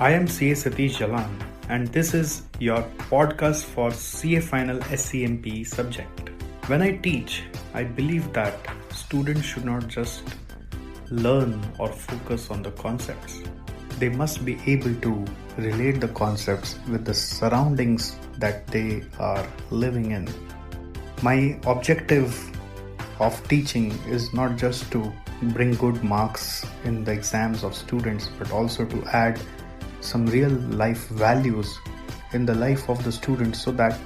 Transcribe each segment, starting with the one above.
I am CA Satish Jalan, and this is your podcast for CA Final SCMP subject. When I teach, I believe that students should not just learn or focus on the concepts. They must be able to relate the concepts with the surroundings that they are living in. My objective of teaching is not just to bring good marks in the exams of students, but also to add some real life values in the life of the students so that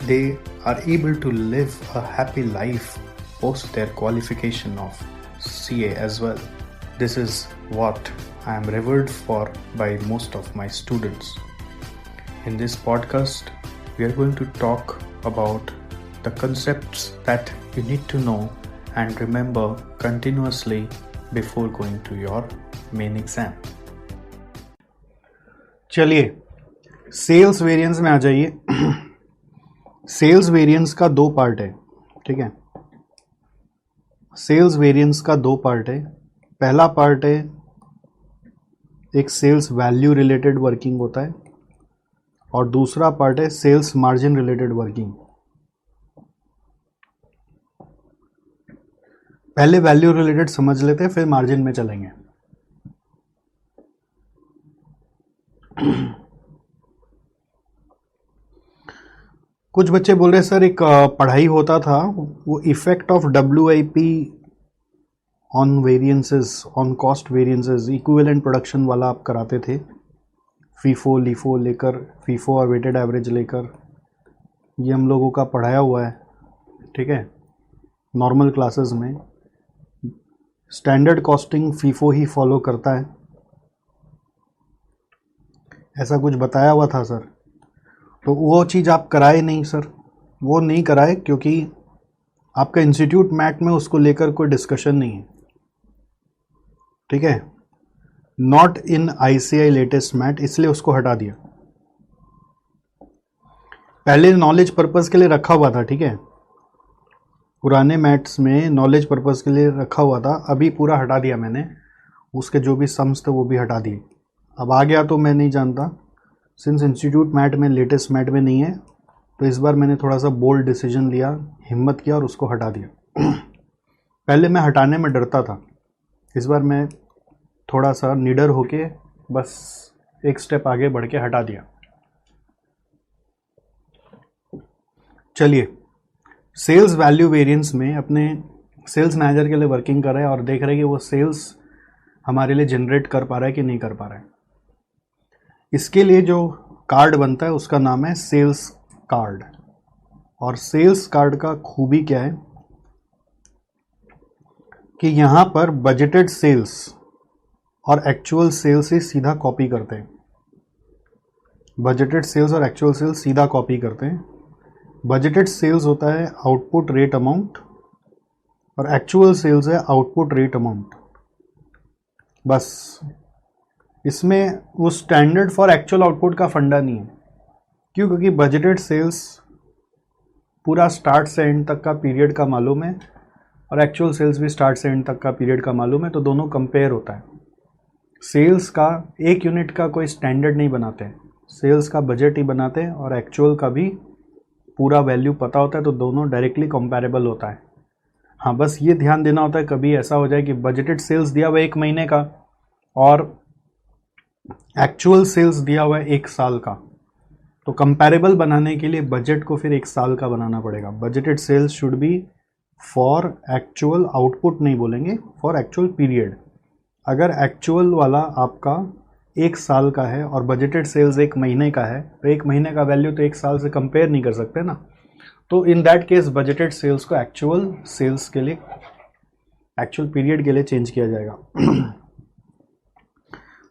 they are able to live a happy life post their qualification of CA as well. This is what I am revered for by most of my students. In this podcast, we are going to talk about the concepts that you need to know and remember continuously before going to your main exam. चलिए sales variance में आ जाइए। Sales variance का दो part है, ठीक है। Sales variance का दो पार्ट है। पहला पार्ट है एक सेल्स वैल्यू रिलेटेड वर्किंग होता है और दूसरा पार्ट है सेल्स मार्जिन रिलेटेड वर्किंग। पहले वैल्यू रिलेटेड समझ लेते हैं, फिर मार्जिन में चलेंगे। कुछ बच्चे बोल रहे सर एक पढ़ाई होता था, वो effect of WIP on variances, on cost variances, equivalent production वाला आप कराते थे, फीफो लीफो लेकर, फीफो और वेटेड एवरेज लेकर। ये हम लोगों का पढ़ाया हुआ है, ठीक है। नॉर्मल क्लासेस में स्टैंडर्ड कॉस्टिंग फीफो ही फॉलो करता है, ऐसा कुछ बताया हुआ था सर। तो वो चीज़ आप कराए नहीं सर, वो नहीं कराए क्योंकि आपका इंस्टीट्यूट मैट में उसको लेकर कोई डिस्कशन नहीं है, ठीक है। Not in ICI latest mat, इसलिए उसको हटा दिया। पहले नॉलेज पर्पस के लिए रखा हुआ था, ठीक है। पुराने मैथ्स में नॉलेज पर्पस के लिए रखा हुआ था, अभी पूरा हटा दिया मैंने। उसके जो भी सम्स थे वो भी हटा दिए। अब आ गया तो मैं नहीं जानता, सिंस इंस्टीट्यूट मैट में लेटेस्ट मैट में नहीं है, तो इस बार मैंने थोड़ा सा बोल्ड डिसीजन लिया, हिम्मत किया और उसको हटा दिया। पहले मैं हटाने में डरता था, इस बार मैं थोड़ा सा निडर होके बस एक स्टेप आगे बढ़ के हटा दिया। चलिए, सेल्स वैल्यू वेरिएंस में अपने सेल्स मैनेजर के लिए वर्किंग कर रहे हैं और देख रहे हैं कि वो सेल्स हमारे लिए जनरेट कर पा रहा है कि नहीं कर पा रहा है। इसके लिए जो कार्ड बनता है उसका नाम है सेल्स कार्ड। और सेल्स कार्ड का खूबी क्या है कि यहाँ पर बजटेड सेल्स और एक्चुअल सेल्स से सीधा कॉपी करते हैं। बजटेड सेल्स और एक्चुअल सेल्स सीधा कॉपी करते हैं। बजटेड सेल्स होता है आउटपुट रेट अमाउंट और एक्चुअल सेल्स है आउटपुट रेट अमाउंट। बस इसमें वो स्टैंडर्ड फॉर एक्चुअल आउटपुट का फंडा नहीं है। क्यों? क्योंकि बजटेड सेल्स पूरा स्टार्ट से एंड तक का पीरियड का मालूम है और एक्चुअल सेल्स भी स्टार्ट से एंड तक का पीरियड का मालूम है, तो दोनों कंपेयर होता है। सेल्स का एक यूनिट का कोई स्टैंडर्ड नहीं बनाते हैं, सेल्स का बजट ही बनाते हैं और एक्चुअल का भी पूरा वैल्यू पता होता है, तो दोनों डायरेक्टली कंपेरेबल होता है। हाँ, बस ये ध्यान देना होता है कभी ऐसा हो जाए कि बजटेड सेल्स दिया हुआ है 1 महीने का और एक्चुअल सेल्स दिया हुआ है 1 साल का, तो कंपैरेबल बनाने के लिए बजट को फिर 1 साल का बनाना पड़ेगा। Budgeted sales should be for actual output, नहीं बोलेंगे, फॉर एक्चुअल पीरियड। अगर एक्चुअल वाला आपका 1 साल का है और बजटेड सेल्स 1 महीने का है, तो 1 महीने का वैल्यू तो 1 साल से कंपेयर नहीं कर सकते ना। तो in that case budgeted sales को एक्चुअल सेल्स के लिए, एक्चुअल पीरियड के लिए चेंज किया जाएगा।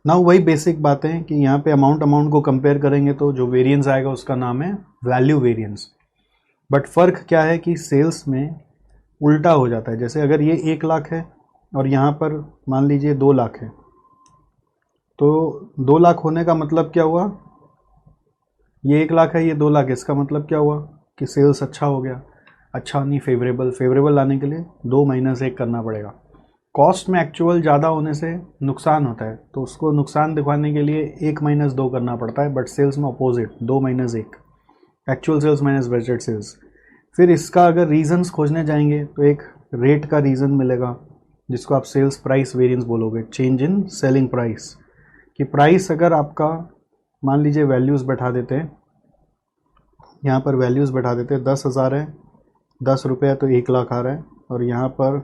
नाउ वही बेसिक बातें हैं कि यहाँ पे अमाउंट को कंपेयर करेंगे तो जो वेरिएंस आएगा उसका नाम है वैल्यू वेरिएंस। बट फ़र्क क्या है कि सेल्स में उल्टा हो जाता है। जैसे अगर ये 1 लाख है और यहाँ पर मान लीजिए 2 लाख है, तो 2 लाख होने का मतलब क्या हुआ? ये 1 लाख है, ये 2 लाख, इसका मतलब क्या हुआ कि सेल्स अच्छा हो गया। अच्छा नहीं, फेवरेबल लाने के लिए 2 - 1 करना पड़ेगा। कॉस्ट में एक्चुअल ज़्यादा होने से नुकसान होता है, तो उसको नुकसान दिखाने के लिए 1 - 2 करना पड़ता है, बट सेल्स में opposite 2 - 1, actual sales minus budget sales. फिर इसका अगर रीजंस खोजने जाएंगे तो एक रेट का रीज़न मिलेगा जिसको आप सेल्स प्राइस वेरिएंस बोलोगे, चेंज इन सेलिंग प्राइस। कि प्राइस अगर आपका मान लीजिए वैल्यूज़ बैठा देते हैं, यहाँ पर वैल्यूज़ बैठा देते हैं 10,000 है, 10 रुपये तो 1 लाख आ रहा है, और यहाँ पर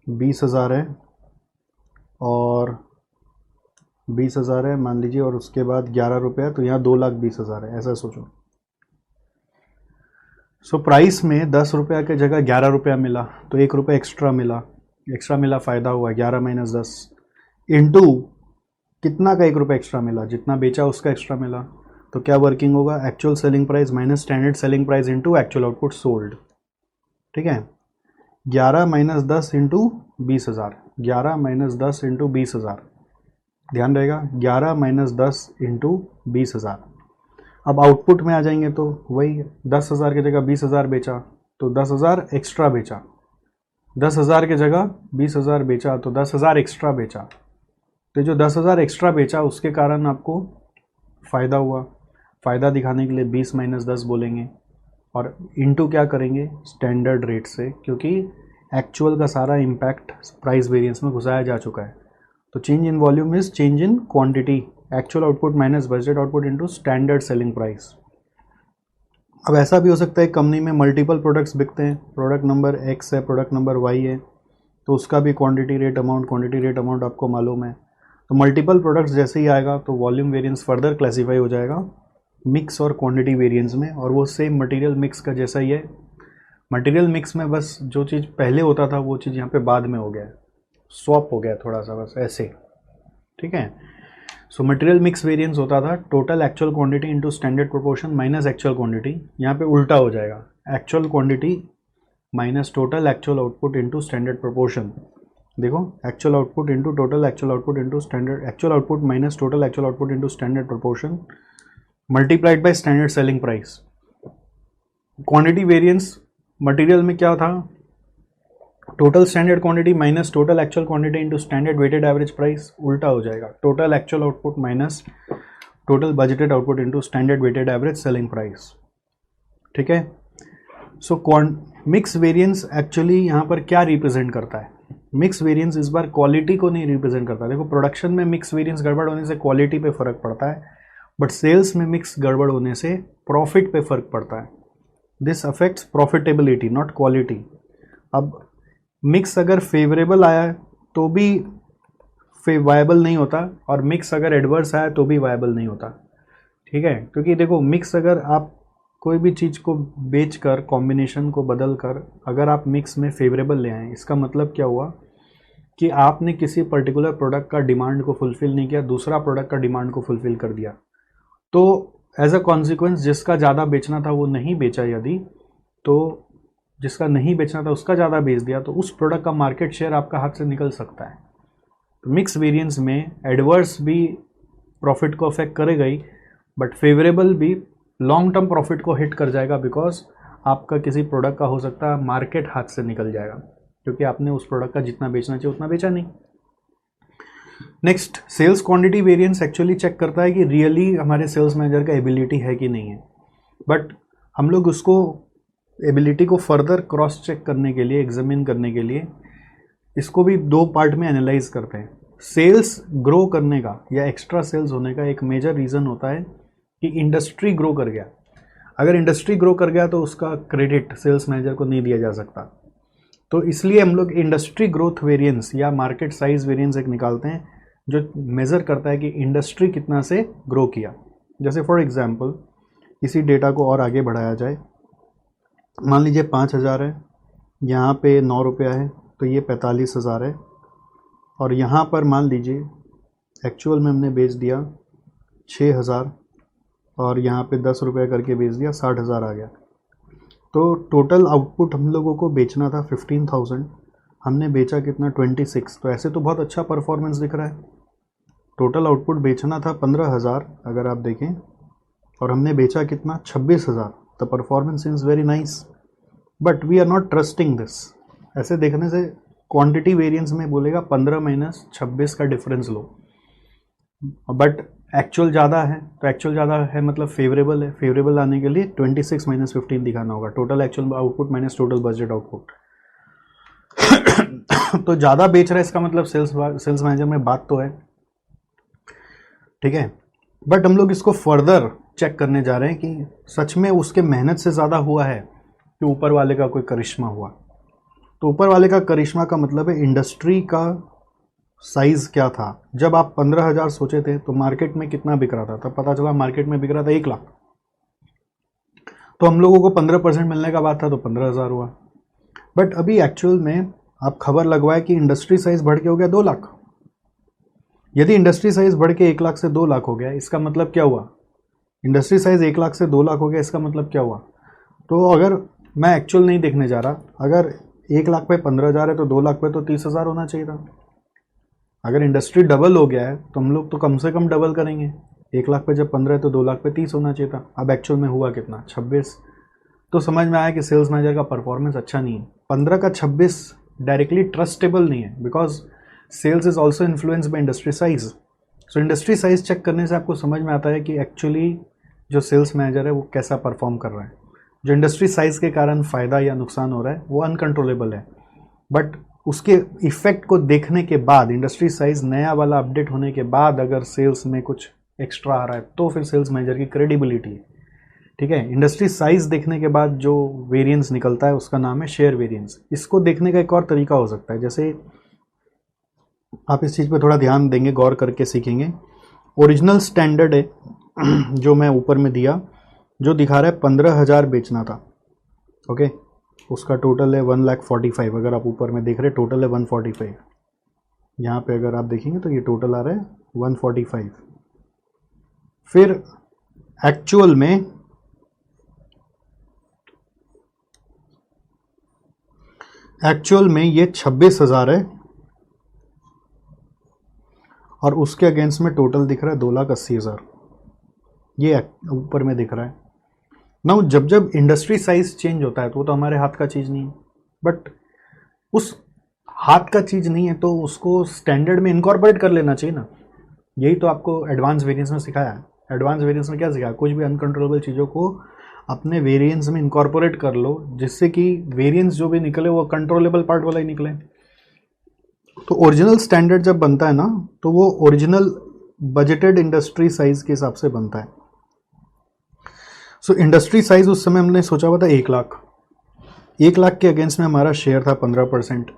20,000 है और 20,000 है मान लीजिए, और उसके बाद 11 रुपये तो यहाँ 2,20,000 है, ऐसा सोचो। सो प्राइस में 10 रुपये के जगह 11 रुपया मिला तो 1 रुपये एक्स्ट्रा मिला, फ़ायदा हुआ 11 - 10 इंटू कितना का 1 रुपये एक्स्ट्रा मिला, जितना बेचा उसका एक्स्ट्रा मिला, तो क्या वर्किंग होगा, actual selling price minus standard selling price into actual output sold. ठीक है, 11 - 10 इंटू 20,000, 11 - 10 इंटू 20,000, ध्यान रहेगा 11 - 10 इंटू 20,000। अब आउटपुट में आ जाएंगे तो वही 10,000 की जगह 20,000 बेचा तो 10,000 एक्स्ट्रा बेचा, 10,000 की जगह 20,000 बेचा तो 10,000 एक्स्ट्रा बेचा। तो जो 10,000 एक्स्ट्रा बेचा उसके कारण आपको फ़ायदा हुआ। फ़ायदा दिखाने के लिए 20 - 10 बोलेंगे और इनटू क्या करेंगे, स्टैंडर्ड रेट से, क्योंकि एक्चुअल का सारा इम्पैक्ट प्राइस वेरिएंस में घुसाया जा चुका है। तो change in volume is change in quantity, actual output minus budget output into standard selling price. अब ऐसा भी हो सकता है कंपनी में मल्टीपल प्रोडक्ट्स बिकते हैं, प्रोडक्ट नंबर X है, प्रोडक्ट नंबर Y है, तो उसका भी क्वांटिटी रेट अमाउंट आपको मालूम है। तो मल्टीपल प्रोडक्ट्स जैसे ही आएगा तो वॉल्यूम वेरिएंस फर्दर क्लासीफाई हो जाएगा मिक्स और क्वांटिटी वेरिएंस में, और वो सेम मटेरियल मिक्स का जैसा ही है। मटेरियल मिक्स में बस जो चीज़ पहले होता था वो चीज़ यहाँ पे बाद में हो गया है, स्वैप हो गया थोड़ा सा, बस ऐसे। ठीक है, सो मटेरियल मिक्स वेरिएंस होता था total actual quantity into standard proportion minus actual quantity, यहाँ पे उल्टा हो जाएगा, actual quantity minus total actual output into standard proportion. देखो, actual output into total actual output into standard, actual output minus total actual output into standard proportion multiplied by standard selling price. Quantity variance material में क्या था, total standard quantity minus total actual quantity into standard weighted average price, उल्टा हो जाएगा, total actual output minus total budgeted output into standard weighted average selling price. ठीक है, सो mix variance actually यहाँ पर क्या रिप्रेजेंट करता है, मिक्स वेरिएंस इस बार क्वालिटी को नहीं रिप्रेजेंट करता। देखो, प्रोडक्शन में मिक्स वेरिएंस गड़बड़ होने से क्वालिटी पे फर्क पड़ता है, बट सेल्स में मिक्स गड़बड़ होने से प्रॉफिट पे फर्क पड़ता है। This affects profitability not quality. अब मिक्स अगर फेवरेबल आया तो भी वायबल नहीं होता, और मिक्स अगर एडवर्स आया तो भी वायबल नहीं होता। ठीक है, क्योंकि देखो, मिक्स अगर आप कोई भी चीज़ को बेचकर, कॉम्बिनेशन को बदल कर अगर आप मिक्स में फेवरेबल ले आए, इसका मतलब क्या हुआ कि आपने किसी पर्टिकुलर प्रोडक्ट का डिमांड को फुलफ़िल नहीं किया, दूसरा प्रोडक्ट का डिमांड को फुलफ़िल कर दिया। तो एज अ कॉन्सिक्वेंस जिसका ज़्यादा बेचना था वो नहीं बेचा, यदि तो जिसका नहीं बेचना था उसका ज़्यादा बेच दिया, तो उस प्रोडक्ट का मार्केट शेयर आपका हाथ से निकल सकता है। तो मिक्स वेरिएंस में एडवर्स भी प्रॉफिट को अफेक्ट करेगा ही, बट फेवरेबल भी लॉन्ग टर्म प्रॉफिट को हिट कर जाएगा, बिकॉज आपका किसी प्रोडक्ट का हो सकता है मार्केट हाथ से निकल जाएगा, क्योंकि आपने उस प्रोडक्ट का जितना बेचना चाहिए उतना बेचा नहीं। Next, sales quantity variance actually check करता है कि रियली हमारे सेल्स मैनेजर का एबिलिटी है कि नहीं है, बट हम लोग उसको एबिलिटी को फर्दर क्रॉस चेक करने के लिए, एग्जामिन करने के लिए इसको भी 2 पार्ट में एनालाइज करते हैं। सेल्स ग्रो करने का या एक्स्ट्रा सेल्स होने का एक मेजर रीज़न होता है कि इंडस्ट्री ग्रो कर गया। अगर इंडस्ट्री ग्रो कर गया तो उसका क्रेडिट सेल्स मैनेजर को नहीं दिया जा सकता। तो इसलिए हम लोग इंडस्ट्री ग्रोथ वेरिएंस या मार्केट साइज वेरिएंस एक निकालते हैं जो मेज़र करता है कि इंडस्ट्री कितना से ग्रो किया। जैसे फॉर एग्जांपल इसी डेटा को और आगे बढ़ाया जाए, मान लीजिए 5,000 है, यहाँ पे 9 रुपया है, तो ये 45,000 है, और यहाँ पर मान लीजिए एक्चुअल में हमने बेच दिया 6,000 और यहाँ पे 10 रुपये करके बेच दिया, 60,000 आ गया। तो टोटल आउटपुट हम लोगों को बेचना था 15,000, हमने बेचा कितना 26। तो ऐसे तो बहुत अच्छा परफॉर्मेंस दिख रहा है। टोटल आउटपुट बेचना था 15,000 अगर आप देखें, और हमने बेचा कितना 26,000। The performance is very nice, but we are not trusting this. ऐसे देखने से क्वांटिटी वेरिएंस में बोलेगा 15 माइनस 26 का डिफरेंस लो, बट एक्चुअल ज़्यादा है, तो एक्चुअल ज़्यादा है मतलब फेवरेबल है। फेवरेबल आने के लिए 26 माइनस 15 दिखाना होगा, total actual output minus total budget output. तो ज़्यादा बेच रहा है इसका मतलब सेल्स मैनेजर में बात तो है, ठीक है। बट हम लोग इसको फर्दर चेक करने जा रहे हैं कि सच में उसके मेहनत से ज़्यादा हुआ है कि ऊपर वाले का कोई करिश्मा हुआ। तो ऊपर वाले का करिश्मा का मतलब है इंडस्ट्री का साइज क्या था। जब आप 15,000 सोचे थे तो मार्केट में कितना बिक रहा था, तब पता चला मार्केट में बिक रहा था 1 लाख। तो हम लोगों को 15% मिलने का बात था तो 15,000 हुआ। बट अभी एक्चुअल में आप खबर लगवाए कि इंडस्ट्री साइज बढ़ के हो गया 2 लाख। यदि इंडस्ट्री साइज बढ़ के 1 लाख से 2 लाख हो गया, इसका मतलब क्या हुआ? इंडस्ट्री साइज 1 लाख से 2 लाख हो गया, इसका मतलब क्या हुआ? तो अगर मैं एक्चुअल नहीं देखने जा रहा, अगर 1 लाख पे 15,000 है तो 2 लाख पे तो 30,000 होना चाहिए था। अगर इंडस्ट्री डबल हो गया है तो हम लोग तो कम से कम डबल करेंगे। 1 लाख पे जब 15 है तो 2 लाख पे 30 होना चाहिए था। अब एक्चुअल में हुआ कितना? 26। तो समझ में आया कि सेल्स मैनेजर का परफॉर्मेंस अच्छा नहीं है। 15 का 26 डायरेक्टली ट्रस्टेबल नहीं है, because sales is also influence by industry size. So industry size check करने से आपको समझ में आता है कि एक्चुअली जो सेल्स मैनेजर है वो कैसा परफॉर्म कर रहा है। जो इंडस्ट्री साइज के कारण फ़ायदा या नुकसान हो रहा है वो अनकंट्रोलेबल है, बट उसके इफेक्ट को देखने के बाद, इंडस्ट्री साइज नया वाला अपडेट होने के बाद अगर सेल्स में कुछ एक्स्ट्रा आ रहा है तो फिर सेल्स मैनेजर की क्रेडिबिलिटी है, ठीक है। इंडस्ट्री साइज देखने के बाद जो वेरिएंस निकलता है उसका नाम है शेयर वेरिएंस। इसको देखने का एक और तरीका हो सकता है, जैसे आप इस चीज़ पे थोड़ा ध्यान देंगे, गौर करके सीखेंगे। ओरिजिनल स्टैंडर्ड है जो मैं ऊपर में दिया, जो दिखा रहा है 15,000 बेचना था, ओके। उसका टोटल है 1,45,000। अगर आप ऊपर में देख रहे हैं टोटल है 145। यहाँ पे अगर आप देखेंगे तो ये टोटल आ रहा है 145। फिर एक्चुअल में ये 26,000 है और उसके अगेंस्ट में टोटल दिख रहा है 2,80,000। ये ऊपर में दिख रहा है। नाउ जब इंडस्ट्री साइज चेंज होता है तो वो तो हमारे हाथ का चीज़ नहीं है, बट उस हाथ का चीज़ नहीं है तो उसको स्टैंडर्ड में इनकॉर्पोरेट कर लेना चाहिए ना। यही तो आपको एडवांस वेरिएंस में सिखाया है। एडवांस वेरिएंस में क्या सिखाया? कुछ भी अनकंट्रोलेबल चीज़ों को अपने वेरिएंस में इनकॉर्पोरेट कर लो, जिससे कि वेरिएंस जो भी निकले वो कंट्रोलेबल पार्ट वाला ही निकले। तो ओरिजिनल स्टैंडर्ड जब बनता है ना तो वो ओरिजिनल बजटेड इंडस्ट्री साइज के हिसाब से बनता है। सो इंडस्ट्री साइज उस समय हमने सोचा हुआ था 1 लाख। 1 लाख के अगेंस्ट में हमारा शेयर था 15%।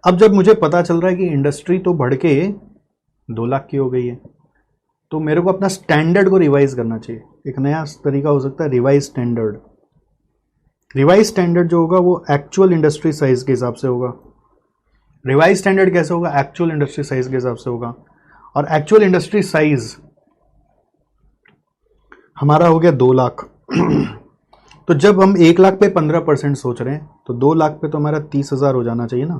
अब जब मुझे पता चल रहा है कि इंडस्ट्री तो बढ़ के 2 लाख की हो गई है, तो मेरे को अपना स्टैंडर्ड को रिवाइज करना चाहिए। एक नया तरीका हो सकता है रिवाइज स्टैंडर्ड। रिवाइज स्टैंडर्ड जो होगा वो एक्चुअल इंडस्ट्री साइज के हिसाब से होगा। रिवाइज स्टैंडर्ड कैसे होगा? एक्चुअल इंडस्ट्री साइज के हिसाब से होगा। और एक्चुअल इंडस्ट्री साइज हमारा हो गया 2 लाख। तो जब हम 1 लाख पे 15% सोच रहे हैं तो 2 लाख पे तो हमारा 30,000 हो जाना चाहिए ना।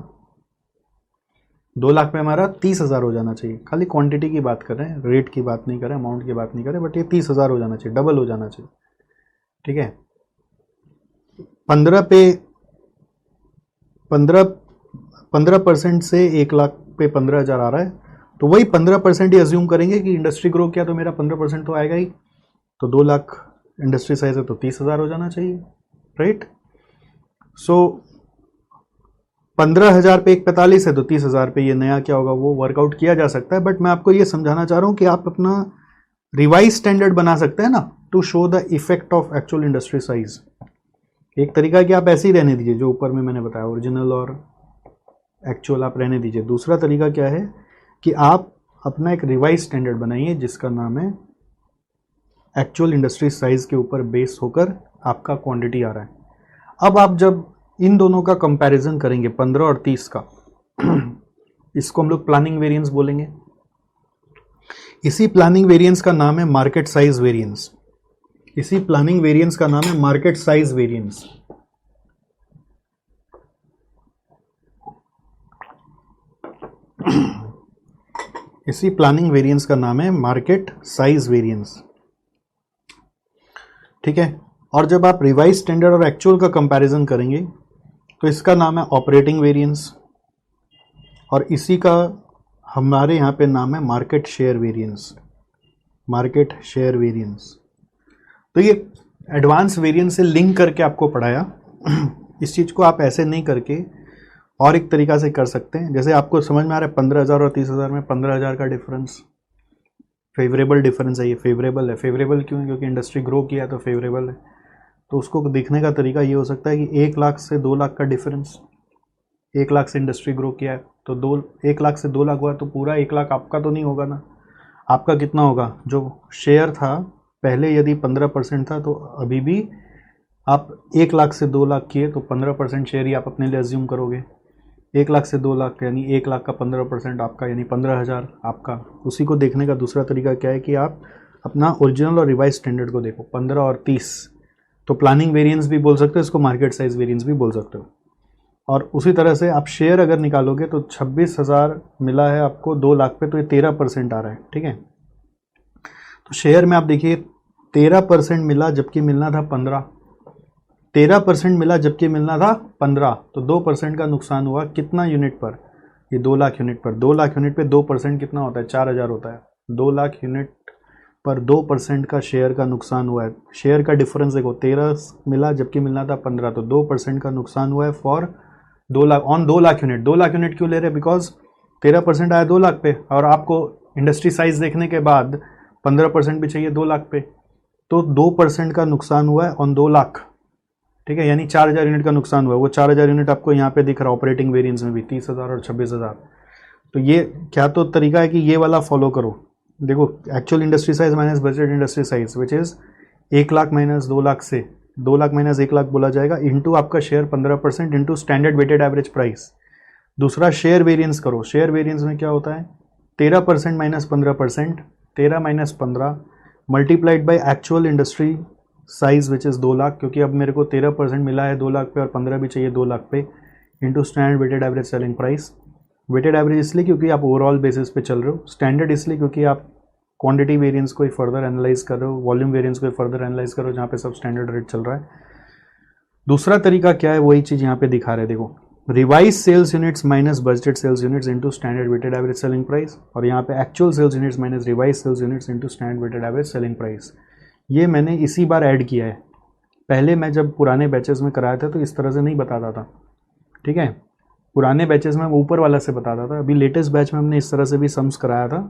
2 लाख पे हमारा 30,000 हो जाना चाहिए। खाली क्वांटिटी की बात कर रहे हैं, रेट की बात नहीं कर रहे, अमाउंट की बात नहीं कर रहे, बट ये 30,000 हो जाना चाहिए, डबल हो जाना चाहिए, ठीक है। 15% से 1 लाख पे 15,000 आ रहा है, तो वही 15% ही अज्यूम करेंगे कि इंडस्ट्री ग्रो किया तो मेरा 15% तो आएगा ही। तो 2 लाख इंडस्ट्री साइज है तो 30,000 हो जाना चाहिए, राइट। सो 15,000 पे 45 है तो 30,000 पे ये नया क्या होगा वो वर्कआउट किया जा सकता है। बट मैं आपको ये समझाना चाह रहा हूँ कि आप अपना रिवाइज स्टैंडर्ड बना सकते हैं ना, to show the effect of actual industry size. एक तरीका है कि आप ऐसे ही रहने दीजिए, जो ऊपर में मैंने बताया ओरिजिनल और एक्चुअल आप रहने दीजिए। दूसरा तरीका क्या है कि आप अपना एक रिवाइज स्टैंडर्ड बनाइए जिसका नाम है एक्चुअल इंडस्ट्री साइज के ऊपर बेस होकर आपका क्वांटिटी आ रहा है। अब आप जब इन दोनों का कंपैरिजन करेंगे 15 और 30 का, इसको हम लोग प्लानिंग वेरिएंस बोलेंगे। इसी प्लानिंग वेरिएंस का नाम है मार्केट साइज वेरिएंस। इसी प्लानिंग वेरिएंस का नाम है मार्केट साइज वेरिएंस। इसी प्लानिंग वेरिएंस का नाम है मार्केट साइज वेरिएंस, ठीक है। और जब आप रिवाइज स्टैंडर्ड और एक्चुअल का कंपैरिजन करेंगे तो इसका नाम है ऑपरेटिंग वेरिएंस, और इसी का हमारे यहाँ पे नाम है market share variance. Market share variance, तो ये एडवांस वेरिएंस से लिंक करके आपको पढ़ाया। इस चीज़ को आप ऐसे नहीं करके और एक तरीका से कर सकते हैं। जैसे आपको समझ में आ रहा है 15,000 और 30,000 में 15,000 का डिफरेंस फेवरेबल डिफरेंस है। ये फेवरेबल है। फेवरेबल क्यों है? क्योंकि इंडस्ट्री ग्रो किया है तो फेवरेबल है। तो उसको देखने का तरीका ये हो सकता है कि 1 लाख से 2 लाख का डिफरेंस, 1 लाख से इंडस्ट्री ग्रो किया है तो 1 लाख से 2 लाख हुआ, तो पूरा 1 लाख आपका तो नहीं होगा ना। आपका कितना होगा? जो शेयर था पहले यदि 15% था, तो अभी भी आप 1 लाख से 2 लाख किए तो 15% शेयर ही आप अपने लिए अज्यूम करोगे। 1 लाख से 2 लाख यानी 1 लाख का 15% आपका, यानी 15,000 आपका। उसी को देखने का दूसरा तरीका क्या है कि आप अपना ओरिजिनल और रिवाइज स्टैंडर्ड को देखो, 15 और 30। तो प्लानिंग वेरिएंस भी बोल सकते हो इसको, मार्केट साइज वेरिएंस भी बोल सकते हो। और उसी तरह से आप शेयर अगर निकालोगे तो 26,000 मिला है आपको 2 लाख पे, तो ये 13% आ रहा है। ठीक है, तो शेयर में आप देखिए 13% मिला जबकि मिलना था 15। 13% मिला जबकि मिलना था 15, तो 2% का नुकसान हुआ। कितना यूनिट पर? ये 2 लाख यूनिट पर। 2 लाख यूनिट पे 2% कितना होता है? 4,000 होता है। 2 लाख यूनिट पर 2% का शेयर का नुकसान हुआ है। शेयर का डिफरेंस देखो, 13 मिला जबकि मिलना था 15, तो 2% का नुकसान हुआ है for 2 lakh on 2 lakh unit. 2 lakh unit क्यों ले रहे हैं? बिकॉज 13% आया 2 लाख पे, और आपको इंडस्ट्री साइज देखने के बाद 15% भी चाहिए 2 लाख पे, तो 2% का नुकसान हुआ है ऑन 2 लाख। ठीक है, यानी 4,000 यूनिट का नुकसान हुआ है। वो 4,000 यूनिट आपको यहाँ पे दिख रहा है ऑपरेटिंग वेरिएंस में भी, 30,000 और 26,000। तो ये क्या तो तरीका है कि ये वाला फॉलो करो। देखो, actual industry size minus budget industry size which is 1 lakh minus 2 lakh से 2 लाख माइनस 1 लाख बोला जाएगा, इंटू आपका share 15% into standard weighted average price. दूसरा शेयर वेरिएंस करो। शेयर वेरिएंस में क्या होता है? 13% minus 15%, 13 minus 15 multiplied by actual industry size which is 2 lakh, क्योंकि अब मेरे को 13% मिला है 2 लाख पे और 15 भी चाहिए 2 लाख पे, into standard weighted average selling price. Weighted average इसलिए क्योंकि आप ओवरऑल बेसिस पे चल रहे हो, स्टैंडर्ड इसलिए क्योंकि आप क्वांटिटी वेरिएंस को फर्दर एनालाइज कर रहे हो, वॉल्यूम वेरिएंस को फर्दर एनालाइज कर रहे हो, जहाँ पे सब स्टैंडर्ड रेट चल रहा है। दूसरा तरीका क्या है? वही चीज़ यहाँ पे दिखा रहे हैं। देखो, revise sales units minus budgeted sales units into standard weighted average selling price, और यहाँ पे actual sales units minus revise sales units into standard weighted average selling price. ये मैंने इसी बार ऐड किया है। पहले मैं जब पुराने बैचेस में कराया था तो इस तरह से नहीं बताता था। ठीक है, पुराने बैचेस में ऊपर वाला से बताता था। अभी लेटेस्ट बैच में हमने इस तरह से भी सम्स कराया था,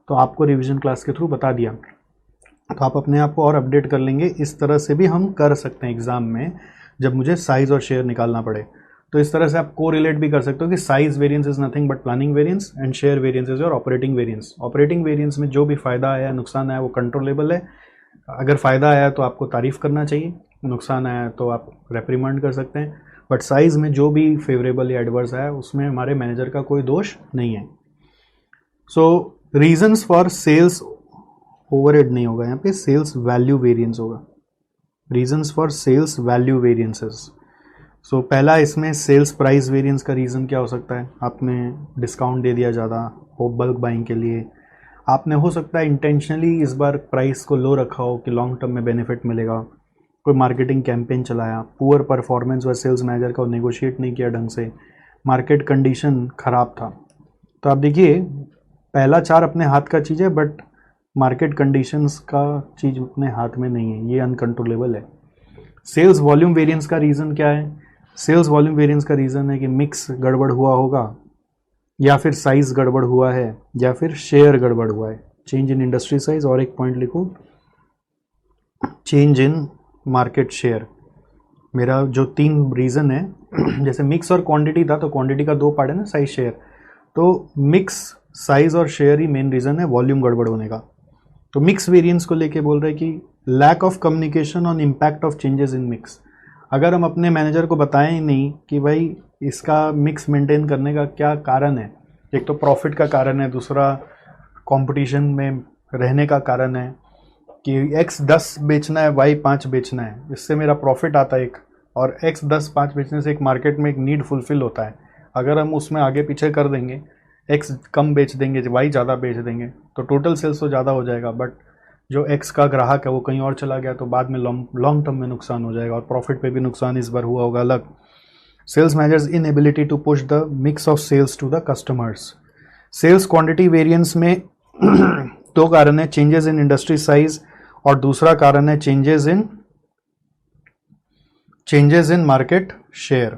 तो आपको रिवीजन क्लास के थ्रू बता दिया, तो आप अपने आप को और अपडेट कर लेंगे। इस तरह से भी हम कर सकते हैं एग्जाम में, जब मुझे साइज और शेयर निकालना पड़े। तो इस तरह से आप को रिलेट भी कर सकते हो कि size variance is nothing but planning variance and share variance is your operating variance. Operating variance में जो भी फायदा आया, नुकसान आया, वो कंट्रोलेबल है। अगर फ़ायदा आया तो आपको तारीफ़ करना चाहिए, नुकसान आया तो आप रेप्रीमेंड कर सकते हैं। बट साइज़ में जो भी फेवरेबल या एडवर्स आया उसमें हमारे मैनेजर का कोई दोष नहीं है। So reasons for sales overhead नहीं होगा, यहाँ पे सेल्स वैल्यू वेरिएंस होगा। Reasons for sales value variances. So पहला इसमें सेल्स प्राइस वेरिएंस का रीज़न क्या हो सकता है? आपने डिस्काउंट दे दिया ज़्यादा हो बल्क बाइंग के लिए, आपने हो सकता है इंटेंशनली इस बार प्राइस को लो रखा हो कि लॉन्ग टर्म में बेनिफिट मिलेगा। कोई मार्केटिंग कैंपेन चलाया, पुअर परफॉर्मेंस व सेल्स मैनेजर का नेगोशिएट नहीं किया ढंग से, मार्केट कंडीशन ख़राब था। तो आप देखिए, पहला 4 अपने हाथ का चीज़ है, बट मार्केट कंडीशंस का चीज़ अपने हाथ में नहीं है, ये अनकंट्रोलेबल है। सेल्स वॉल्यूम वेरिएंस का रीज़न क्या है? सेल्स वॉल्यूम वेरिएंस का रीज़न है कि मिक्स गड़बड़ हुआ होगा, या फिर साइज़ गड़बड़ हुआ है, या फिर शेयर गड़बड़ हुआ है। चेंज इन इंडस्ट्री साइज, और एक पॉइंट लिखो, चेंज इन मार्केट शेयर। मेरा जो 3 रीज़न है, जैसे मिक्स और क्वांटिटी था, तो क्वांटिटी का 2 पार्ट है ना, साइज शेयर। तो मिक्स, साइज और शेयर ही मेन रीज़न है वॉल्यूम गड़बड़ होने का। तो मिक्स वेरिएंस को लेके बोल रहे हैं कि lack of communication on impact of changes in mix. अगर हम अपने मैनेजर को बताएं ही नहीं कि भाई इसका मिक्स मेंटेन करने का क्या कारण है, एक तो प्रॉफिट का कारण है, दूसरा कंपटीशन में रहने का कारण है कि x 10 बेचना है, y 5 बेचना है, इससे मेरा प्रॉफिट आता है एक, और x 10 5 बेचने से एक मार्केट में एक नीड फुलफिल होता है। अगर हम उसमें आगे पीछे कर देंगे, x कम बेच देंगे, y ज़्यादा बेच देंगे, तो टोटल सेल्स तो ज़्यादा हो जाएगा, बट जो x का ग्राहक है वो कहीं और चला गया तो बाद में लॉन्ग टर्म में नुकसान हो जाएगा, और प्रॉफिट पे भी नुकसान इस बार हुआ होगा अलग। Sales managers inability to push the mix of sales to the customers. Sales quantity variance में दो कारण है, चेंजेस इन इंडस्ट्री साइज और दूसरा कारण है चेंजेस इन मार्केट शेयर।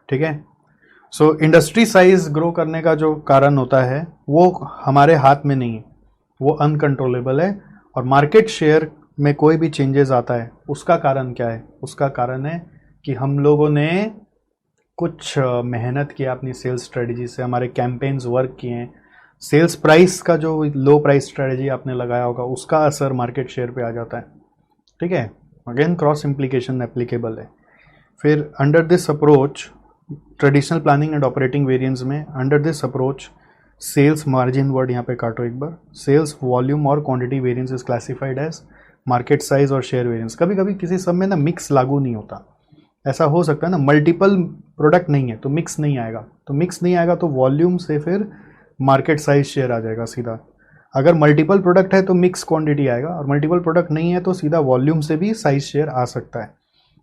ठीक है, सो इंडस्ट्री साइज ग्रो करने का जो कारण होता है वो हमारे हाथ में नहीं है, वो अनकंट्रोलेबल है। और मार्केट शेयर में कोई भी चेंजेस आता है उसका कारण क्या है? उसका कारण है कि हम लोगों ने कुछ मेहनत किया अपनी सेल्स स्ट्रेटजी से, हमारे कैंपेन्स वर्क किए हैं, सेल्स प्राइस का जो लो प्राइस स्ट्रेटजी आपने लगाया होगा उसका असर मार्केट शेयर पे आ जाता है। ठीक है, अगेन क्रॉस इम्प्लीकेशन एप्लीकेबल है। फिर under this approach traditional planning and operating variance में, under this approach sales margin word यहाँ पे काटो एक बार, सेल्स वॉल्यूम और quantity variance is classified as market size और शेयर वेरिएंस। कभी कभी किसी सब में ना मिक्स लागू नहीं होता, ऐसा हो सकता है ना, मल्टीपल प्रोडक्ट नहीं है तो मिक्स नहीं आएगा, तो मिक्स नहीं आएगा तो वॉल्यूम से फिर मार्केट साइज शेयर आ जाएगा सीधा। अगर मल्टीपल प्रोडक्ट है तो मिक्स क्वांटिटी आएगा, और मल्टीपल प्रोडक्ट नहीं है तो सीधा वॉल्यूम से भी साइज शेयर आ सकता है।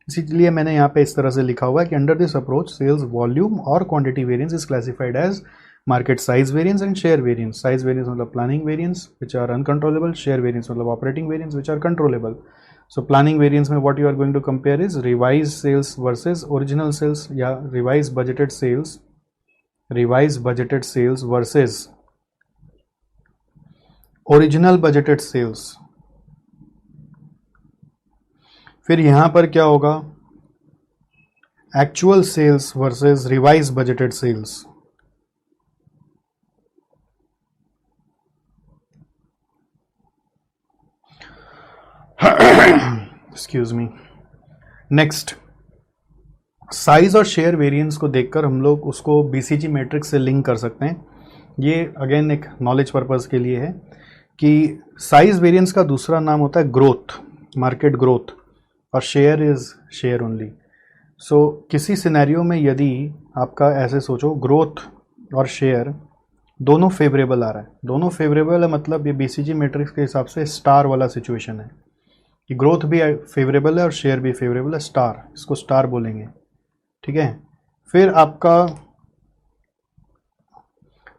इसीलिए मैंने यहाँ पे इस तरह से लिखा हुआ है कि under this approach sales volume और quantity variance is classified as market size variance and share variance. Size variance मतलब planning variance which are uncontrollable, share variance मतलब operating variance which are controllable. So planning variance में what you are going to compare is revise sales versus original sales, या revise budgeted sales versus original budgeted sales. फिर यहां पर क्या होगा, actual sales versus revise budgeted sales. Excuse me. Next, size और share variance को देखकर हम लोग उसको बीसीजी मैट्रिक्स से लिंक कर सकते हैं। ये अगेन एक नॉलेज पर्पस के लिए है कि साइज वेरिएंस का दूसरा नाम होता है ग्रोथ, मार्केट ग्रोथ, और शेयर इज शेयर ओनली। सो किसी सिनेरियो में यदि आपका ऐसे सोचो ग्रोथ और शेयर दोनों फेवरेबल आ रहा है, दोनों फेवरेबल है मतलब ये बीसीजी मैट्रिक्स के हिसाब से स्टार वाला सिचुएशन है कि ग्रोथ भी फेवरेबल है और शेयर भी फेवरेबल है, स्टार, इसको स्टार बोलेंगे। ठीक है, फिर आपका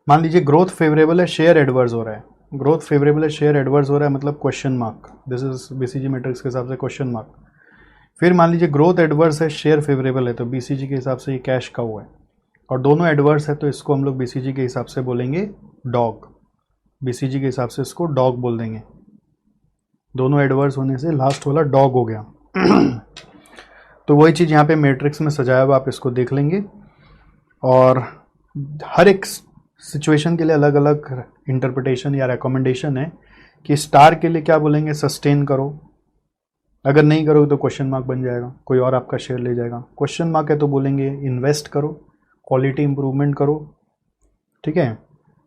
मान लीजिए ग्रोथ फेवरेबल है, शेयर एडवर्स हो रहा है, ग्रोथ फेवरेबल है, शेयर एडवर्स हो रहा है मतलब question mark, this is BCG matrix के हिसाब से क्वेश्चन मार्क। फिर मान लीजिए ग्रोथ एडवर्स है, शेयर फेवरेबल है, तो बीसीजी के हिसाब से ये कैश का हुआ है, और दोनों एडवर्स है तो इसको हम लोग बीसीजी के हिसाब से बोलेंगे डॉग, बीसीजी के हिसाब से इसको डॉग बोल देंगे। दोनों एडवर्स होने से लास्ट वाला डॉग हो गया। तो वही चीज़ यहाँ पे मैट्रिक्स में सजाया हुआ, आप इसको देख लेंगे। और हर एक सिचुएशन के लिए अलग अलग इंटरप्रिटेशन या रिकमेंडेशन है कि स्टार के लिए क्या बोलेंगे, सस्टेन करो, अगर नहीं करोगे तो क्वेश्चन मार्क बन जाएगा, कोई और आपका शेयर ले जाएगा। क्वेश्चन मार्क है तो बोलेंगे इन्वेस्ट करो, क्वालिटी इंप्रूवमेंट करो, ठीक है,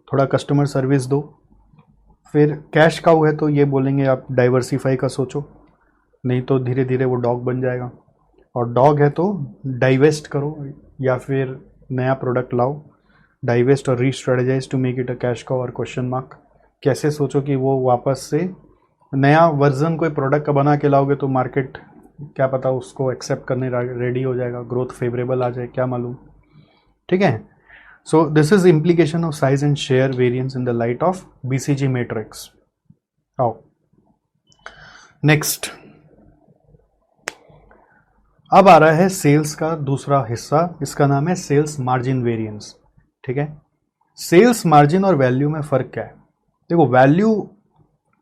थोड़ा कस्टमर सर्विस दो। फिर कैश काउ है तो ये बोलेंगे आप डाइवर्सिफाई का सोचो, नहीं तो धीरे धीरे वो डॉग बन जाएगा। और डॉग है तो डाइवेस्ट करो या फिर नया प्रोडक्ट लाओ, डाइवेस्ट और restrategize to make it a cash cow. और क्वेश्चन मार्क कैसे सोचो कि वो वापस से नया वर्जन कोई प्रोडक्ट का बना के लाओगे तो मार्केट क्या पता उसको एक्सेप्ट करने रेडी हो जाएगा, ग्रोथ फेवरेबल आ जाए, क्या मालूम। ठीक है, so this is implication of size and share variance in the light of BCG matrix. आओ नेक्स्ट, अब आ रहा है सेल्स का दूसरा हिस्सा, इसका नाम है सेल्स मार्जिन वेरिएंस। ठीक है, सेल्स मार्जिन और वैल्यू में फ़र्क क्या है? देखो, वैल्यू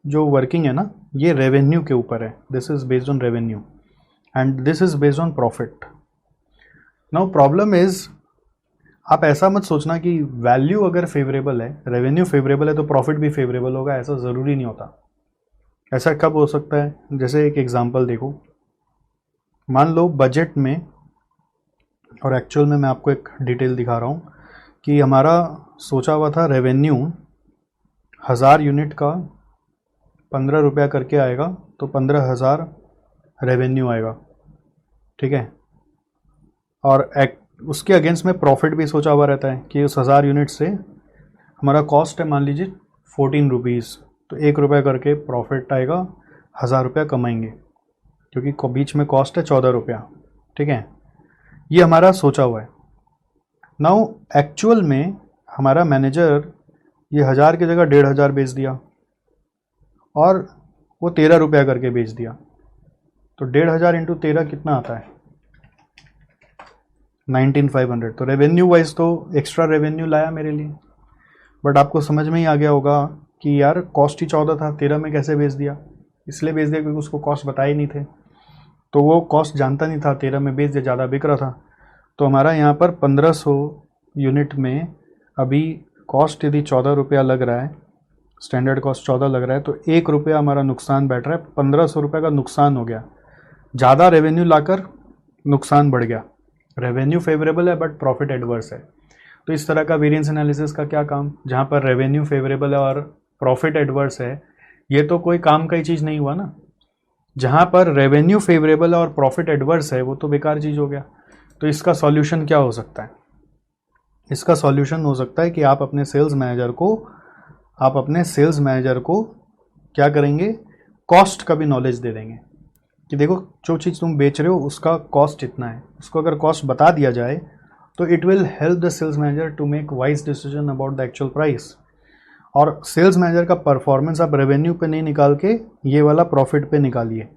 जो वर्किंग है ना, ये रेवेन्यू के ऊपर है, this is based on revenue and this is based on profit. Now problem is, आप ऐसा मत सोचना कि वैल्यू अगर फेवरेबल है, रेवेन्यू फेवरेबल है तो प्रॉफिट भी फेवरेबल होगा, ऐसा ज़रूरी नहीं होता। ऐसा कब हो सकता है? जैसे एक एग्जांपल देखो, मान लो बजट में और एक्चुअल में मैं आपको एक डिटेल दिखा रहा हूँ कि हमारा सोचा हुआ था रेवेन्यू 1000 यूनिट का 15 रुपया करके आएगा, तो 15,000 रेवेन्यू आएगा। ठीक है, और उसके अगेंस्ट में प्रॉफिट भी सोचा हुआ रहता है कि उस 1000 यूनिट से हमारा कॉस्ट है मान लीजिए 14 रुपीज़, तो 1 रुपया करके प्रॉफिट आएगा, 1000 रुपया कमाएंगे, क्योंकि बीच में कॉस्ट है 14 रुपया। ठीक है, ये हमारा सोचा हुआ है। नाउ एक्चुअल में हमारा मैनेजर ये 1000 की जगह 1500 बेच दिया और वो 13 रुपया करके बेच दिया, तो 1500 इंटू 13 कितना आता है 19500। तो रेवेन्यू वाइज तो एक्स्ट्रा रेवेन्यू लाया मेरे लिए, बट आपको समझ में ही आ गया होगा कि यार कॉस्ट ही 14 था, 13 में कैसे बेच दिया। इसलिए बेच दिया क्योंकि उसको कॉस्ट बताए नहीं थे, तो वो कॉस्ट जानता नहीं था, 13 में बेच दिया, ज़्यादा बिक रहा था। तो हमारा यहाँ पर 1500 यूनिट में अभी कॉस्ट यदि 14 रुपया लग रहा है, स्टैंडर्ड कॉस्ट 14 लग रहा है, तो 1 रुपया हमारा नुकसान बैठ रहा है, 1500 रुपये का नुकसान हो गया। ज़्यादा रेवेन्यू लाकर नुकसान बढ़ गया। रेवेन्यू फेवरेबल है बट प्रॉफिट एडवर्स है। तो इस तरह का वेरिएंस एनालिसिस का क्या काम, जहाँ पर रेवेन्यू फेवरेबल है और प्रॉफिट एडवर्स है, ये तो कोई काम का ही चीज़ नहीं हुआ ना। जहाँ पर रेवेन्यू फेवरेबल है और प्रॉफिट एडवर्स है वो तो बेकार चीज़ हो गया। तो इसका सॉल्यूशन क्या हो सकता है? इसका सॉल्यूशन हो सकता है कि आप अपने सेल्स मैनेजर को क्या करेंगे, कॉस्ट का भी नॉलेज दे देंगे कि देखो जो चीज़ तुम बेच रहे हो उसका कॉस्ट इतना है। उसको अगर कॉस्ट बता दिया जाए तो it will help the sales manager to make wise decision about the actual price. और सेल्स मैनेजर का परफॉर्मेंस आप रेवेन्यू पे नहीं निकाल के ये वाला प्रॉफिट पे निकालिए,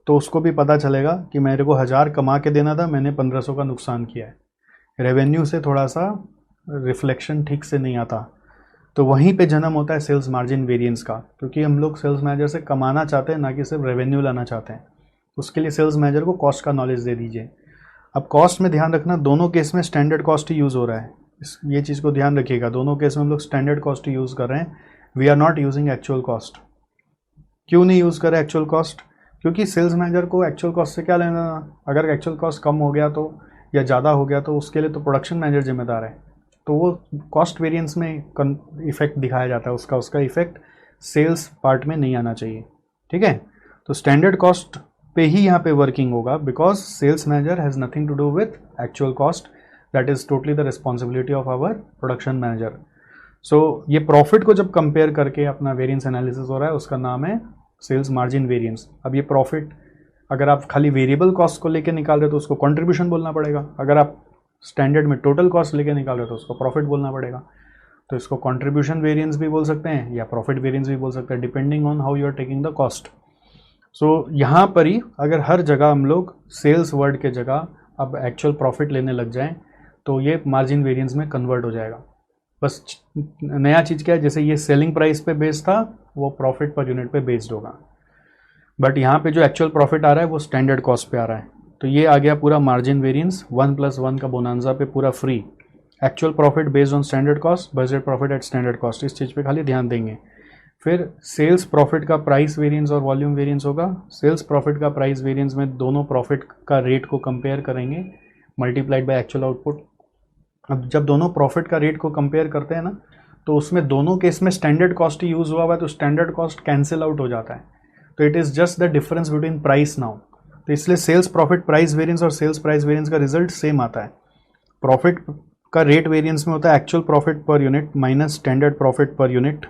तो उसको भी पता चलेगा कि मेरे को 1000 कमा के देना था, मैंने 1500 का नुकसान किया है। रेवेन्यू से थोड़ा सा रिफ्लेक्शन ठीक से नहीं आता, तो वहीं पे जन्म होता है सेल्स मार्जिन वेरिएंस का, क्योंकि हम लोग सेल्स मैनेजर से कमाना चाहते हैं, ना कि सिर्फ रेवेन्यू लाना चाहते हैं। उसके लिए सेल्स मैनेजर को कॉस्ट का नॉलेज दे दीजिए। अब कॉस्ट में ध्यान रखना, दोनों केस में स्टैंडर्ड कॉस्ट ही यूज़ हो रहा है, ये चीज़ को ध्यान रखिएगा। दोनों केस में हम लोग स्टैंडर्ड कॉस्ट ही यूज़ कर रहे हैं, we are not using actual cost. क्यों नहीं यूज़ कर रहे एक्चुअल कॉस्ट? क्योंकि सेल्स मैनेजर को एक्चुअल कॉस्ट से क्या लेना। अगर एक्चुअल कॉस्ट कम हो गया तो या ज़्यादा हो गया तो उसके लिए तो प्रोडक्शन मैनेजर जिम्मेदार है, तो वो कॉस्ट वेरिएंस में इफेक्ट दिखाया जाता है, उसका इफेक्ट सेल्स पार्ट में नहीं आना चाहिए। ठीक है, तो स्टैंडर्ड कॉस्ट पे ही यहाँ पे वर्किंग होगा, because sales manager has nothing to do with actual cost, that is totally the responsibility of our production manager. So ये प्रॉफिट को जब कंपेयर करके अपना वेरिएंस एनालिसिस हो रहा है, उसका नाम है सेल्स मार्जिन वेरिएंस। अब ये प्रॉफिट अगर आप खाली वेरिएबल कॉस्ट को लेके निकाल रहे हो तो उसको कंट्रीब्यूशन बोलना पड़ेगा, अगर आप स्टैंडर्ड में टोटल कॉस्ट लेके निकाल रहे हो तो उसको प्रॉफिट बोलना पड़ेगा। तो इसको कंट्रीब्यूशन वेरिएंस भी बोल सकते हैं या प्रॉफिट वेरिएंस भी बोल सकते हैं, depending on how you are taking the cost. So यहाँ पर ही अगर हर जगह हम लोग सेल्स वर्ड के जगह अब एक्चुअल प्रॉफिट लेने लग जाएं तो ये मार्जिन वेरिएंस में कन्वर्ट हो जाएगा। बस नया चीज़ क्या है, जैसे ये सेलिंग प्राइस पे बेस्ड था वो प्रॉफिट पर यूनिट पे बेस्ड होगा, बट यहाँ पे जो एक्चुअल प्रॉफिट आ रहा है वो स्टैंडर्ड कॉस्ट पे आ रहा है। तो ये आ गया पूरा मार्जिन वेरिएंस 1+1 का बोनांजा पे पूरा free. Actual profit based on standard cost, budget profit at standard cost, इस चीज़ पे खाली ध्यान देंगे। फिर सेल्स प्रॉफिट का प्राइस वेरिएंस और वॉल्यूम वेरिएंस होगा। सेल्स प्रॉफिट का प्राइस वेरिएंस में दोनों प्रॉफिट का रेट को कंपेयर करेंगे मल्टीप्लाइड बाय एक्चुअल आउटपुट। अब जब दोनों प्रॉफिट का रेट को कंपेयर करते हैं ना, तो उसमें दोनों केस में स्टैंडर्ड कॉस्ट ही यूज़ हुआ हुआ है, तो स्टैंडर्ड कॉस्ट कैंसिल आउट हो जाता है, तो it is just the difference between price now. तो इसलिए सेल्स प्रॉफिट प्राइस वेरिएंस और सेल्स प्राइस वेरिएंस का रिजल्ट सेम आता है। प्रॉफिट का रेट वेरिएंस में होता है actual profit per unit minus standard profit per unit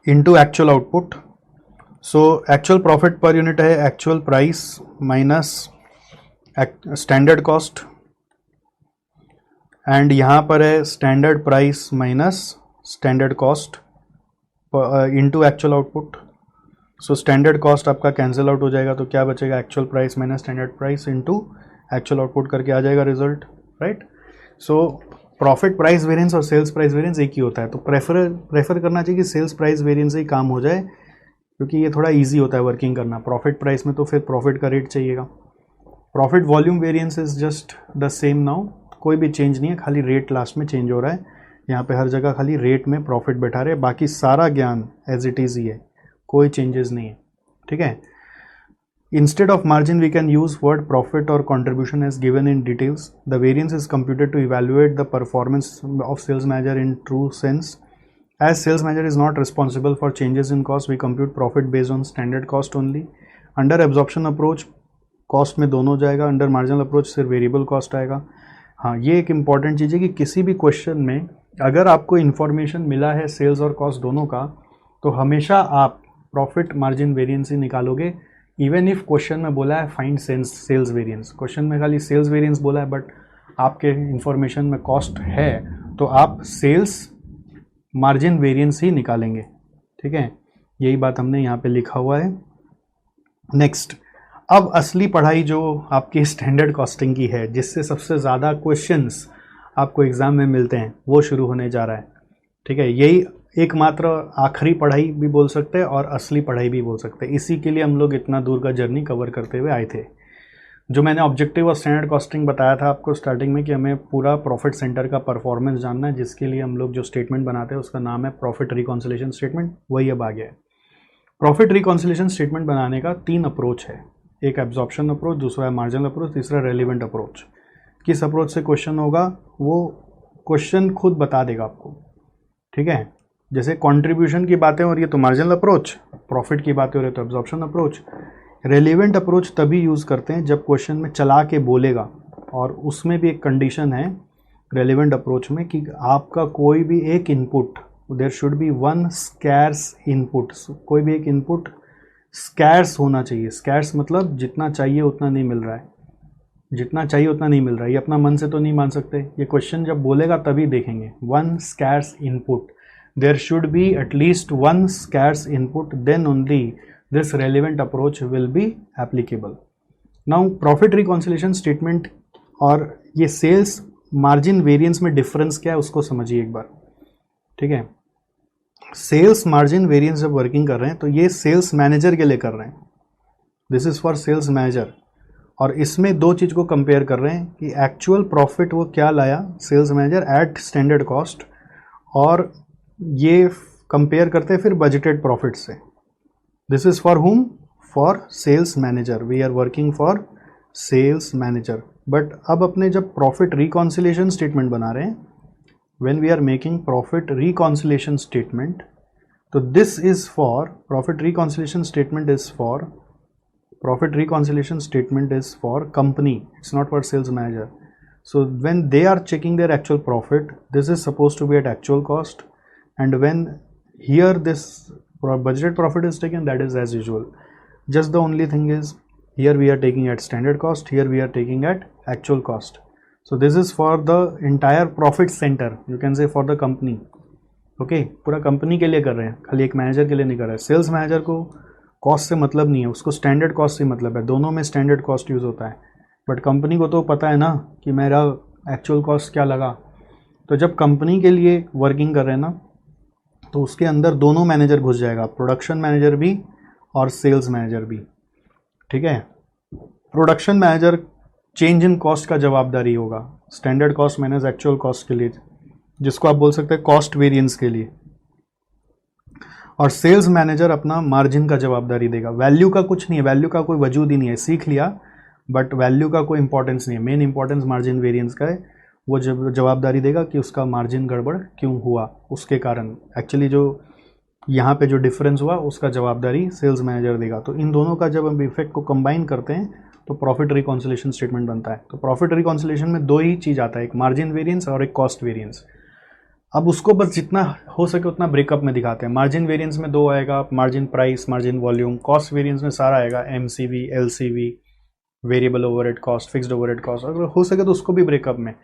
into actual output. So actual profit per unit है actual price minus standard cost, and यहाँ पर है standard price minus standard cost into actual output. So standard cost आपका cancel out हो जाएगा, तो क्या बचेगा, actual price minus standard price into actual output करके आ जाएगा result, right. So profit price variance और सेल्स प्राइस वेरिएंस एक ही होता है, तो प्रेफर करना चाहिए कि सेल्स प्राइस वेरिएंस से ही काम हो जाए, क्योंकि ये थोड़ा इजी होता है वर्किंग करना। प्रॉफिट प्राइस में तो फिर प्रॉफिट का रेट चाहिएगा। Profit volume variance is just the same now, कोई भी चेंज नहीं है, खाली रेट लास्ट में चेंज हो रहा है। यहाँ पे हर जगह खाली रेट में प्रॉफिट बैठा रहे, बाकी सारा ज्ञान एज इट इज़ ही है, कोई चेंजेस नहीं है, ठीक है। Instead of margin, we can use word profit or contribution as given in details. The variance is computed to evaluate the performance of sales manager in true sense. As sales manager is not responsible for changes in cost, we compute profit based on standard cost only. Under absorption approach, cost में दोनों जाएगा, under marginal approach सिर्फ variable cost आएगा। हाँ, ये एक important चीज़ है कि किसी भी क्वेश्चन में अगर आपको इन्फॉर्मेशन मिला है सेल्स और कॉस्ट दोनों का, तो हमेशा आप प्रॉफिट मार्जिन वेरिएंस ही निकालोगे, इवन इफ क्वेश्चन में बोला है फाइंड सेल्स वेरिएंस, क्वेश्चन में खाली सेल्स वेरिएंस बोला है, बट आपके इंफॉर्मेशन में कॉस्ट है, तो आप सेल्स मार्जिन वेरिएंस ही निकालेंगे। ठीक है, यही बात हमने यहाँ पे लिखा हुआ है। नेक्स्ट, अब असली पढ़ाई जो आपकी स्टैंडर्ड कॉस्टिंग की है, जिससे सबसे ज़्यादा क्वेश्चंस आपको एग्ज़ाम में मिलते हैं, वो शुरू होने जा रहा है। ठीक है, यही एकमात्र आखिरी पढ़ाई भी बोल सकते हैं और असली पढ़ाई भी बोल सकते हैं। इसी के लिए हम लोग इतना दूर का जर्नी कवर करते हुए आए थे। जो मैंने ऑब्जेक्टिव और स्टैंडर्ड कॉस्टिंग बताया था आपको स्टार्टिंग में कि हमें पूरा प्रॉफिट सेंटर का परफॉर्मेंस जानना है, जिसके लिए हम लोग जो स्टेटमेंट बनाते हैं उसका नाम है प्रॉफिट रिकॉन्सिलेशन स्टेटमेंट, वही अब आ गया है। प्रॉफिट रिकॉन्सिलेशन स्टेटमेंट बनाने का 3 अप्रोच है, एक एब्जॉर्प्शन अप्रोच, दूसरा है मार्जिनल अप्रोच, तीसरा रेलिवेंट अप्रोच। किस अप्रोच से क्वेश्चन होगा वो क्वेश्चन खुद बता देगा आपको। ठीक है, जैसे कंट्रीब्यूशन की बातें हो रही है तो मार्जिनल अप्रोच, प्रॉफिट की बातें हो रही है तो एब्जॉर्प्शन अप्रोच। रेलिवेंट अप्रोच तभी यूज़ करते हैं जब क्वेश्चन में चला के बोलेगा, और उसमें भी एक कंडीशन है रेलिवेंट अप्रोच में कि आपका कोई भी एक input, there should be one scarce input, कोई भी एक इनपुट स्कैर्स होना चाहिए। स्कैर्स मतलब जितना चाहिए उतना नहीं मिल रहा है, जितना चाहिए उतना नहीं मिल रहा है। ये अपना मन से तो नहीं मान सकते, ये क्वेश्चन जब बोलेगा तभी देखेंगे। One scarce input, there should be at least one scarce input, then only this relevant approach will be applicable. Now profit reconciliation statement और ये सेल्स मार्जिन वेरिएंस में डिफरेंस क्या है उसको समझिए एक बार। ठीक है, सेल्स मार्जिन वेरिएंस जब वर्किंग कर रहे हैं तो ये सेल्स मैनेजर के लिए कर रहे हैं, this is for sales manager, और इसमें 2 चीज़ को कंपेयर कर रहे हैं कि एक्चुअल प्रॉफिट वो क्या लाया sales manager at standard cost, और ये कंपेयर करते हैं फिर बजटेड प्रॉफिट से। This is for whom, for sales manager, we are working for sales manager. But अब अपने जब प्रॉफिट रिकॉन्सिलेशन स्टेटमेंट बना रहे हैं, when we are making profit reconciliation statement, तो this is for profit reconciliation statement is for profit reconciliation statement is for company, it's not for sales manager. So when they are checking their actual profit, this is supposed to be at actual cost, and when here this budgeted profit is taken, that is as usual. Just the only thing is here we are taking at standard cost, here we are taking at actual cost. So this is for the entire profit center, you can say for the company. Okay, पूरा company के लिए कर रहे हैं, खाली एक manager के लिए नहीं कर रहे हैं। सेल्स मैनेजर को कॉस्ट से मतलब नहीं है, उसको स्टैंडर्ड कॉस्ट से मतलब है, दोनों में स्टैंडर्ड कॉस्ट यूज़ होता है। बट कंपनी को तो पता है ना कि मेरा एक्चुअल कॉस्ट क्या लगा। तो जब कंपनी के लिए वर्किंग कर रहे हैं ना, तो उसके अंदर दोनों मैनेजर घुस जाएगा, प्रोडक्शन मैनेजर भी और सेल्स मैनेजर भी। ठीक है, production manager change in cost का जवाबदारी होगा, standard cost minus actual cost के लिए, जिसको आप बोल सकते हैं कॉस्ट वेरिएंस के लिए, और सेल्स मैनेजर अपना मार्जिन का जवाबदारी देगा। वैल्यू का कुछ नहीं है, वैल्यू का कोई वजूद ही नहीं है, सीख लिया, बट वैल्यू का कोई इंपॉर्टेंस नहीं है। मेन इंपॉर्टेंस मार्जिन वेरिएंस का है, वो जवाबदारी देगा कि उसका मार्जिन गड़बड़ क्यों हुआ, उसके कारण एक्चुअली जो यहाँ पे जो डिफरेंस हुआ उसका जवाबदारी सेल्स मैनेजर देगा। तो इन दोनों का जब हम इफेक्ट को कंबाइन करते हैं तो प्रॉफिट रिकॉन्सिलेशन स्टेटमेंट बनता है। तो प्रॉफिट रिकॉन्सिलेशन में 2 ही चीज़ आता है, एक मार्जिन वेरिएंस और एक कॉस्ट वेरिएंस। अब उसको बस जितना हो सके उतना ब्रेकअप में दिखाते हैं। मार्जिन वेरिएंस में 2 आएगा, margin price, margin volume. Cost variance में सारा आएगा, MCV, LCV, variable overhead cost, fixed overhead cost. अगर हो सके तो उसको भी ब्रेकअप में,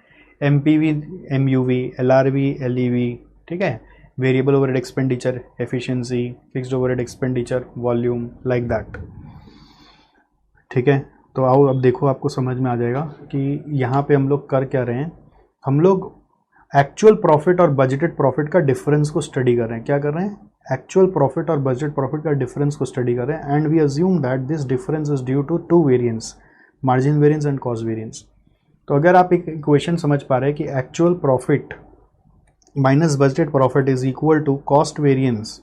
एमपीवी, एमयूवी, एलआरवी, एलईवी। ठीक है, variable overhead expenditure, efficiency, fixed overhead expenditure, volume, like that. ठीक है, तो आओ अब देखो, आपको समझ में आ जाएगा कि यहाँ पे हम लोग कर क्या रहे हैं। हम लोग एक्चुअल प्रॉफिट और बजटेड प्रॉफिट का डिफरेंस को स्टडी कर रहे हैं। क्या कर रहे हैं? एक्चुअल प्रॉफिट और बजटेड प्रॉफिट का डिफरेंस को स्टडी कर रहे हैं, and we assume that this difference is due to 2 variance, margin variance and cost variance. तो अगर आप एक इक्वेशन समझ पा रहे हैं कि actual profit minus budgeted profit is equal to cost variance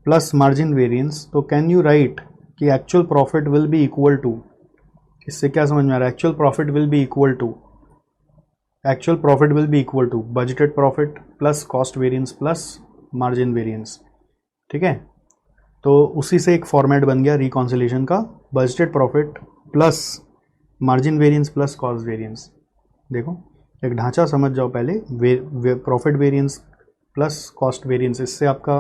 plus margin variance, तो कैन यू राइट कि actual profit will be equal to, इससे क्या समझ में आ रहा है? Actual profit will be equal to, actual profit will be equal to budgeted profit plus cost variance plus margin variance. ठीक है, तो उसी से एक फॉर्मेट बन गया रिकॉन्सिलेशन का, budgeted profit plus margin variance plus cost variance. देखो एक ढांचा समझ जाओ पहले, profit variance plus cost variance, इससे आपका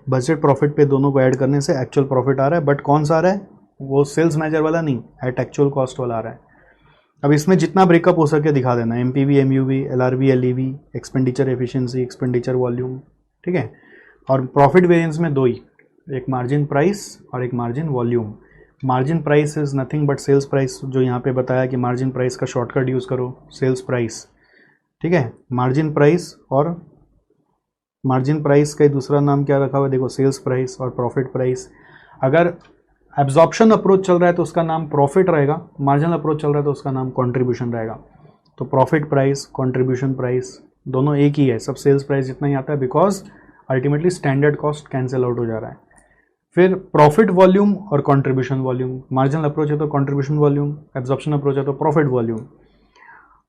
बजटेड प्रॉफिट पे दोनों को ऐड करने से एक्चुअल प्रॉफिट आ रहा है। बट कौन सा आ रहा है? वो सेल्स मैनेजर वाला नहीं, एट एक्चुअल कॉस्ट वाला आ रहा है। अब इसमें जितना ब्रेकअप हो सके दिखा देना, MPV, MUV, LRV, LEV, expenditure efficiency, expenditure volume, ठीक है। और प्रॉफिट वेरिएंस में दो ही, एक मार्जिन प्राइस और एक margin volume. Margin price is nothing but sales price, जो यहाँ पे बताया कि मार्जिन प्राइस का शॉर्टकट यूज़ करो, सेल्स प्राइस, ठीक है। मार्जिन प्राइस और मार्जिन प्राइस का दूसरा नाम क्या रखा हुआ है देखो, सेल्स प्राइस और प्रॉफिट प्राइस। अगर एब्जॉर्प्शन अप्रोच चल रहा है तो उसका नाम प्रॉफिट रहेगा, मार्जिनल अप्रोच चल रहा है तो उसका नाम कंट्रीब्यूशन रहेगा। तो प्रॉफिट प्राइस, कंट्रीब्यूशन प्राइस दोनों एक ही है, सब सेल्स प्राइस जितना ही आता है, because ultimately standard cost cancel out हो जा रहा है। फिर प्रॉफिट वॉल्यूम और कंट्रीब्यूशन वॉल्यूम, मार्जिनल अप्रोच है तो कंट्रीब्यूशन वॉल्यूम, एब्जॉर्प्शन अप्रोच है तो प्रॉफिट वॉल्यूम।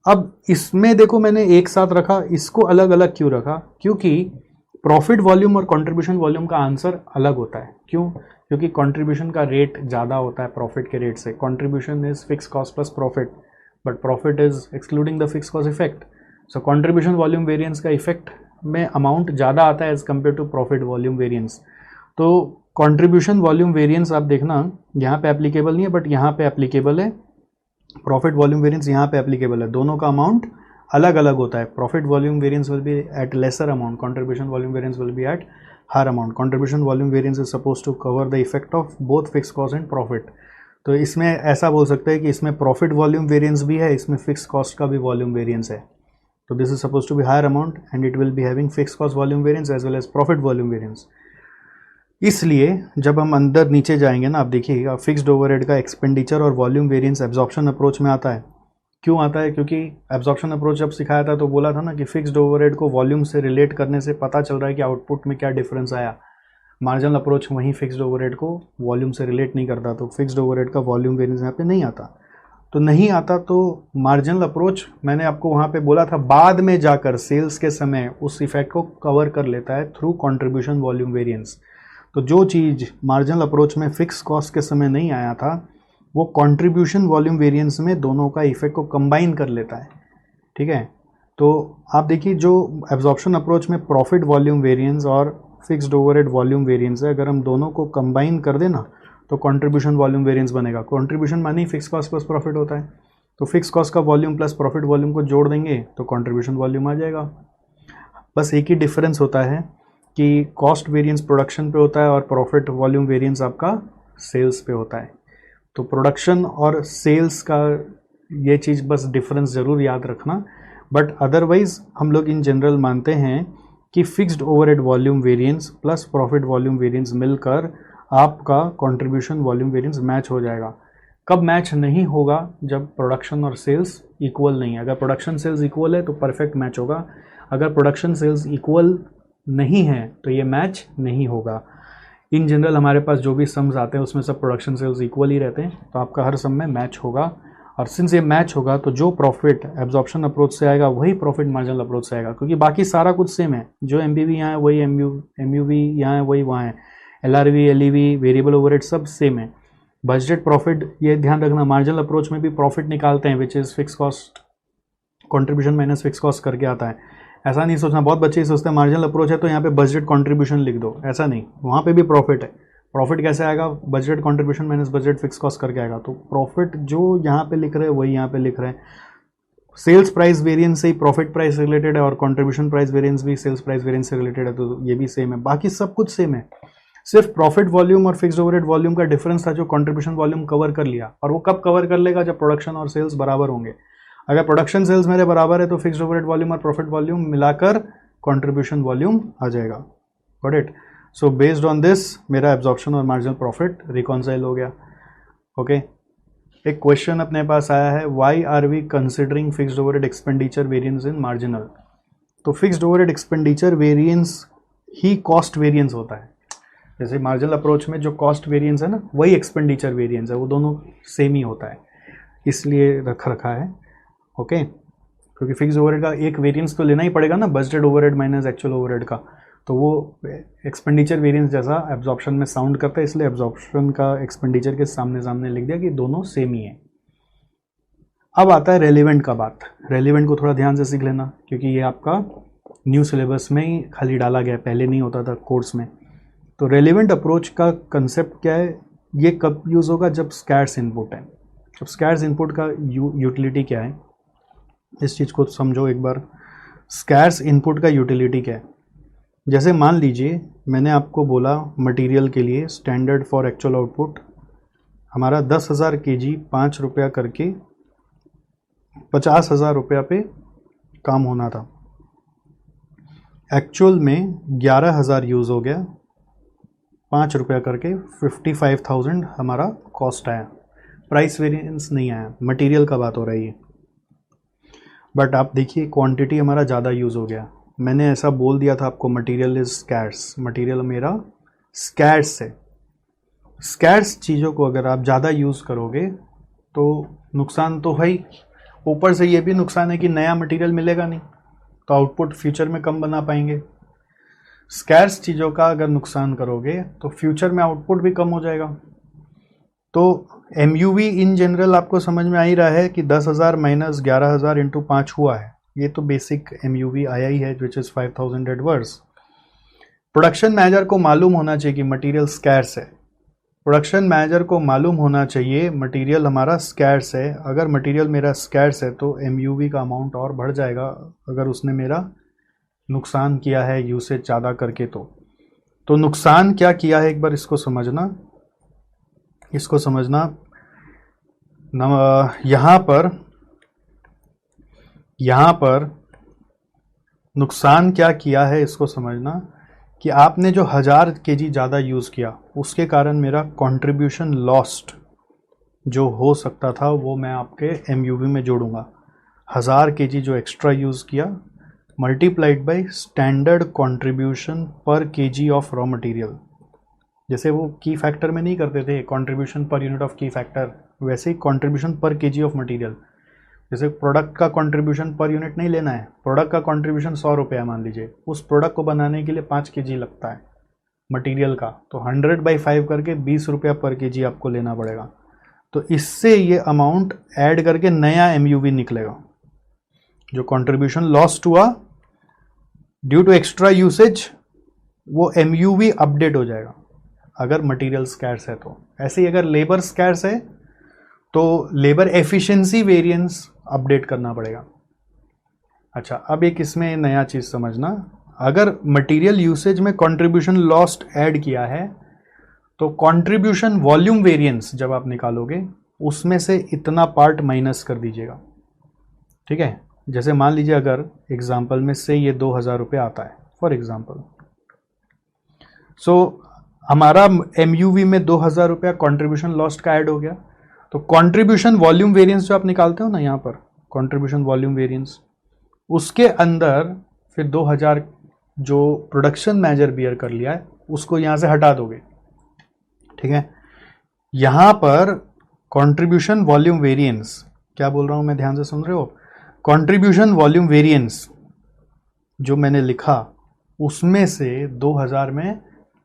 अब इसमें देखो मैंने एक साथ रखा, इसको अलग अलग क्यों रखा, क्योंकि प्रॉफिट वॉल्यूम और कंट्रीब्यूशन वॉल्यूम का आंसर अलग होता है। क्यों? क्योंकि कंट्रीब्यूशन का रेट ज़्यादा होता है प्रॉफिट के रेट से। Contribution is fix cost plus profit, but profit is excluding the fix cost effect. So contribution volume variance का इफेक्ट में अमाउंट ज़्यादा आता है as compare to profit volume variance. तो कंट्रीब्यूशन वॉल्यूम वेरिएंस आप देखना यहाँ पे एप्लीकेबल नहीं है, बट यहाँ पे एप्लीकेबल है। प्रॉफिट वॉल्यूम वेरिएंस यहाँ पे एप्लीकेबल है। दोनों का अमाउंट अलग अलग होता है। Profit volume variance will be at lesser amount, contribution volume variance will be at higher amount. Contribution volume variance is suppose to cover the effect of both fix cost and profit. तो इसमें ऐसा बोल सकते हैं कि इसमें profit volume variance भी है, इसमें फिक्स कॉस्ट का भी वॉल्यूम वेरिएंस है। तो this is suppose to be higher amount and it will be having fix cost volume variance as well as profit volume variance. इसलिए जब हम अंदर नीचे जाएंगे ना, आप देखिएगा फिक्स्ड ओवरहेड का एक्सपेंडिचर और वॉल्यूम वेरिएंस एब्जॉर्प्शन अप्रोच में आता है। क्यों आता है? क्योंकि एब्जॉर्प्शन अप्रोच जब सिखाया था तो बोला था ना कि फिक्स्ड ओवरहेड को वॉल्यूम से रिलेट करने से पता चल रहा है कि आउटपुट में क्या डिफरेंस आया। मार्जिनल अप्रोच वहीं फिक्स्ड ओवरहेड को वॉल्यूम से रिलेट नहीं करता, तो फिक्स्ड ओवरहेड का वॉल्यूम वेरिएंस यहाँ पे नहीं आता। तो नहीं आता तो मार्जिनल अप्रोच मैंने आपको वहाँ पे बोला था बाद में जाकर सेल्स के समय उस इफेक्ट को कवर कर लेता है थ्रू कंट्रीब्यूशन वॉल्यूम वेरिएंस। तो जो चीज़ मार्जिनल अप्रोच में फिक्स कॉस्ट के समय नहीं आया था वो कंट्रीब्यूशन वॉल्यूम वेरिएंस में दोनों का इफेक्ट को कंबाइन कर लेता है, ठीक है। तो आप देखिए जो एब्जॉर्प्शन अप्रोच में प्रॉफिट वॉल्यूम वेरिएंस और फिक्स्ड ओवरहेड वॉल्यूम वेरिएंस है, अगर हम दोनों को कंबाइन कर देना तो कंट्रीब्यूशन वॉल्यूम वेरिएंस बनेगा। कंट्रीब्यूशन मानी फिक्स कॉस्ट प्लस प्रॉफिट होता है, तो फिक्स कॉस्ट का वॉल्यूम प्लस प्रॉफिट वॉल्यूम को जोड़ देंगे तो कंट्रीब्यूशन वॉल्यूम आ जाएगा। बस एक ही डिफरेंस होता है कि कॉस्ट वेरिएंस प्रोडक्शन पे होता है और प्रॉफिट वॉल्यूम वेरिएंस आपका सेल्स पे होता है। तो प्रोडक्शन और सेल्स का ये चीज़ बस डिफरेंस ज़रूर याद रखना, बट अदरवाइज हम लोग इन जनरल मानते हैं कि fixed overhead volume variance plus profit volume variance मिलकर आपका कंट्रीब्यूशन वॉल्यूम वेरिएंस मैच हो जाएगा। कब मैच नहीं होगा? जब प्रोडक्शन और सेल्स इक्वल नहीं है। अगर प्रोडक्शन सेल्स इक्वल है तो परफेक्ट मैच होगा, अगर प्रोडक्शन सेल्स इक्वल नहीं है तो ये मैच नहीं होगा। इन जनरल हमारे पास जो भी सम्स आते हैं उसमें सब प्रोडक्शन सेल्स इक्वल ही रहते हैं, तो आपका हर सम में मैच होगा। और सिंस ये मैच होगा तो जो प्रॉफिट एब्जॉर्प्शन अप्रोच से आएगा वही प्रॉफिट मार्जिनल अप्रोच से आएगा, क्योंकि बाकी सारा कुछ सेम है। जो एमपीवी यहाँ है वही एमयूवी यहाँ है वही वहाँ है, एलआरवी, एलईवी, वेरिएबल ओवरहेड सब सेम है। बजटेड प्रॉफिट ये ध्यान रखना, मार्जिनल अप्रोच में भी प्रॉफिट निकालते हैं which is fix cost contribution minus fix cost करके आता है। ऐसा नहीं सोचना, बहुत बच्चे ही सोचते हैं मार्जिनल अप्रोच है तो यहाँ पे बजट कंट्रीब्यूशन लिख दो, ऐसा नहीं, वहाँ पे भी प्रॉफिट है। प्रॉफिट कैसे आएगा? Budget contribution minus budget fix cost करके आएगा। तो प्रॉफिट जो यहाँ पे लिख रहे हैं वही यहाँ पे लिख रहे हैं। सेल्स प्राइस वेरिएंस से ही प्रॉफिट प्राइस रिलेटेड है और कंट्रीब्यूशन प्राइस वेरिएंस भी सेल्स प्राइस वेरिएंस से रिलेटेड है, तो ये भी सेम है। बाकी सब कुछ सेम है, सिर्फ प्रॉफिट वॉल्यूम और फिक्स्ड ओवरहेड वॉल्यूम का डिफरेंस था जो कंट्रीब्यूशन वॉल्यूम कवर कर लिया। और वो कब कवर कर लेगा? जब प्रोडक्शन और सेल्स बराबर होंगे। अगर प्रोडक्शन सेल्स मेरे बराबर है तो फिक्स्ड ओवरहेड वॉल्यूम और प्रॉफिट वॉल्यूम मिलाकर कंट्रीब्यूशन वॉल्यूम आ जाएगा। Got it? So based on this मेरा एब्जॉर्प्शन और मार्जिनल प्रॉफिट रिकॉन्साइल हो गया। ओके, एक क्वेश्चन अपने पास आया है, why are we considering fixed overhead expenditure variance in marginal? तो फिक्स्ड ओवरहेड एक्सपेंडिचर वेरिएंस ही कॉस्ट वेरिएंस होता है। जैसे मार्जिनल अप्रोच में जो कॉस्ट वेरिएंस है ना वही एक्सपेंडिचर वेरिएंस है, वो दोनों सेम ही होता है, इसलिए रखा है। ओके, क्योंकि फिक्स ओवरहेड का एक वेरिएंस तो लेना ही पड़ेगा ना, budgeted overhead minus actual overhead का, तो वो एक्सपेंडिचर वेरिएंस जैसा एब्जॉर्प्शन में साउंड करता है, इसलिए एब्जॉर्प्शन का एक्सपेंडिचर के सामने लिख दिया कि दोनों सेम ही है। अब आता है रेलिवेंट का बात। रेलिवेंट को थोड़ा ध्यान से सीख लेना, क्योंकि ये आपका न्यू सिलेबस में ही खाली डाला गया, पहले नहीं होता था कोर्स में। तो रेलिवेंट अप्रोच का कंसेप्ट क्या है? ये कब यूज़ होगा? जब स्कैर्स इनपुट है। अब स्कैर्स इनपुट का यूटिलिटी क्या है, इस चीज़ को समझो एक बार। स्कैर्स इनपुट का यूटिलिटी क्या है? जैसे मान लीजिए मैंने आपको बोला मटेरियल के लिए स्टैंडर्ड फॉर एक्चुअल आउटपुट हमारा 10,000 kg 5 रुपया करके 50,000 रुपया पे काम होना था। एक्चुअल में 11,000 यूज़ हो गया, 5 रुपया करके 55,000 हमारा कॉस्ट आया। प्राइस वेरिएंस नहीं आया, मटेरियल का बात हो रही है। बट आप देखिए क्वांटिटी हमारा ज़्यादा यूज़ हो गया। मैंने ऐसा बोल दिया था आपको मटेरियल इज़ स्कैर्स, मटेरियल मेरा स्कैर्स है। स्कैर्स चीज़ों को अगर आप ज़्यादा यूज़ करोगे तो नुकसान तो है ही, ऊपर से ये भी नुकसान है कि नया मटेरियल मिलेगा नहीं, तो आउटपुट फ्यूचर में कम बना पाएंगे। स्कैर्स चीज़ों का अगर नुकसान करोगे तो फ्यूचर में आउटपुट भी कम हो जाएगा। तो MUV इन जनरल आपको समझ में आ ही रहा है कि 10,000 माइनस 11,000 इंटू 5 हुआ है। ये तो बेसिक MUV आया ही है, which is 5,000 adverse. Production manager को मालूम होना चाहिए कि मटेरियल स्कैर्स है। प्रोडक्शन मैनेजर को मालूम होना चाहिए मटेरियल हमारा स्कैर्स है। अगर मटेरियल मेरा स्कैर्स है तो MUV का अमाउंट और बढ़ जाएगा अगर उसने मेरा नुकसान किया है यूसेज ज़्यादा करके। तो नुकसान क्या किया है एक बार इसको समझना। यहाँ पर नुकसान क्या किया है इसको समझना कि आपने जो 1000 kg ज़्यादा यूज़ किया उसके कारण मेरा कंट्रीब्यूशन लॉस्ट जो हो सकता था वो मैं आपके MUV में जोड़ूंगा। 1000 kg जो एक्स्ट्रा यूज़ किया multiplied by standard contribution per kg of raw material. जैसे वो की फैक्टर में नहीं करते थे contribution per unit of key factor, वैसे ही contribution per kg of material. जैसे प्रोडक्ट का कंट्रीब्यूशन पर यूनिट नहीं लेना है, प्रोडक्ट का कंट्रीब्यूशन 100 रुपया मान लीजिए, उस प्रोडक्ट को बनाने के लिए 5 kg लगता है मटेरियल का, तो 100/5 करके 20 रुपया पर kg आपको लेना पड़ेगा। तो इससे ये अमाउंट ऐड करके नया MUV निकलेगा। जो कंट्रीब्यूशन लॉस्ट हुआ ड्यू टू एक्स्ट्रा यूसेज वो MUV अपडेट हो जाएगा अगर मटेरियल स्कैर्स है तो। ऐसे ही अगर लेबर स्कैर्स है तो लेबर एफिशिएंसी वेरिएंस अपडेट करना पड़ेगा। अच्छा, अब एक इसमें नया चीज़ समझना, अगर मटेरियल यूसेज में कंट्रीब्यूशन लॉस्ट ऐड किया है तो कंट्रीब्यूशन वॉल्यूम वेरिएंस जब आप निकालोगे उसमें से इतना पार्ट माइनस कर दीजिएगा। ठीक है, जैसे मान लीजिए अगर एग्जाम्पल में से ये 2,000 रुपये आता है फॉर एग्जाम्पल, सो हमारा MUV में 2,000 रुपया कंट्रीब्यूशन लॉस्ट का ऐड हो गया। तो कंट्रीब्यूशन वॉल्यूम वेरिएंस जो आप निकालते हो ना यहाँ पर कंट्रीब्यूशन वॉल्यूम वेरिएंस, उसके अंदर फिर 2,000 जो प्रोडक्शन मैनेजर बियर कर लिया है उसको यहाँ से हटा दोगे। ठीक है, यहाँ पर कंट्रीब्यूशन वॉल्यूम वेरिएंस क्या बोल रहा हूँ मैं, ध्यान से सुन रहे हो? कंट्रीब्यूशन वॉल्यूम वेरिएंस जो मैंने लिखा उसमें से 2,000 में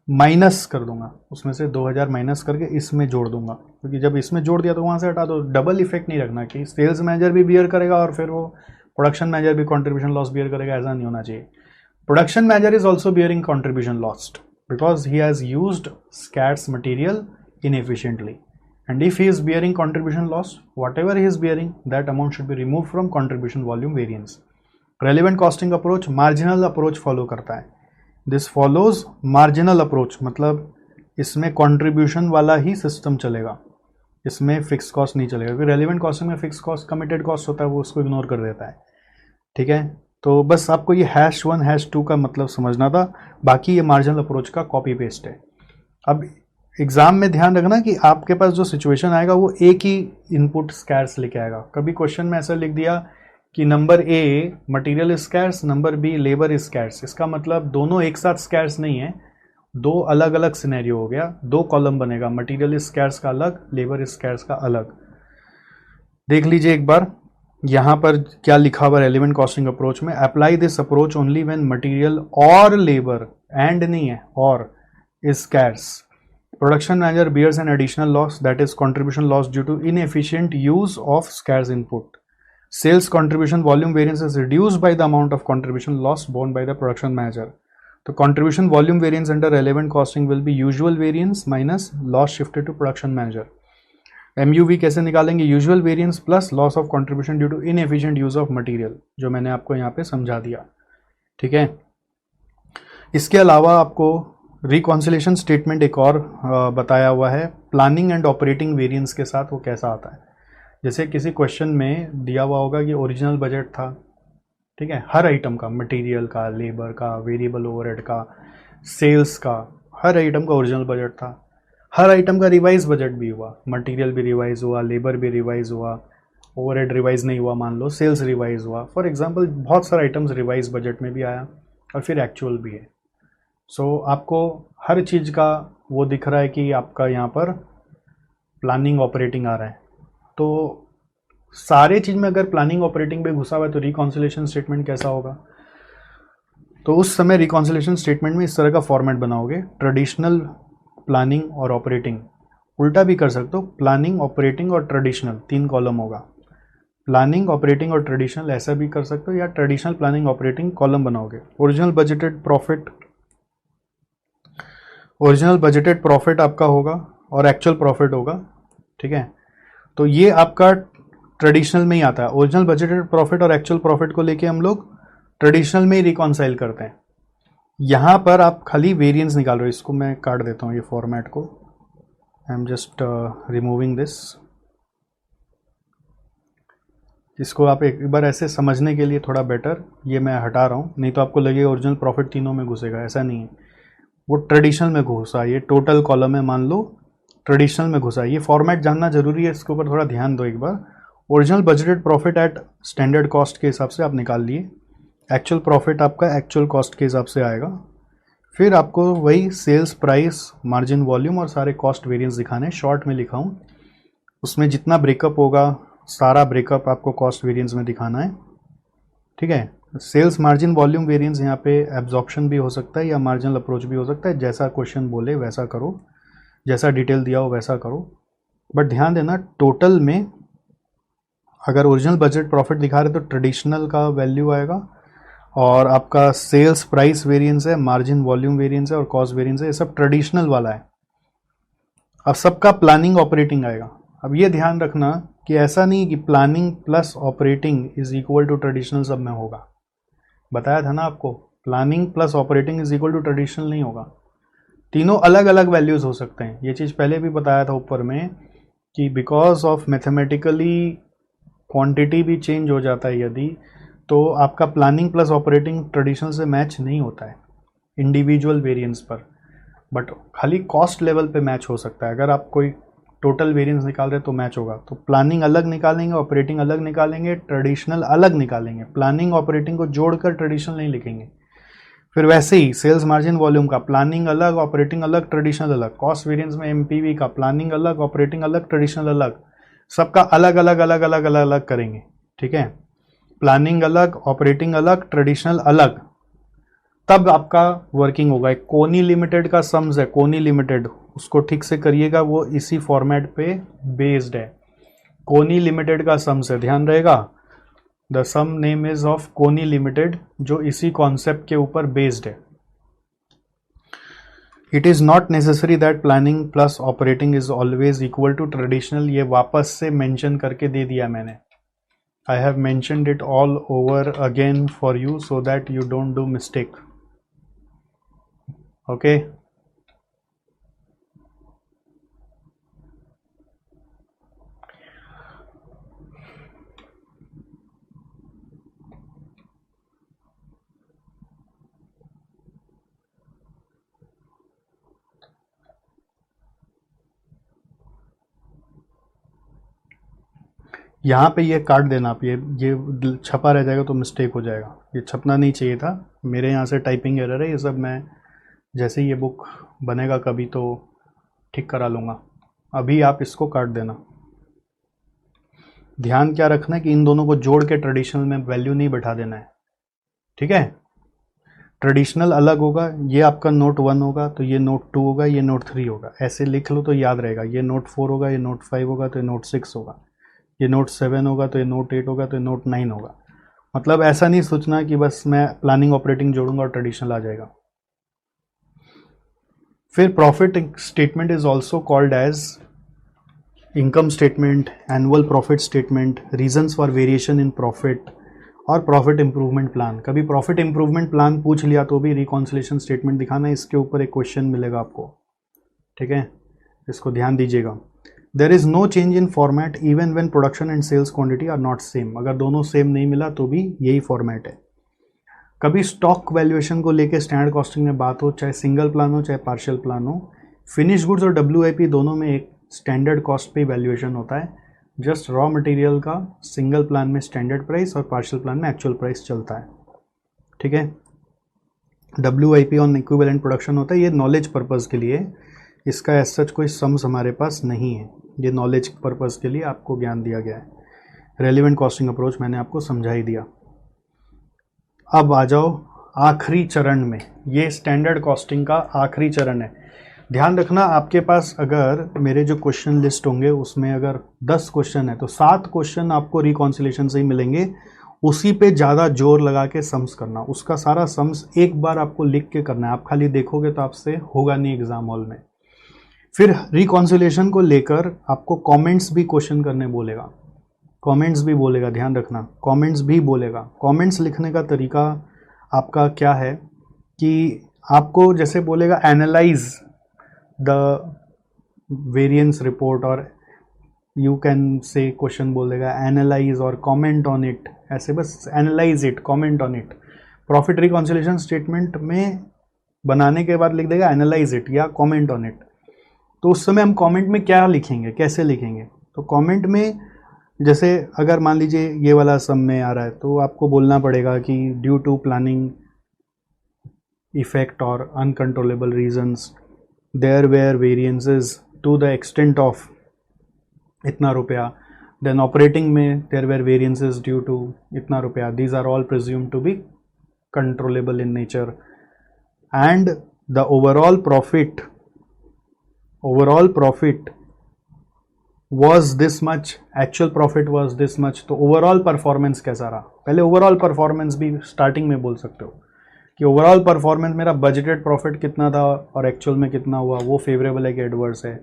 माइनस कर दूंगा, उसमें से 2,000 माइनस करके इसमें जोड़ दूंगा, क्योंकि जब इसमें जोड़ दिया तो वहाँ से हटा दो। डबल इफेक्ट नहीं रखना कि सेल्स मैनेजर भी बियर करेगा और फिर वो प्रोडक्शन मैनेजर भी कंट्रीब्यूशन लॉस बियर करेगा, ऐसा नहीं होना चाहिए। Production manager is also bearing contribution lost because he has used scarce material inefficiently, and if he is bearing contribution loss, whatever he is bearing, that amount should be removed from contribution volume variance. Relevant costing approach marginal approach follow करता है। This follows marginal approach, मतलब इसमें contribution वाला ही system चलेगा, इसमें fix cost नहीं चलेगा, क्योंकि रेलिवेंट कॉस्टिंग में फिक्स कॉस्ट कमिटेड कॉस्ट होता है, वो उसको इग्नोर कर देता है। ठीक है, तो बस आपको ये #1 #2 का मतलब समझना था, बाकी ये मार्जिनल अप्रोच का कॉपी पेस्ट है। अब एग्जाम में ध्यान रखना कि आपके पास जो सिचुएशन आएगा वो एक ही इनपुट स्कैर्स लेके आएगा। कभी क्वेश्चन में ऐसा लिख दिया कि number A material is scarce, number B labour is scarce, इसका मतलब दोनों एक साथ स्कैर्स नहीं है, दो अलग अलग सिनेरियो हो गया, दो कॉलम बनेगा, मटेरियल इज स्कैर्स का अलग, लेबर इज स्कैर्स का अलग। देख लीजिए एक बार यहाँ पर क्या लिखा हुआ रेलेवेंट कॉस्टिंग अप्रोच में, apply this approach only when material और लेबर, एंड नहीं है और, is scarce. Production manager bears an additional loss, that is contribution loss due to inefficient use of scarce input. Sales contribution volume variance is reduced by the amount of contribution loss borne by the production manager. तो contribution volume variance under relevant costing will be usual variance minus loss shifted to production manager. MUV कैसे निकालेंगे? Usual variance plus loss of contribution due to inefficient use of material, जो मैंने आपको यहाँ पे समझा दिया। ठीक है, इसके अलावा आपको रिकॉन्सिलेशन स्टेटमेंट एक और बताया हुआ है प्लानिंग एंड ऑपरेटिंग वेरिएंस के साथ, वो कैसा आता है। जैसे किसी क्वेश्चन में दिया हुआ होगा कि ओरिजिनल बजट था, ठीक है, हर आइटम का, मटेरियल का, लेबर का, वेरिएबल ओवरहेड का, सेल्स का, हर आइटम का ओरिजिनल बजट था। हर आइटम का रिवाइज बजट भी हुआ, मटेरियल भी रिवाइज हुआ, लेबर भी रिवाइज हुआ, ओवरहेड रिवाइज नहीं हुआ, मान लो सेल्स रिवाइज हुआ। फॉर एग्जांपल बहुत सारे आइटम्स रिवाइज बजट में भी आया और फिर एक्चुअल भी है। सो आपको हर चीज़ का वो दिख रहा है कि आपका यहाँ पर प्लानिंग ऑपरेटिंग आ रहा है। तो सारे चीज़ में अगर प्लानिंग ऑपरेटिंग पे घुसा हुआ है तो रिकॉन्सिलेशन स्टेटमेंट कैसा होगा? तो उस समय रिकॉन्सिलेशन स्टेटमेंट में इस तरह का फॉर्मेट बनाओगे, ट्रेडिशनल, प्लानिंग और ऑपरेटिंग। उल्टा भी कर सकते हो, प्लानिंग, ऑपरेटिंग और ट्रेडिशनल, 3 कॉलम होगा। प्लानिंग, ऑपरेटिंग और ट्रेडिशनल ऐसा भी कर सकते हो, या ट्रेडिशनल, प्लानिंग, ऑपरेटिंग कॉलम बनाओगे। ओरिजिनल बजटेड प्रॉफिट आपका होगा और एक्चुअल प्रॉफिट होगा। ठीक है, तो ये आपका ट्रेडिशनल में ही आता है। ओरिजिनल बजटेड प्रॉफिट और एक्चुअल प्रॉफिट को लेके हम लोग ट्रेडिशनल में ही रिकॉन्साइल करते हैं। यहाँ पर आप खाली वेरिएंस निकाल रहे हो। इसको मैं काट देता हूँ, ये फॉर्मेट को। I am just removing this. इसको आप एक बार ऐसे समझने के लिए थोड़ा बेटर ये मैं हटा रहा हूँ, नहीं तो आपको लगेगा ओरिजिनल प्रॉफिट तीनों में घुसेगा। ऐसा नहीं है, वो ट्रेडिशनल में घुसा। ये टोटल कॉलम है, मान लो ट्रेडिशनल में घुसा। ये फॉर्मेट जानना जरूरी है, इसके ऊपर थोड़ा ध्यान दो एक बार। Original budgeted profit at standard cost के हिसाब से आप निकाल लिए। एक्चुअल प्रॉफिट आपका एक्चुअल कॉस्ट के हिसाब से आएगा। फिर आपको वही सेल्स प्राइस, मार्जिन, वॉल्यूम और सारे कॉस्ट वेरिएंस दिखाने। शॉर्ट में लिखा हूँ, उसमें जितना ब्रेकअप होगा सारा ब्रेकअप आपको कॉस्ट वेरिएंस में दिखाना है। ठीक है, सेल्स, मार्जिन, वॉल्यूम वेरिएंस यहाँ पे एब्जॉर्प्शन भी हो सकता है या मार्जिनल अप्रोच भी हो सकता है। जैसा क्वेश्चन बोले वैसा करो, जैसा डिटेल दिया हो वैसा करो। बट ध्यान देना, टोटल में अगर ओरिजिनल बजट प्रॉफिट दिखा रहे तो ट्रेडिशनल का वैल्यू आएगा, और आपका सेल्स प्राइस वेरिएंस है, मार्जिन वॉल्यूम वेरिएंस है और कॉस्ट वेरिएंस है, ये सब ट्रेडिशनल वाला है। अब सबका प्लानिंग ऑपरेटिंग आएगा। अब ये ध्यान रखना कि ऐसा नहीं कि planning plus operating is equal to traditional सब में होगा। बताया था ना आपको, planning plus operating is equal to traditional नहीं होगा। तीनों अलग अलग वैल्यूज हो सकते हैं। ये चीज़ पहले भी बताया था ऊपर में कि बिकॉज ऑफ मैथमेटिकली क्वांटिटी भी चेंज हो जाता है यदि, तो आपका प्लानिंग प्लस ऑपरेटिंग ट्रेडिशनल से मैच नहीं होता है इंडिविजुअल वेरिएंस पर, बट खाली कॉस्ट लेवल पे मैच हो सकता है। अगर आप कोई टोटल वेरिएंस निकाल रहे तो मैच होगा। तो प्लानिंग अलग निकालेंगे, ऑपरेटिंग अलग निकालेंगे, ट्रेडिशनल अलग निकालेंगे। प्लानिंग ऑपरेटिंग को जोड़कर ट्रेडिशनल नहीं लिखेंगे। फिर वैसे ही सेल्स, मार्जिन, वॉल्यूम का प्लानिंग अलग, ऑपरेटिंग अलग, ट्रेडिशनल अलग। कॉस्ट वेरिएंस में एमपीवी का प्लानिंग अलग, ऑपरेटिंग अलग, ट्रेडिशनल अलग। सबका अलग अलग अलग अलग अलग अलग करेंगे। ठीक है, प्लानिंग अलग, ऑपरेटिंग अलग, ट्रेडिशनल अलग, तब आपका वर्किंग होगा। एक कोनी लिमिटेड का सम्स है, कोनी लिमिटेड, उसको ठीक से करिएगा, वो इसी फॉर्मेट पे बेस्ड है। कोनी लिमिटेड का सम्स है, ध्यान रहेगा। The sum name is of कोनी लिमिटेड, जो इसी कॉन्सेप्ट के ऊपर बेस्ड है। It is not necessary that planning plus operating is always equal to traditional. ये वापस से मेंशन करके दे दिया मैंने। I have mentioned it all over again for you so that you don't do mistake. Okay. यहाँ पे ये काट देना आप, ये छपा रह जाएगा तो मिस्टेक हो जाएगा। ये छपना नहीं चाहिए था, मेरे यहाँ से टाइपिंग एरर है। ये सब मैं जैसे ये बुक बनेगा कभी तो ठीक करा लूँगा। अभी आप इसको काट देना। ध्यान क्या रखना है कि इन दोनों को जोड़ के ट्रेडिशनल में वैल्यू नहीं बैठा देना है। ठीक है, ट्रेडिशनल अलग होगा, ये आपका नोट 1 होगा तो ये नोट 2 होगा, ये नोट 3 होगा। ऐसे लिख लो तो याद रहेगा। ये नोट 4 होगा, ये नोट 5 होगा तो ये नोट 6 होगा, ये नोट 7 होगा तो ये नोट 8 होगा तो ये नोट 9 होगा। मतलब ऐसा नहीं सोचना कि बस मैं प्लानिंग ऑपरेटिंग जोड़ूंगा और ट्रेडिशनल आ जाएगा। फिर profit statement is also called as income statement, annual profit statement, reasons for variation in profit और प्रॉफिट इंप्रूवमेंट प्लान। कभी प्रॉफिट इंप्रूवमेंट प्लान पूछ लिया तो भी रिकॉन्सिलेशन स्टेटमेंट दिखाना, इसके ऊपर एक क्वेश्चन मिलेगा आपको, ठीक है, इसको ध्यान दीजिएगा। There is no change in format even when production and sales quantity are not same, अगर दोनों सेम नहीं मिला तो भी यही फॉर्मेट है। कभी स्टॉक वैल्यूएशन को लेके स्टैंडर्ड कॉस्टिंग में बात हो, चाहे सिंगल प्लान हो चाहे पार्शियल प्लान हो, फिनिश गुड्स और WIP दोनों में एक स्टैंडर्ड कॉस्ट पे वैल्यूएशन होता है। जस्ट रॉ मटेरियल का सिंगल प्लान में स्टैंडर्ड प्राइस और पार्शियल प्लान में एक्चुअल प्राइस चलता है, ठीक है। WIP ऑन इक्विवेलेंट प्रोडक्शन होता है, ये नॉलेज पर्पज़ के लिए, इसका एज सच कोई सम्स हमारे पास नहीं है, ये नॉलेज पर्पज़ के लिए आपको ज्ञान दिया गया है। रेलिवेंट कॉस्टिंग अप्रोच मैंने आपको समझा ही दिया। अब आ जाओ आखिरी चरण में, ये स्टैंडर्ड कॉस्टिंग का आखिरी चरण है। ध्यान रखना, आपके पास अगर मेरे जो क्वेश्चन लिस्ट होंगे उसमें अगर 10 क्वेश्चन है तो 7 क्वेश्चन आपको रिकॉन्सिलेशन से ही मिलेंगे, उसी पे ज़्यादा जोर लगा के सम्स करना, उसका सारा सम्स एक बार आपको लिख के करना है, आप खाली देखोगे तो आपसे होगा नहीं एग्जाम हॉल में। फिर रिकॉन्सिलेशन को लेकर आपको कमेंट्स भी क्वेश्चन करने बोलेगा, कमेंट्स भी बोलेगा, ध्यान रखना, कमेंट्स भी बोलेगा। कमेंट्स लिखने का तरीका आपका क्या है कि आपको जैसे बोलेगा एनालाइज द वेरिएंस रिपोर्ट, और यू कैन से क्वेश्चन बोलेगा एनालाइज और कमेंट ऑन इट, ऐसे बस analyse it, comment on it. Profit reconciliation statement में बनाने के बाद लिख देगा एनालाइज इट या कमेंट ऑन इट। तो उस समय हम कमेंट में क्या लिखेंगे, कैसे लिखेंगे, तो कमेंट में जैसे अगर मान लीजिए ये वाला सम में आ रहा है तो आपको बोलना पड़ेगा कि ड्यू टू प्लानिंग इफेक्ट और uncontrollable reasons there were variances to the extent of इतना रुपया, देन ऑपरेटिंग में there were variances due to इतना रुपया, these are all presumed to be controllable in nature, and the overall profit was this much, actual profit was this much। तो overall performance कैसा रहा, पहले overall performance भी starting में बोल सकते हो कि ओवरऑल परफॉर्मेंस मेरा बजटेड प्रॉफिट कितना था और एक्चुअल में कितना हुआ, वो फेवरेबल है कि एडवर्स है।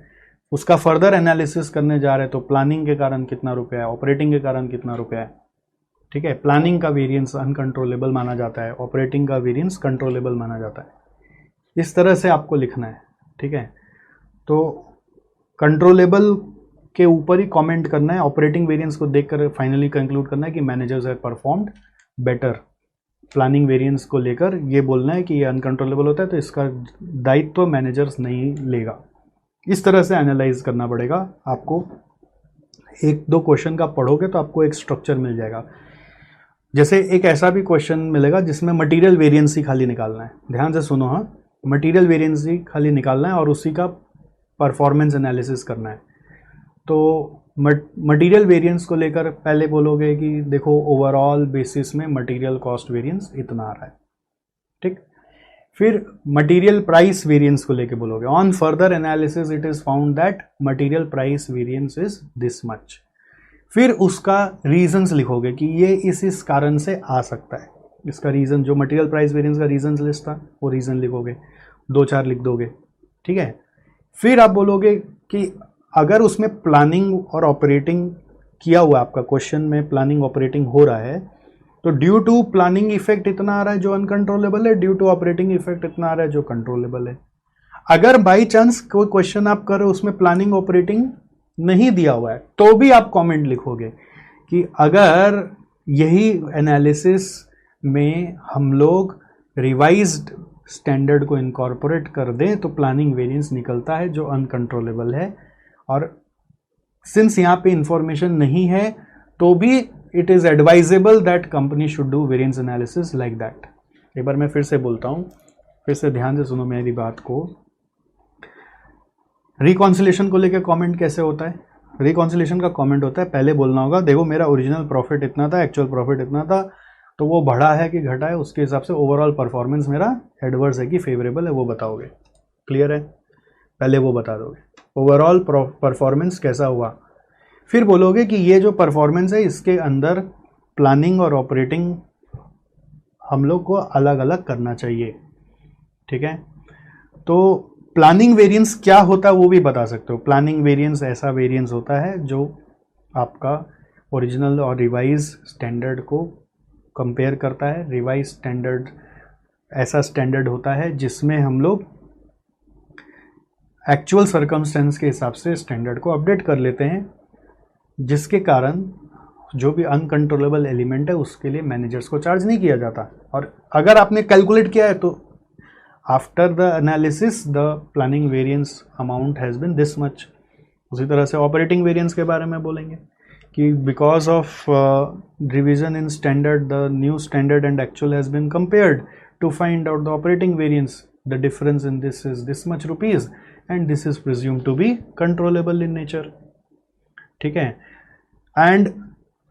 उसका फर्दर एनालिसिस करने जा रहे हैं तो प्लानिंग के कारण कितना रुपया है, ऑपरेटिंग के कारण कितना रुपया है, ठीक है। प्लानिंग का वेरिएंस अनकंट्रोलेबल माना जाता है, ऑपरेटिंग का वेरिएंस कंट्रोलेबल माना जाता है। इस तरह से आपको लिखना है, ठीक है। तो कंट्रोलेबल के ऊपर ही कमेंट करना है, ऑपरेटिंग वेरिएंस को देखकर फाइनली कंक्लूड करना है कि managers have performed better. Planning variance को लेकर ये बोलना है कि ये अनकंट्रोलेबल होता है तो इसका दायित्व मैनेजर्स नहीं लेगा। इस तरह से एनालाइज करना पड़ेगा आपको। एक दो क्वेश्चन का पढ़ोगे तो आपको एक स्ट्रक्चर मिल जाएगा। जैसे एक ऐसा भी क्वेश्चन मिलेगा जिसमें मटीरियल वेरिएंस ही खाली निकालना है, ध्यान से सुनो, हाँ, मटीरियल वेरिएंस ही खाली निकालना है और उसी का परफॉर्मेंस एनालिसिस करना है। तो मटेरियल वेरिएंस को लेकर पहले बोलोगे कि देखो ओवरऑल बेसिस में मटेरियल कॉस्ट वेरिएंस इतना आ रहा है, ठीक। फिर मटेरियल प्राइस वेरिएंस को लेकर बोलोगे on further analysis it is found that material price variance is this much. फिर उसका रीजंस लिखोगे कि ये इस कारण से आ सकता है, इसका रीजन, जो मटेरियल प्राइस वेरिएंस का रीजन लिस्ट था वो रीजन लिखोगे, 2-4 लिख दोगे, ठीक है। फिर आप बोलोगे कि अगर उसमें प्लानिंग और ऑपरेटिंग किया हुआ, आपका क्वेश्चन में प्लानिंग ऑपरेटिंग हो रहा है, तो ड्यू टू प्लानिंग इफेक्ट इतना आ रहा है जो अनकंट्रोलेबल है, ड्यू टू ऑपरेटिंग इफेक्ट इतना आ रहा है जो कंट्रोलेबल है। अगर बाई चांस कोई क्वेश्चन आप कर रहे हो उसमें प्लानिंग ऑपरेटिंग नहीं दिया हुआ है तो भी आप कमेंट लिखोगे कि अगर यही एनालिसिस में हम लोग रिवाइज्ड स्टैंडर्ड को इनकॉर्पोरेट कर दें तो प्लानिंग वेरिएंस निकलता है जो अनकंट्रोलेबल है। और सिंस यहाँ पे इंफॉर्मेशन नहीं है तो भी it is advisable that company should do variance analysis like that. एक बार मैं फिर से बोलता हूँ, फिर से ध्यान से सुनो मेरी बात को। रिकॉन्सिलेशन को लेकर कमेंट कैसे होता है? रिकॉन्सिलेशन का कमेंट होता है, पहले बोलना होगा देखो मेरा ओरिजिनल प्रॉफिट इतना था, एक्चुअल प्रॉफिट इतना था, तो वो बढ़ा है कि घटा है, उसके हिसाब से ओवरऑल परफॉर्मेंस मेरा एडवर्स है कि फेवरेबल है वो बताओगे। क्लियर है? पहले वो बता दोगे ओवरऑल परफॉर्मेंस कैसा हुआ। फिर बोलोगे कि ये जो परफॉर्मेंस है इसके अंदर प्लानिंग और ऑपरेटिंग हम लोग को अलग अलग करना चाहिए, ठीक है। तो प्लानिंग वेरिएंस क्या होता है वो भी बता सकते हो। प्लानिंग वेरिएंस ऐसा वेरिएंस होता है जो आपका ओरिजिनल और रिवाइज स्टैंडर्ड को कंपेयर करता है। रिवाइज स्टैंडर्ड ऐसा स्टैंडर्ड होता है जिसमें हम लोग एक्चुअल सर्कमस्टेंस के हिसाब से स्टैंडर्ड को अपडेट कर लेते हैं, जिसके कारण जो भी अनकंट्रोलेबल एलिमेंट है उसके लिए मैनेजर्स को चार्ज नहीं किया जाता। और अगर आपने कैलकुलेट किया है तो after the analysis the planning variance amount has been this much. उसी तरह से ऑपरेटिंग वेरिएंस के बारे में बोलेंगे कि because of revision in standard the new standard and actual has been compared to find out the operating variance, the difference in this is this much rupees and this is presumed to be controllable in nature. ठीक है, and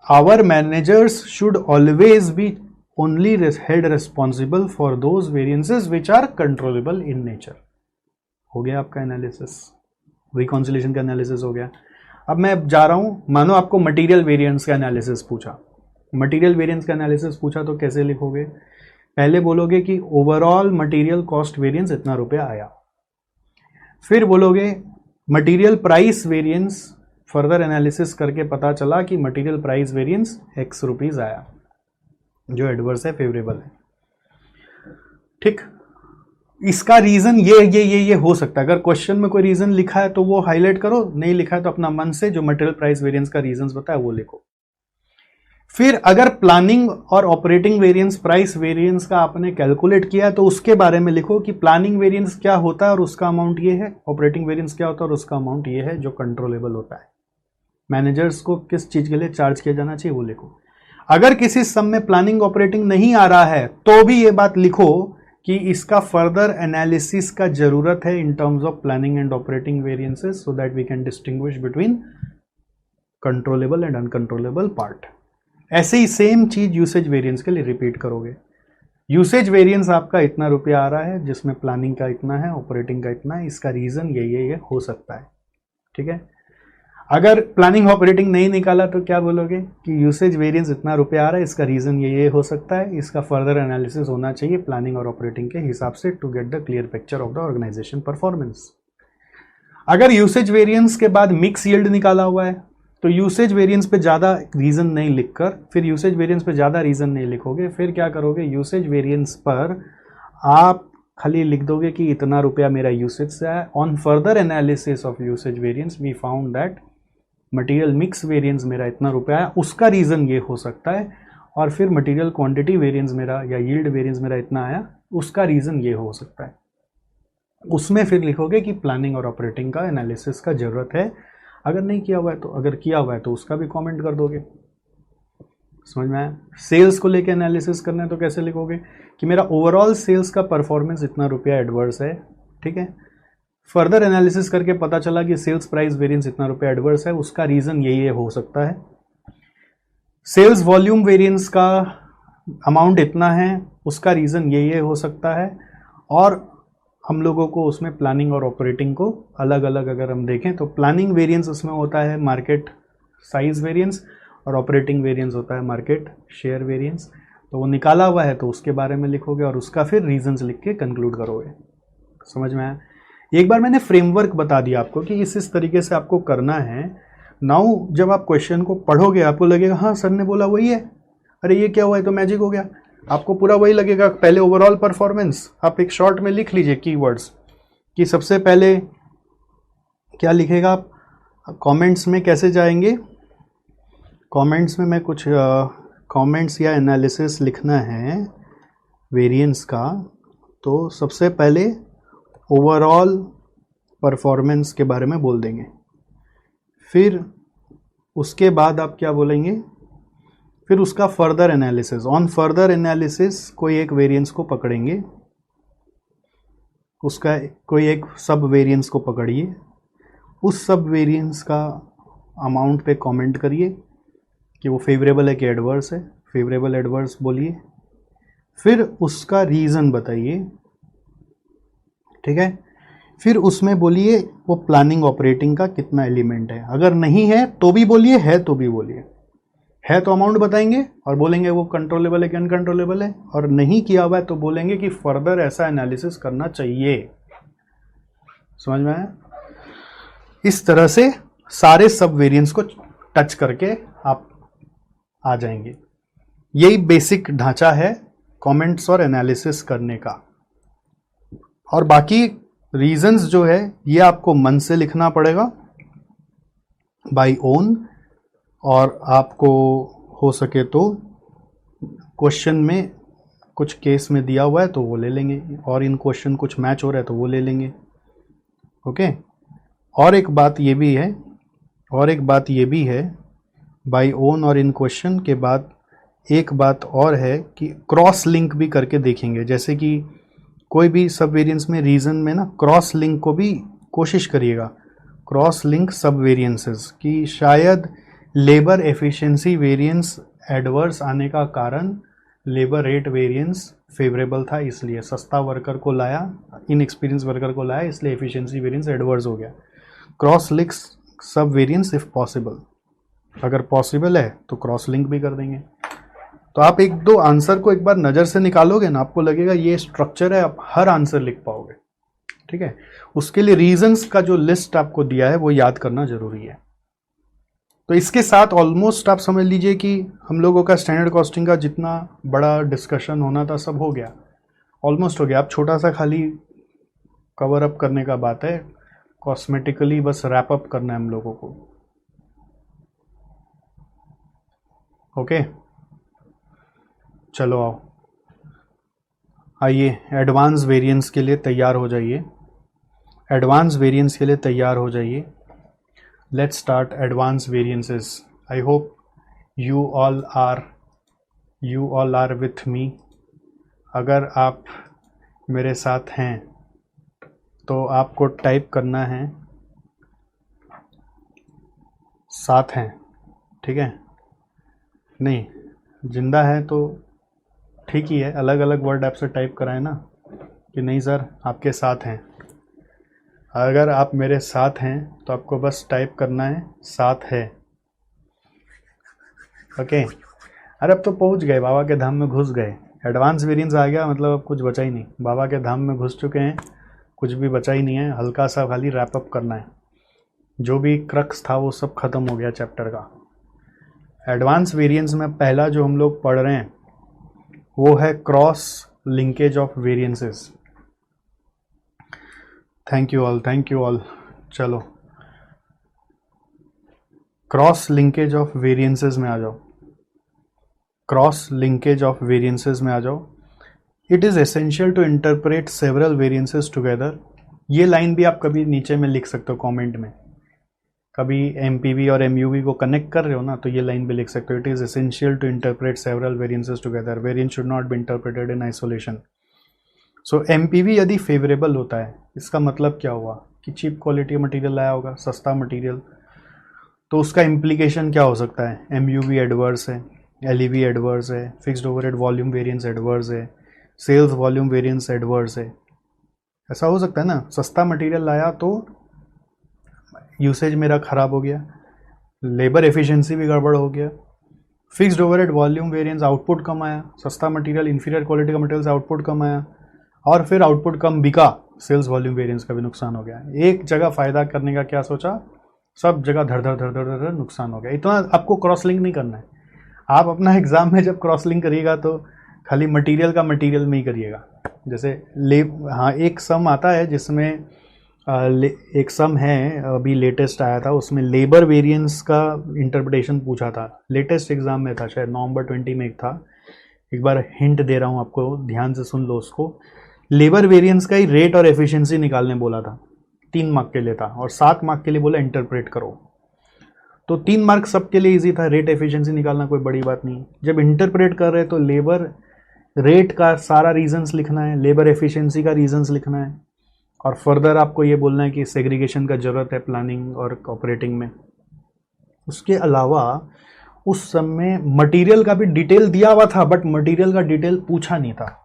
our managers should always be only held responsible for those variances which are controllable in nature। हो गया आपका analysis, reconciliation का analysis हो गया। अब मैं जा रहा हूं, मानो आपको मटेरियल वेरिएंस का एनालिसिस पूछा। मटेरियल वेरिएंस का एनालिसिस पूछा तो कैसे लिखोगे? पहले बोलोगे कि ओवरऑल मटेरियल कॉस्ट वेरिएंस इतना रुपया आया, फिर बोलोगे material price variance further analysis करके पता चला कि material price variance x rupees आया, जो एडवर्स है, फेवरेबल है। ठीक, इसका रीज़न ये हो सकता है। अगर क्वेश्चन में कोई रीज़न लिखा है तो वो हाईलाइट करो, नहीं लिखा है तो अपना मन से जो मटेरियल प्राइस वेरिएंस का रीजंस बताया वो लिखो। फिर अगर प्लानिंग और ऑपरेटिंग वेरिएंस प्राइस वेरिएंस का आपने कैलकुलेट किया तो उसके बारे में लिखो कि प्लानिंग वेरिएंस क्या होता है और उसका अमाउंट ये है, ऑपरेटिंग वेरिएंस क्या होता है और उसका अमाउंट ये है, जो कंट्रोलेबल होता है। मैनेजर्स को किस चीज के लिए चार्ज किया जाना चाहिए वो लिखो। अगर किसी सम में प्लानिंग ऑपरेटिंग नहीं आ रहा है तो भी ये बात लिखो कि इसका फर्दर एनालिसिस का जरूरत है in terms of planning and operating variances, so that we can distinguish between controllable and uncontrollable part. ऐसे ही सेम चीज यूसेज वेरिएंस के लिए रिपीट करोगे। यूसेज वेरिएंस आपका इतना रुपया आ रहा है, जिसमें प्लानिंग का इतना है, ऑपरेटिंग का इतना है, इसका रीजन ये हो सकता है। ठीक है, अगर प्लानिंग ऑपरेटिंग नहीं निकाला तो क्या बोलोगे कि यूसेज वेरिएंस इतना रुपया आ रहा है, इसका रीजन ये हो सकता है, इसका फर्दर एनालिसिस होना चाहिए प्लानिंग और ऑपरेटिंग के हिसाब से to get the clear picture of the organisation performance. अगर यूसेज वेरिएंस के बाद मिक्स यील्ड निकाला हुआ है तो यूसेज वेरिएंस पे ज़्यादा रीज़न नहीं लिखकर, फिर यूसेज वेरिएंस पे ज़्यादा रीज़न नहीं लिखोगे, फिर क्या करोगे, यूसेज वेरिएंस पर आप खाली लिख दोगे कि इतना रुपया मेरा यूसेज से आया। On further analysis of usage variance we found that material mix variance मेरा इतना रुपया आया, उसका रीज़न ये हो सकता है। और फिर मटेरियल क्वांटिटी वेरिएंस मेरा या यील्ड वेरिएंस मेरा इतना आया, उसका रीज़न ये हो सकता है। उसमें फिर लिखोगे कि प्लानिंग और ऑपरेटिंग का एनालिसिस का ज़रूरत है। अगर नहीं किया हुआ है तो, अगर किया हुआ है तो उसका भी कमेंट कर दोगे। समझ में आया? सेल्स को लेके एनालिसिस करना है तो कैसे लिखोगे कि मेरा ओवरऑल सेल्स का परफॉर्मेंस इतना रुपया एडवर्स है। ठीक है, फर्दर एनालिसिस करके पता चला कि सेल्स प्राइस वेरिएंस इतना रुपया एडवर्स है, उसका रीज़न ये हो सकता है। सेल्स वॉल्यूम वेरिएंस का अमाउंट इतना है, उसका रीज़न ये हो सकता है। और हम लोगों को उसमें प्लानिंग और ऑपरेटिंग को अलग अलग अगर हम देखें तो प्लानिंग वेरिएंस उसमें होता है मार्केट साइज वेरिएंस और ऑपरेटिंग वेरिएंस होता है मार्केट शेयर वेरिएंस। तो वो निकाला हुआ है तो उसके बारे में लिखोगे और उसका फिर रीजंस लिख के कंक्लूड करोगे। समझ में आया? एक बार मैंने फ्रेमवर्क बता दिया आपको कि इस तरीके से आपको करना है। नाउ जब आप क्वेश्चन को पढ़ोगे आपको लगेगा हाँ सर ने बोला वही है, अरे ये क्या हुआ है तो मैजिक हो गया। आपको पूरा वही लगेगा। पहले ओवरऑल परफॉर्मेंस आप एक शॉर्ट में लिख लीजिए कीवर्ड्स कि सबसे पहले क्या लिखेगा आप। कमेंट्स में कैसे जाएंगे, कमेंट्स में मैं कुछ कमेंट्स या एनालिसिस लिखना है वेरिएंस का, तो सबसे पहले ओवरऑल परफॉर्मेंस के बारे में बोल देंगे। फिर उसके बाद आप क्या बोलेंगे, फिर उसका further analysis. On further analysis कोई एक वेरिएंस को पकड़ेंगे, उसका कोई एक सब वेरिएंस को पकड़िए, उस सब वेरिएंस का अमाउंट पे कमेंट करिए कि वो फेवरेबल है कि एडवर्स है। फेवरेबल एडवर्स बोलिए, फिर उसका रीज़न बताइए। ठीक है, फिर उसमें बोलिए वो प्लानिंग ऑपरेटिंग का कितना एलिमेंट है। अगर नहीं है तो भी बोलिए, है तो भी बोलिए। है तो अमाउंट बताएंगे और बोलेंगे वो कंट्रोलेबल है कि अनकंट्रोलेबल है, और नहीं किया हुआ है तो बोलेंगे कि फर्दर ऐसा एनालिसिस करना चाहिए। समझ में आया? इस तरह से सारे सब वेरिएंस को टच करके आप आ जाएंगे। यही बेसिक ढांचा है कमेंट्स और एनालिसिस करने का। और बाकी रीजंस जो है ये आपको मन से लिखना पड़ेगा बाय ओन, और आपको हो सके तो क्वेश्चन में कुछ केस में दिया हुआ है तो वो ले लेंगे, और इन क्वेश्चन कुछ मैच हो रहा है तो वो ले लेंगे। ओके। और एक बात ये भी है बाय ओन और इन क्वेश्चन के बाद एक बात और है कि क्रॉस लिंक भी करके देखेंगे। जैसे कि कोई भी सब वेरिएंस में रीजन में ना क्रॉस लिंक को भी कोशिश करिएगा, क्रॉस लिंक सब वेरिएंसेस, कि शायद लेबर एफिशिएंसी वेरिएंस एडवर्स आने का कारण लेबर रेट वेरिएंस फेवरेबल था, इसलिए सस्ता वर्कर को लाया, इनएक्सपीरियंस वर्कर को लाया, इसलिए एफिशिएंसी वेरिएंस एडवर्स हो गया। क्रॉस लिंक सब वेरिएंस इफ पॉसिबल, अगर पॉसिबल है तो क्रॉस लिंक भी कर देंगे। तो आप एक दो आंसर को एक बार नज़र से निकालोगे ना, आपको लगेगा ये स्ट्रक्चर है, आप हर आंसर लिख पाओगे। ठीक है, उसके लिए रीजंस का जो लिस्ट आपको दिया है वो याद करना जरूरी है। तो इसके साथ ऑलमोस्ट आप समझ लीजिए कि हम लोगों का स्टैंडर्ड कॉस्टिंग का जितना बड़ा डिस्कशन होना था सब हो गया, ऑलमोस्ट हो गया। अब छोटा सा खाली कवर अप करने का बात है, कॉस्मेटिकली बस रैप अप करना है हम लोगों को। ओके, चलो आओ, आइए एडवांस वेरिएंस के लिए तैयार हो जाइए, एडवांस वेरिएंस के लिए तैयार हो जाइए। Let's start advance variances. I hope you all are with me. अगर आप मेरे साथ हैं तो आपको टाइप करना है साथ हैं, ठीक है? नहीं, जिंदा है तो ठीक ही है, अलग अलग वर्ड आपसे टाइप कराए ना कि नहीं सर आपके साथ हैं। अगर आप मेरे साथ हैं तो आपको बस टाइप करना है साथ है। ओके, अरे अब तो पहुंच गए, बाबा के धाम में घुस गए, एडवांस वेरिएंस आ गया, मतलब अब कुछ बचा ही नहीं, बाबा के धाम में घुस चुके हैं, कुछ भी बचा ही नहीं है, हल्का सा खाली रैप अप करना है। जो भी क्रक्स था वो सब खत्म हो गया चैप्टर का। एडवांस वेरिएंस में पहला जो हम लोग पढ़ रहे हैं वो है cross linkage of variances. Thank you all. चलो क्रॉस लिंकेज ऑफ वेरिएंसेस में आ जाओ, क्रॉस लिंकेज ऑफ वेरिएंसेस में आ जाओ। It is essential to interpret several variances together. ये लाइन भी आप कभी नीचे में लिख सकते हो कमेंट में, कभी एमपीवी और एमयूवी को कनेक्ट कर रहे हो ना तो ये लाइन भी लिख सकते हो। It is essential to interpret several variances together, variance should not be interpreted in isolation. So MPV यदि फेवरेबल होता है, इसका मतलब क्या हुआ कि चीप क्वालिटी मटेरियल लाया होगा, सस्ता मटेरियल, तो उसका इम्प्लीकेशन क्या हो सकता है? एमयूवी एडवर्स है, एलईवी एडवर्स है, fixed overhead volume variance adverse है, सेल्स वॉल्यूम वेरिएंस एडवर्स है। ऐसा हो सकता है ना, सस्ता मटेरियल लाया तो यूसेज मेरा ख़राब हो गया, लेबर एफिशिएंसी भी गड़बड़ हो गया, fixed overhead volume variance output कम आया, सस्ता मटेरियल इंफीरियर क्वालिटी का मटेरियल से आउटपुट कम आया, और फिर आउटपुट कम बिका, सेल्स वॉल्यूम वेरिएंस का भी नुकसान हो गया। एक जगह फ़ायदा करने का क्या सोचा, सब जगह धड़ धड़ नुकसान हो गया। इतना आपको क्रॉस लिंक नहीं करना है। आप अपना एग्जाम में जब क्रॉस लिंक करिएगा तो खाली मटेरियल का मटेरियल में ही करिएगा। जैसे हाँ, एक सम आता है जिसमें एक सम है अभी लेटेस्ट आया था, उसमें लेबर वेरिएंस का इंटरप्रिटेशन पूछा था, लेटेस्ट एग्जाम में था, शायद नवंबर 20 में एक था। एक बार हिंट दे रहा हूँ आपको, ध्यान से सुन लो उसको। लेबर वेरिएंस का ही रेट और एफिशिएंसी निकालने बोला था, 3 मार्क के लिए था, और 7 मार्क के लिए बोला इंटरप्रेट करो। तो 3 मार्क सबके लिए इजी था, रेट एफिशिएंसी निकालना कोई बड़ी बात नहीं। जब इंटरप्रेट कर रहे तो लेबर रेट का सारा रीजंस लिखना है, लेबर एफिशिएंसी का रीजंस लिखना है, और फर्दर आपको ये बोलना है कि सेग्रीगेशन का ज़रूरत है प्लानिंग और ऑपरेटिंग में। उसके अलावा उस समय मटेरियल का भी डिटेल दिया हुआ था, बट मटेरियल का डिटेल पूछा नहीं था।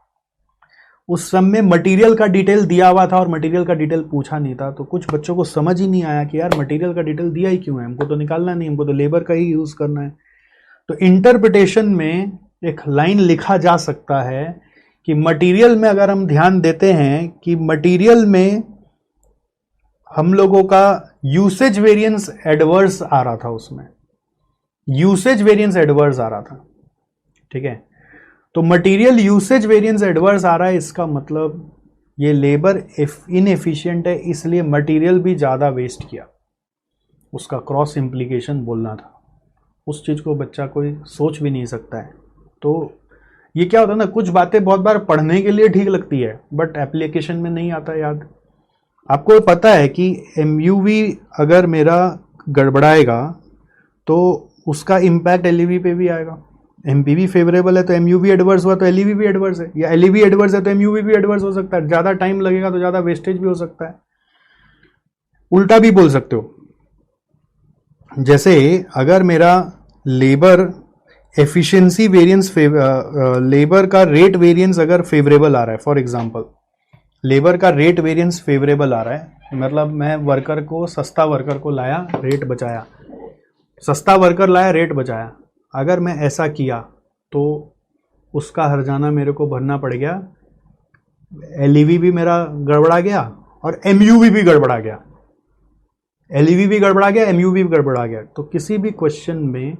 उस समय मटेरियल का डिटेल दिया हुआ था और मटेरियल का डिटेल पूछा नहीं था, तो कुछ बच्चों को समझ ही नहीं आया कि यार मटेरियल का डिटेल दिया ही क्यों है, हमको तो निकालना नहीं, हमको तो लेबर का ही यूज़ करना है। तो इंटरप्रिटेशन में एक लाइन लिखा जा सकता है कि मटेरियल में अगर हम ध्यान देते हैं कि मटेरियल में हम लोगों का यूसेज वेरिएंस एडवर्स आ रहा था, उसमें यूसेज वेरिएंस एडवर्स आ रहा था, ठीक है। तो मटेरियल यूसेज वेरिएंस एडवर्स आ रहा है, इसका मतलब ये लेबर इनएफिशिएंट है, इसलिए मटेरियल भी ज़्यादा वेस्ट किया, उसका क्रॉस इम्प्लीकेशन बोलना था। उस चीज़ को बच्चा कोई सोच भी नहीं सकता है। तो ये क्या होता है ना, कुछ बातें बहुत बार पढ़ने के लिए ठीक लगती है बट एप्लीकेशन में नहीं आता याद। आपको पता है कि एमयूवी अगर मेरा गड़बड़ाएगा तो उसका इम्पैक्ट एलईवी पे भी आएगा। एमपीवी फेवरेबल है तो एमयूवी एडवर्स हुआ तो एलईवी भी एडवर्स है, या एलईवी एडवर्स है तो एमयूवी भी एडवर्स हो सकता है। ज़्यादा टाइम लगेगा तो ज़्यादा वेस्टेज भी हो सकता है। उल्टा भी बोल सकते हो, जैसे अगर मेरा लेबर एफिशिएंसी वेरिएंस लेबर का रेट वेरिएंस अगर फेवरेबल आ रहा है, फॉर एग्जांपल लेबर का रेट वेरिएंस फेवरेबल आ रहा है, मतलब मैं वर्कर को सस्ता वर्कर को लाया, रेट बचाया, सस्ता वर्कर लाया, रेट बचाया। अगर मैं ऐसा किया तो उसका हर्जाना मेरे को भरना पड़ गया, एलईवी भी मेरा गड़बड़ा गया और एमयूवी भी गड़बड़ा गया, एलईवी भी गड़बड़ा गया, एमयूवी भी गड़बड़ा गया। तो किसी भी क्वेश्चन में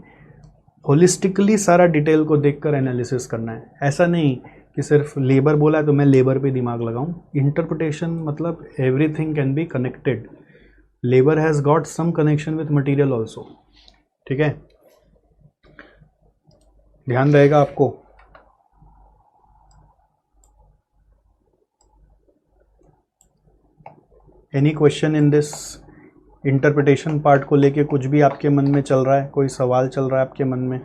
होलिस्टिकली सारा डिटेल को देखकर एनालिसिस करना है। ऐसा नहीं कि सिर्फ लेबर बोला है तो मैं लेबर पे दिमाग लगाऊं। इंटरप्रिटेशन मतलब everything can be connected, labour has got some connection with material also, ठीक है, ध्यान रहेगा आपको। Any question in this interpretation part को लेके, कुछ भी आपके मन में चल रहा है, कोई सवाल चल रहा है आपके मन में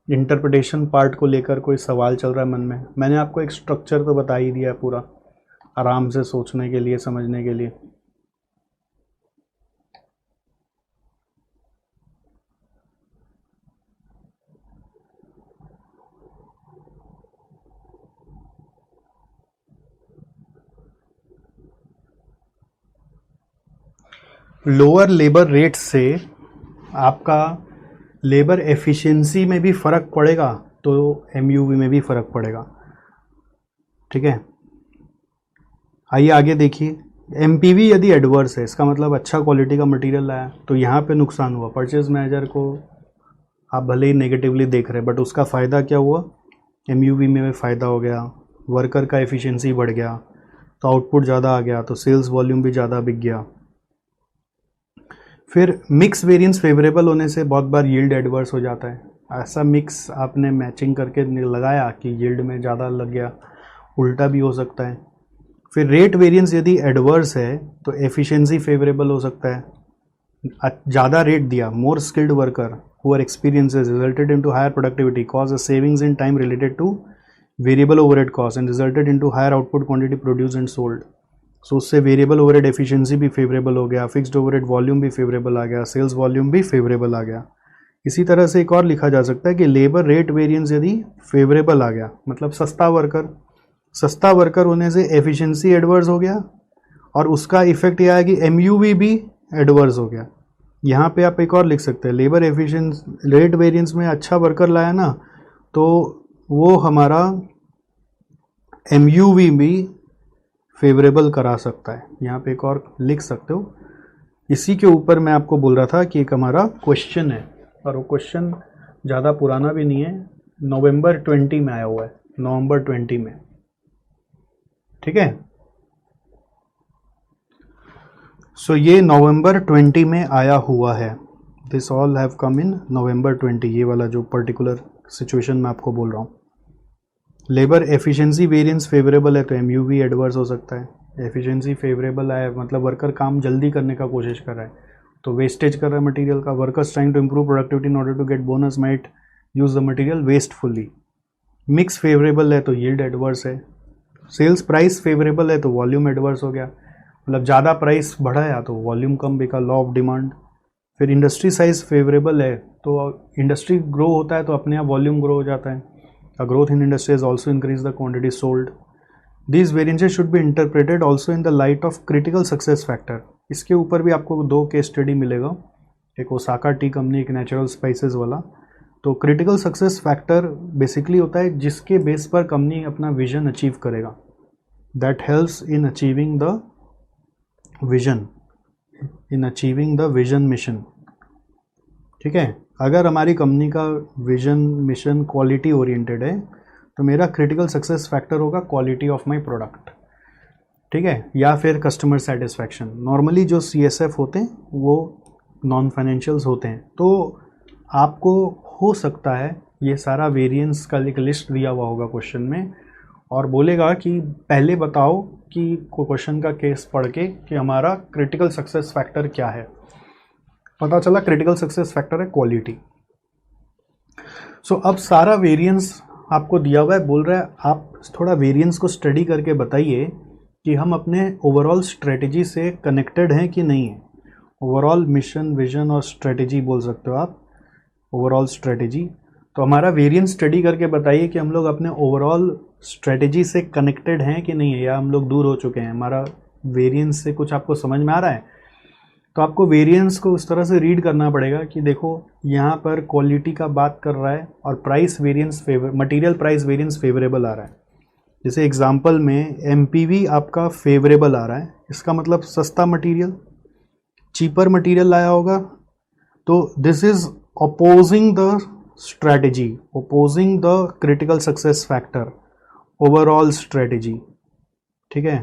इंटरप्रिटेशन पार्ट को लेकर, कोई सवाल चल रहा है मन में? मैंने आपको एक स्ट्रक्चर तो बता ही दिया है पूरा, आराम से सोचने के लिए, समझने के लिए। लोअर लेबर रेट से आपका लेबर एफिशिएंसी में भी फ़र्क पड़ेगा तो एमयूवी में भी फ़र्क पड़ेगा, ठीक है। आइए आगे देखिए, एमपीवी यदि एडवर्स है, इसका मतलब अच्छा क्वालिटी का मटेरियल लाया, तो यहाँ पे नुकसान हुआ। परचेज मैनेजर को आप भले ही नेगेटिवली देख रहे हैं बट उसका फ़ायदा क्या हुआ, एमयूवी में फ़ायदा हो गया, वर्कर का एफिशिएंसी बढ़ गया तो आउटपुट ज़्यादा आ गया, तो सेल्स वॉल्यूम भी ज़्यादा बिक गया। फिर मिक्स वेरिएंस फेवरेबल होने से बहुत बार यील्ड एडवर्स हो जाता है। ऐसा मिक्स आपने मैचिंग करके लगाया कि यील्ड में ज़्यादा लग गया, उल्टा भी हो सकता है। फिर रेट वेरिएंस यदि एडवर्स है तो एफिशिएंसी फेवरेबल हो सकता है, ज़्यादा रेट दिया, more skilled worker who are experiences resulted into higher productivity, cause a savings in time related to variable overhead cost and resulted into higher output quantity produce and sold. So उससे variable overhead efficiency भी favourable हो गया, fixed overhead volume भी favourable आ गया, sales volume भी favourable आ गया। इसी तरह से एक और लिखा जा सकता है कि लेबर रेट वेरिएंस यदि फेवरेबल आ गया, मतलब सस्ता वर्कर होने से एफिशिएंसी एडवर्स हो गया और उसका इफेक्ट यह है कि एमयूवी भी एडवर्स हो गया। यहाँ पे आप एक और लिख सकते हैं, लेबर एफिशिएंसी रेट वेरिएंस में अच्छा वर्कर लाया ना तो वो हमारा एमयूवी भी फेवरेबल करा सकता है। यहाँ पे एक और लिख सकते हो। इसी के ऊपर मैं आपको बोल रहा था कि एक हमारा क्वेश्चन है और वो क्वेश्चन ज़्यादा पुराना भी नहीं है, नवंबर 20 में आया हुआ है, नवंबर 20 में, ठीक है। सो ये नवंबर 20 में आया हुआ है, दिस ऑल हैव कम इन नवंबर 20, ये वाला जो पर्टिकुलर सिचुएशन मैं आपको बोल रहा हूँ। लेबर एफिशिएंसी वेरिएंस फेवरेबल है तो एमयूवी एडवर्स हो सकता है। एफिशिएंसी फेवरेबल है मतलब वर्कर काम जल्दी करने का कोशिश कर रहा है तो वेस्टेज कर रहा है मटेरियल का, workers trying to improve productivity in order to get bonus might use the material wastefully. Mix favourable है तो यील्ड एडवर्स है। सेल्स प्राइस फेवरेबल है तो वॉल्यूम एडवर्स हो गया, मतलब ज़्यादा प्राइस बढ़ाया तो वॉल्यूम कम बिका, लॉ ऑफ डिमांड। फिर इंडस्ट्री साइज फेवरेबल है तो इंडस्ट्री ग्रो होता है तो अपने आप वॉल्यूम ग्रो हो जाता है। A growth in industry has also increased the quantity sold. These variances should be interpreted also in the light of critical success factor. इसके ऊपर भी आपको 2 केस स्टडी मिलेगा, एक ओसाका टी कंपनी, एक नेचुरल स्पाइसेस वाला। तो क्रिटिकल सक्सेस फैक्टर बेसिकली होता है जिसके बेस पर कंपनी अपना विजन अचीव करेगा। that helps in achieving the vision mission. ठीक है, अगर हमारी कंपनी का विजन मिशन क्वालिटी ओरिएंटेड है तो मेरा क्रिटिकल सक्सेस फैक्टर होगा क्वालिटी ऑफ माय प्रोडक्ट, ठीक है, या फिर कस्टमर सेटिस्फैक्शन. नॉर्मली जो CSF होते हैं वो नॉन फाइनेंशियल्स होते हैं. तो आपको हो सकता है ये सारा वेरिएंस का एक लिस्ट दिया हुआ होगा क्वेश्चन में और बोलेगा कि पहले बताओ कि क्वेश्चन का केस पढ़ के कि हमारा क्रिटिकल सक्सेस फैक्टर क्या है. पता चला क्रिटिकल सक्सेस फैक्टर है क्वालिटी. सो अब सारा वेरिएंस आपको दिया हुआ है, बोल रहा है आप थोड़ा वेरिएंस को स्टडी करके बताइए कि हम अपने ओवरऑल स्ट्रेटजी से कनेक्टेड हैं कि नहीं है. ओवरऑल मिशन विजन और स्ट्रेटजी बोल सकते हो आप, ओवरऑल स्ट्रेटजी. तो हमारा वेरिएंस स्टडी करके बताइए कि हम लोग अपने ओवरऑल स्ट्रेटजी से कनेक्टेड हैं कि नहीं है, या हम लोग दूर हो चुके हैं. हमारा वेरिएंस से कुछ आपको समझ में आ रहा है. तो आपको वेरिएंस को उस तरह से रीड करना पड़ेगा कि देखो यहाँ पर क्वालिटी का बात कर रहा है और price variance material price variance favourable आ रहा है. जैसे एग्जांपल में MPV आपका फेवरेबल आ रहा है, इसका मतलब सस्ता मटेरियल, चीपर मटेरियल लाया होगा. तो this is opposing the strategy, opposing the critical success factor, overall strategy. ठीक है,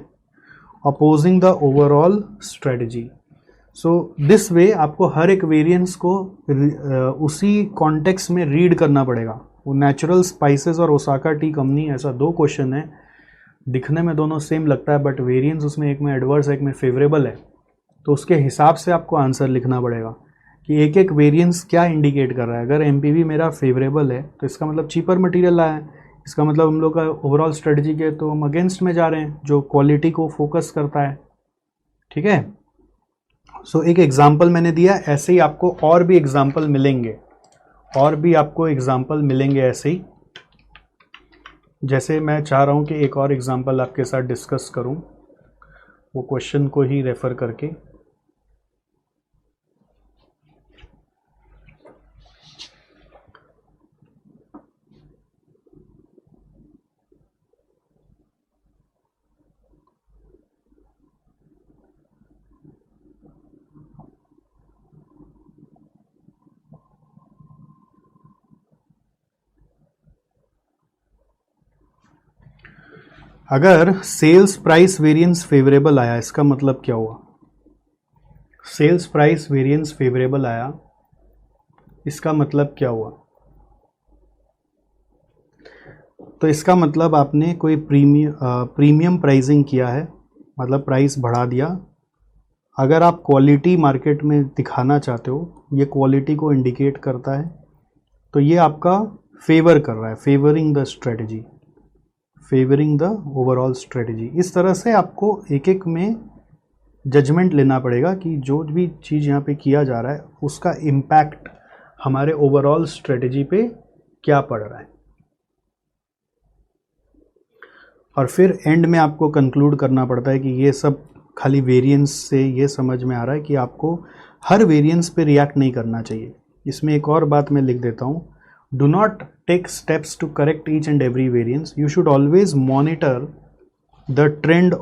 opposing the overall strategy. So this way आपको हर एक वेरिएंस को उसी कॉन्टेक्स्ट में रीड करना पड़ेगा. वो नेचुरल स्पाइसेस और ओसाका टी कंपनी, ऐसा 2 क्वेश्चन है, दिखने में दोनों सेम लगता है बट वेरिएंस उसमें एक में एडवर्स एक में फेवरेबल है. तो उसके हिसाब से आपको आंसर लिखना पड़ेगा कि एक एक वेरिएंस क्या इंडिकेट कर रहा है. अगर MPV मेरा फेवरेबल है तो इसका मतलब चीपर मटेरियल लाया है, इसका मतलब हम लोग का ओवरऑल स्ट्रेटजी के तो हम अगेंस्ट में जा रहे हैं जो क्वालिटी को फोकस करता है. ठीक है. सो एक एग्जाम्पल मैंने दिया, ऐसे ही आपको और भी एग्जाम्पल मिलेंगे, ऐसे ही. जैसे मैं चाह रहा हूँ कि एक और एग्जाम्पल आपके साथ डिस्कस करूँ, वो क्वेश्चन को ही रेफर करके. अगर सेल्स प्राइस वेरिएंस फेवरेबल आया, इसका मतलब क्या हुआ? सेल्स प्राइस वेरिएंस फेवरेबल आया, इसका मतलब क्या हुआ? तो इसका मतलब आपने कोई प्रीमियम प्राइसिंग किया है, मतलब प्राइस बढ़ा दिया. अगर आप क्वालिटी मार्केट में दिखाना चाहते हो, ये क्वालिटी को इंडिकेट करता है, तो ये आपका फेवर कर रहा है, favouring the strategy, favouring the overall strategy. इस तरह से आपको एक एक में जजमेंट लेना पड़ेगा कि जो भी चीज़ यहाँ पे किया जा रहा है उसका इम्पैक्ट हमारे ओवरऑल स्ट्रेटजी पे क्या पड़ रहा है. और फिर एंड में आपको कंक्लूड करना पड़ता है कि ये सब खाली वेरिएंस से ये समझ में आ रहा है कि आपको हर वेरिएंस पे रिएक्ट नहीं करना चाहिए. इसमें एक और बात मैं लिख देता हूँ, do not take steps to correct each and every variance. You should always monitor the trend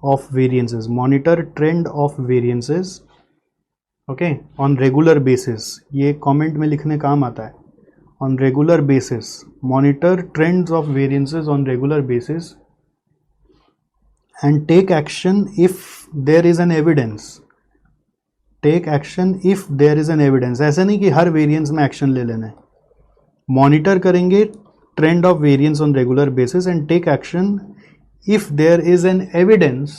of variances. Monitor trend of variances, okay, on regular basis. ये comment में लिखने काम आता है. On regular basis, monitor trends of variances on regular basis and take action if there is an evidence. Take action if there is an evidence. ऐसा नहीं कि हर variance में एक्शन ले लेना है. मॉनिटर करेंगे trend of variance on regular basis and take action if there is an evidence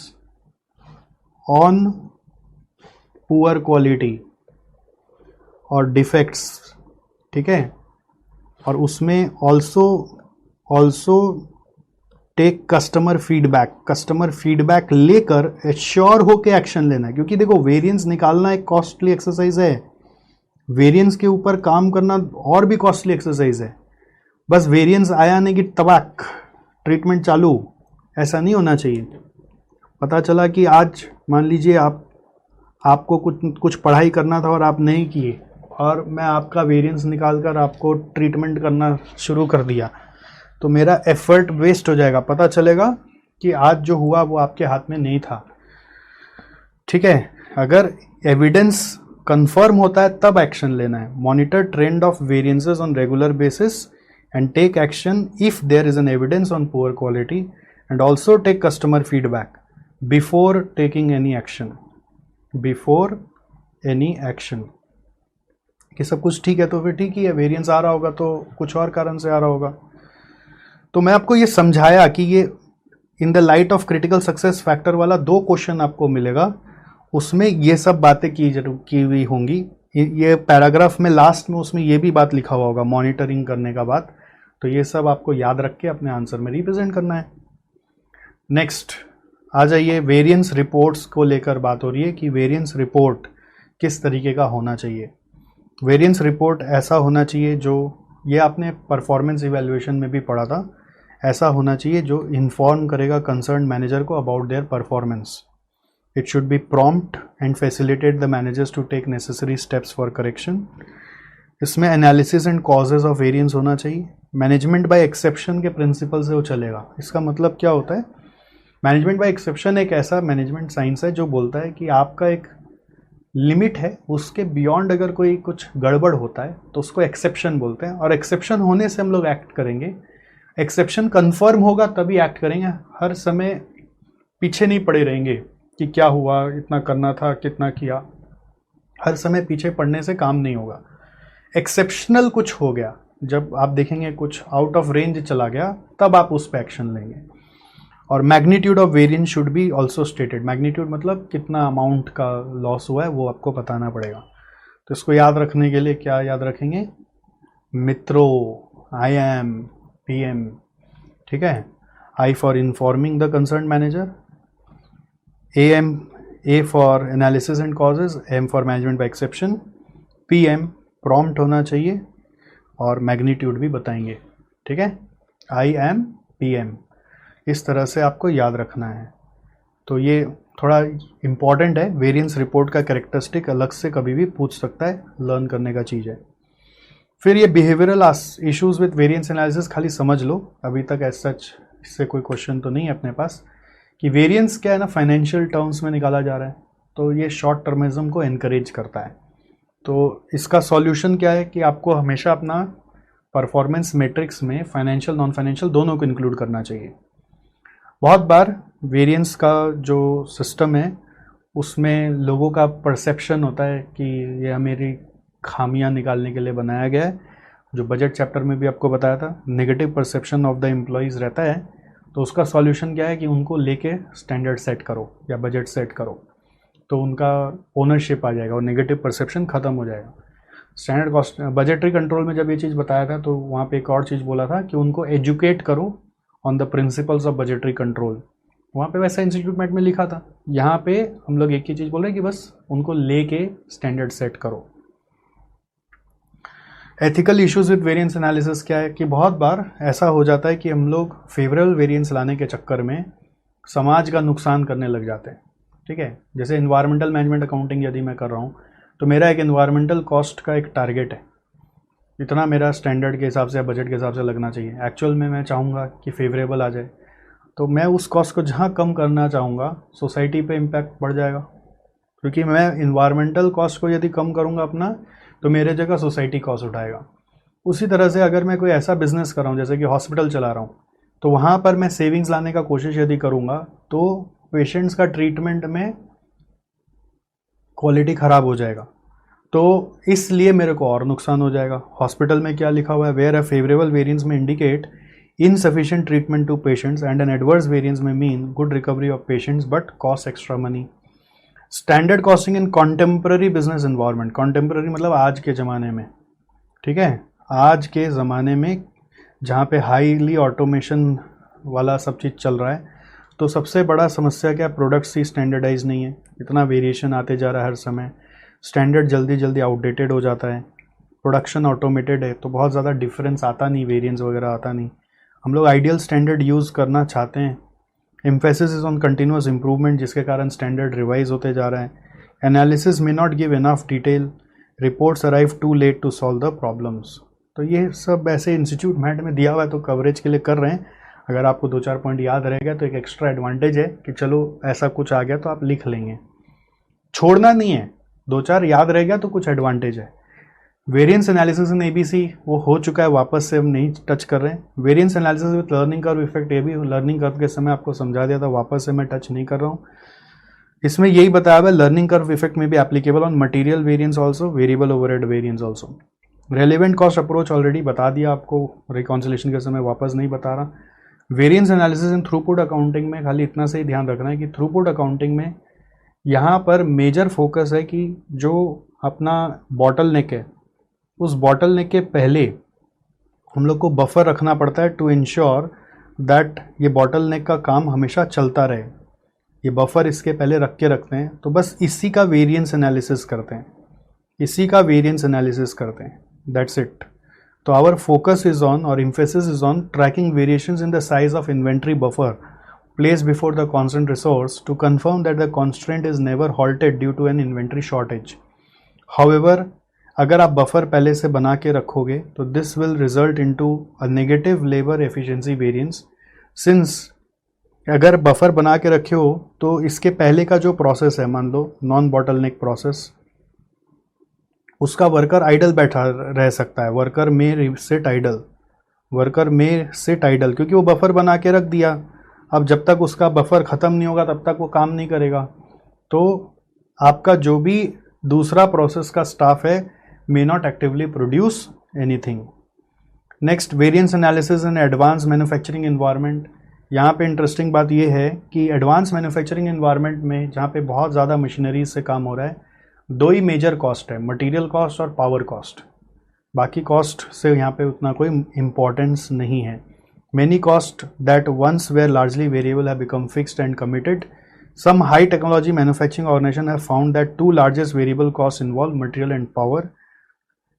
on poor quality और defects. ठीक है. और उसमें ऑल्सो टेक कस्टमर फीडबैक लेकर एश्योर होके एक्शन लेना है. क्योंकि देखो वेरिएंस निकालना एक कॉस्टली एक्सरसाइज है, वेरिएंस के ऊपर काम करना और भी कॉस्टली एक्सरसाइज है. बस वेरिएंस आया नहीं कि तबाक ट्रीटमेंट चालू, ऐसा नहीं होना चाहिए. पता चला कि आज मान लीजिए आपको कुछ पढ़ाई करना था और आप नहीं किए और मैं आपका वेरिएंस निकाल कर आपको ट्रीटमेंट करना शुरू कर दिया, तो मेरा एफर्ट वेस्ट हो जाएगा. पता चलेगा कि आज जो हुआ वो आपके हाथ में नहीं था, ठीक है। अगर एविडेंस कंफर्म होता है तब एक्शन लेना है। Monitor trend of variances on regular basis and take action if there is an evidence on poor quality and also take customer feedback before taking any action, before any action. कि सब कुछ ठीक है तो फिर ठीक ही है, वेरिएंस आ रहा होगा तो कुछ और कारण से आ रहा होगा। तो मैं आपको ये समझाया कि ये in the light of critical success factor वाला 2 क्वेश्चन आपको मिलेगा, उसमें ये सब बातें की हुई होंगी। ये पैराग्राफ में लास्ट में उसमें ये भी बात लिखा हुआ होगा मॉनिटरिंग करने का बात, तो ये सब आपको याद रख के अपने आंसर में रिप्रेजेंट करना है। नेक्स्ट आ जाइए, वेरिएंस रिपोर्ट्स को लेकर बात हो रही है कि वेरिएंस रिपोर्ट किस तरीके का होना चाहिए। वेरिएंस रिपोर्ट ऐसा होना चाहिए जो, ये आपने परफॉर्मेंस इवैल्यूएशन में भी पढ़ा था, ऐसा होना चाहिए जो इन्फॉर्म करेगा कंसर्न मैनेजर को about their performance. It should be prompt and facilitate the managers to take necessary steps for correction. इसमें analysis and causes of variance होना चाहिए। मैनेजमेंट बाय एक्सेप्शन के प्रिंसिपल से वो चलेगा। इसका मतलब क्या होता है, मैनेजमेंट बाय एक्सेप्शन एक ऐसा मैनेजमेंट साइंस है जो बोलता है कि आपका एक लिमिट है, उसके बियॉन्ड अगर कोई कुछ गड़बड़ होता है तो उसको एक्सेप्शन बोलते हैं, और एक्सेप्शन होने से हम लोग एक्ट करेंगे। एक्सेप्शन कंफर्म होगा तभी एक्ट करेंगे, हर समय पीछे नहीं पड़े रहेंगे कि क्या हुआ, इतना करना था, कितना किया, हर समय पीछे पड़ने से काम नहीं होगा। एक्सेप्शनल कुछ हो गया, जब आप देखेंगे कुछ आउट ऑफ रेंज चला गया, तब आप उस पर एक्शन लेंगे। और magnitude of variance should be also stated. Magnitude मतलब कितना अमाउंट का लॉस हुआ है वो आपको बताना पड़ेगा। तो इसको याद रखने के लिए क्या याद रखेंगे मित्रों, IM, PM, ठीक है। I for informing the concern manager, A for analysis and causes, M for management by exception, PM prompt होना चाहिए, और मैग्नीट्यूड भी बताएंगे, ठीक है। IM, PM, इस तरह से आपको याद रखना है। तो ये थोड़ा इम्पॉर्टेंट है। वेरिएंस रिपोर्ट का कैरेक्टरिस्टिक अलग से कभी भी पूछ सकता है, लर्न करने का चीज़ है। फिर ये behavioural issues with variance analysis खाली समझ लो, अभी तक एज सच इससे कोई क्वेश्चन तो नहीं है अपने पास, कि वेरिएंस क्या है ना, फाइनेंशियल टर्म्स में निकाला जा रहा है, तो ये शॉर्ट टर्मिज्म को एनकरेज करता है। तो इसका सॉल्यूशन क्या है कि आपको हमेशा अपना परफॉर्मेंस मैट्रिक्स में फाइनेंशियल नॉन फाइनेंशियल दोनों को इंक्लूड करना चाहिए। बहुत बार वेरिएंस का जो सिस्टम है उसमें लोगों का परसेप्शन होता है कि ये मेरी खामियां निकालने के लिए बनाया गया है, जो बजट चैप्टर में भी आपको बताया था। Negative perception of the employees रहता है, तो उसका सॉल्यूशन क्या है कि उनको लेके स्टैंडर्ड सेट करो या बजट सेट करो, तो उनका ओनरशिप आ जाएगा और नेगेटिव परसेप्शन ख़त्म हो जाएगा। स्टैंडर्ड कॉस्ट बजटरी कंट्रोल में जब ये चीज़ बताया था तो वहाँ पे एक और चीज़ बोला था कि उनको एजुकेट करो on the principles of budgetary control. वहाँ पे वैसा इंस्टीट्यूट में लिखा था, यहाँ पे हम लोग एक ही चीज़ बोल रहे हैं कि बस उनको लेके स्टैंडर्ड सेट करो। Ethical issues with variance analysis क्या है कि बहुत बार ऐसा हो जाता है कि हम लोग फेवरेबल वेरिएंस लाने के चक्कर में समाज का नुकसान करने लग जाते हैं, ठीक है। जैसे इन्वायरमेंटल मैनेजमेंट अकाउंटिंग यदि मैं कर रहा हूँ तो मेरा एक इन्वायरमेंटल कॉस्ट का एक टारगेट है, इतना मेरा स्टैंडर्ड के हिसाब से या बजट के हिसाब से लगना चाहिए। एक्चुअल में मैं चाहूँगा कि फेवरेबल आ जाए, तो मैं उस कॉस्ट को जहाँ कम करना चाहूँगा सोसाइटी पे इम्पैक्ट बढ़ जाएगा, क्योंकि मैं इन्वायरमेंटल कॉस्ट को यदि कम करूँगा अपना तो मेरे जगह सोसाइटी कॉस्ट उठाएगा। उसी तरह से अगर मैं कोई ऐसा बिजनेस कर रहा हूँ जैसे कि हॉस्पिटल चला रहा हूँ, तो वहाँ पर मैं सेविंग्स लाने का कोशिश यदि करूँगा तो पेशेंट्स का ट्रीटमेंट में क्वालिटी ख़राब हो जाएगा, तो इसलिए मेरे को और नुकसान हो जाएगा। हॉस्पिटल में क्या लिखा हुआ है, where a favourable variance may indicate insufficient treatment to patients and an adverse variance may mean good recovery of patients but cost extra money. Standard costing in contemporary business environment, contemporary मतलब आज के ज़माने में, ठीक है, आज के ज़माने में जहाँ पे हाईली ऑटोमेशन वाला सब चीज़ चल रहा है, तो सबसे बड़ा समस्या क्या, प्रोडक्ट्स ही स्टैंडर्डाइज नहीं है, इतना वेरिएशन आते जा रहा है हर समय, स्टैंडर्ड जल्दी जल्दी आउटडेटेड हो जाता है, प्रोडक्शन ऑटोमेटेड है, तो बहुत ज़्यादा डिफरेंस आता नहीं, वेरिएंस वगैरह आता नहीं। हम लोग आइडियल स्टैंडर्ड यूज़ करना चाहते हैं। Emphasis is on continuous improvement, जिसके कारण स्टैंडर्ड रिवाइज होते जा रहा है। Analysis may not give enough detail, reports arrive too late to solve the problems. तो ये सब ऐसे इंस्टीट्यूट मैट में दिया हुआ है तो कवरेज के लिए कर रहे हैं, अगर आपको 2-4 पॉइंट याद रह गया तो एक एक्स्ट्रा एडवांटेज है कि चलो ऐसा कुछ आ गया तो आप लिख लेंगे, छोड़ना नहीं है, 2-4 याद रह गया तो कुछ एडवांटेज है। वेरिएंस एनालिसिस इन एबीसी वो हो चुका है, वापस से हम नहीं टच कर रहे हैं। Variance analysis with learning curve effect, ये भी लर्निंग कर्व के समय आपको समझा दिया था, वापस से मैं टच नहीं कर रहा हूँ। इसमें यही बताया हुआ है, लर्निंग कर्व इफेक्ट में भी applicable on material variance also, variable overhead variance also. Relevant cost approach already बता दिया आपको रिकॉन्सिलेशन के समय, वापस नहीं बता रहा। Variance analysis in throughput accounting में खाली इतना से ही ध्यान रखना है कि थ्रूपुट अकाउंटिंग में यहाँ पर मेजर फोकस है कि जो अपना बॉटल नेक है, उस बॉटल नेक के पहले हम लोग को बफर रखना पड़ता है टू इंश्योर दैट ये बॉटल नेक का काम हमेशा चलता रहे। ये बफर इसके पहले रख के रखते हैं, तो बस इसी का वेरिएंस एनालिसिस करते हैं, इसी का वेरिएंस एनालिसिस करते हैं, दैट्स इट। तो आवर फोकस इज ऑन और emphasis is on tracking variations in the size of inventory buffer placed before the constant resource to confirm that the constraint is never halted due to an inventory shortage. However, अगर आप buffer पहले से बना के रखोगे तो this will result into a negative labor efficiency variance, since अगर buffer बना के रखे हो तो इसके पहले का जो प्रोसेस है, मान लो नॉन बॉटलनेक प्रोसेस, उसका वर्कर आइडल बैठा रह सकता है, वर्कर में सिट आइडल, वर्कर में सिट आइडल, क्योंकि वो बफर बना के रख दिया। अब जब तक उसका बफर ख़त्म नहीं होगा तब तक वो काम नहीं करेगा। तो आपका जो भी दूसरा प्रोसेस का स्टाफ है may not actively produce anything. Next, variance analysis in advance manufacturing environment. यहाँ पे इंटरेस्टिंग बात ये है कि एडवांस मैन्युफैक्चरिंग एनवायरनमेंट में जहाँ पे बहुत ज़्यादा मशीनरीज से काम हो रहा है, दो ही मेजर कॉस्ट है, मटेरियल कॉस्ट और पावर कॉस्ट। बाकी कॉस्ट से यहाँ पे उतना कोई इम्पोर्टेंस नहीं है। Many costs that once were largely variable have become fixed and committed. Some high technology manufacturing organizations have found that two largest variable costs involve material and power.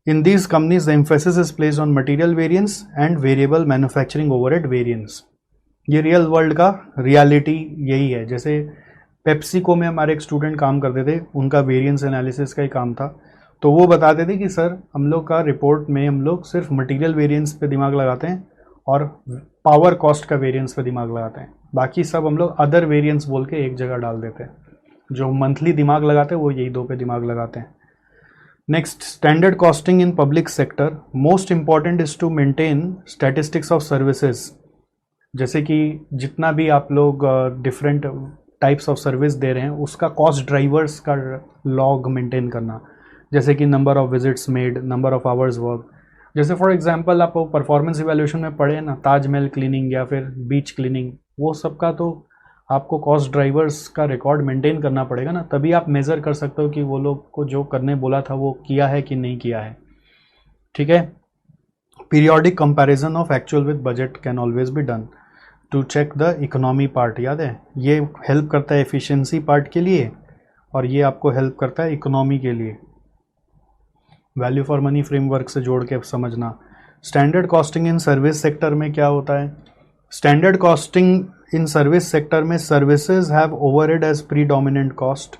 In these companies, the emphasis is placed on material variance and variable manufacturing overhead variance. ये real world का reality यही है। जैसे PepsiCo में हमारे एक student काम करते थे, उनका वेरिएंस एनालिसिस का ही काम था, तो वो बताते थे कि सर हम लोग का रिपोर्ट में हम लोग सिर्फ मटेरियल वेरिएंस पे दिमाग लगाते हैं और पावर कॉस्ट का वेरिएंस पे दिमाग लगाते हैं, बाकी सब हम लोग अदर वेरिएंस बोल के एक जगह डाल देते हैं। जो मंथली दिमाग लगाते हैं वो यही दो पे दिमाग लगाते हैं। Next, standard costing in public sector. Most important is to maintain statistics of services. जैसे कि जितना भी आप लोग डिफरेंट टाइप्स ऑफ सर्विस दे रहे हैं उसका कॉस्ट ड्राइवर्स का लॉग मेंटेन करना, जैसे कि number of visits made, number of hours work. जैसे फॉर एग्जांपल आप परफॉर्मेंस इवैल्यूएशन में पढ़े ना, ताजमहल क्लीनिंग या फिर बीच क्लीनिंग, वो सब का तो आपको कॉस्ट ड्राइवर्स का रिकॉर्ड मेंटेन करना पड़ेगा ना, तभी आप मेज़र कर सकते हो कि वो लोग को जो करने बोला था वो किया है कि नहीं किया है। ठीक है। Periodic comparison of actual with budget can always be done to check the economy part. याद है, ये हेल्प करता है एफिशिएंसी पार्ट के लिए और ये आपको हेल्प करता है इकोनॉमी के लिए। वैल्यू फॉर मनी फ्रेमवर्क से जोड़ के समझना। Standard costing in service sector में क्या होता है? Standard costing in service sector में services have overhead as predominant cost.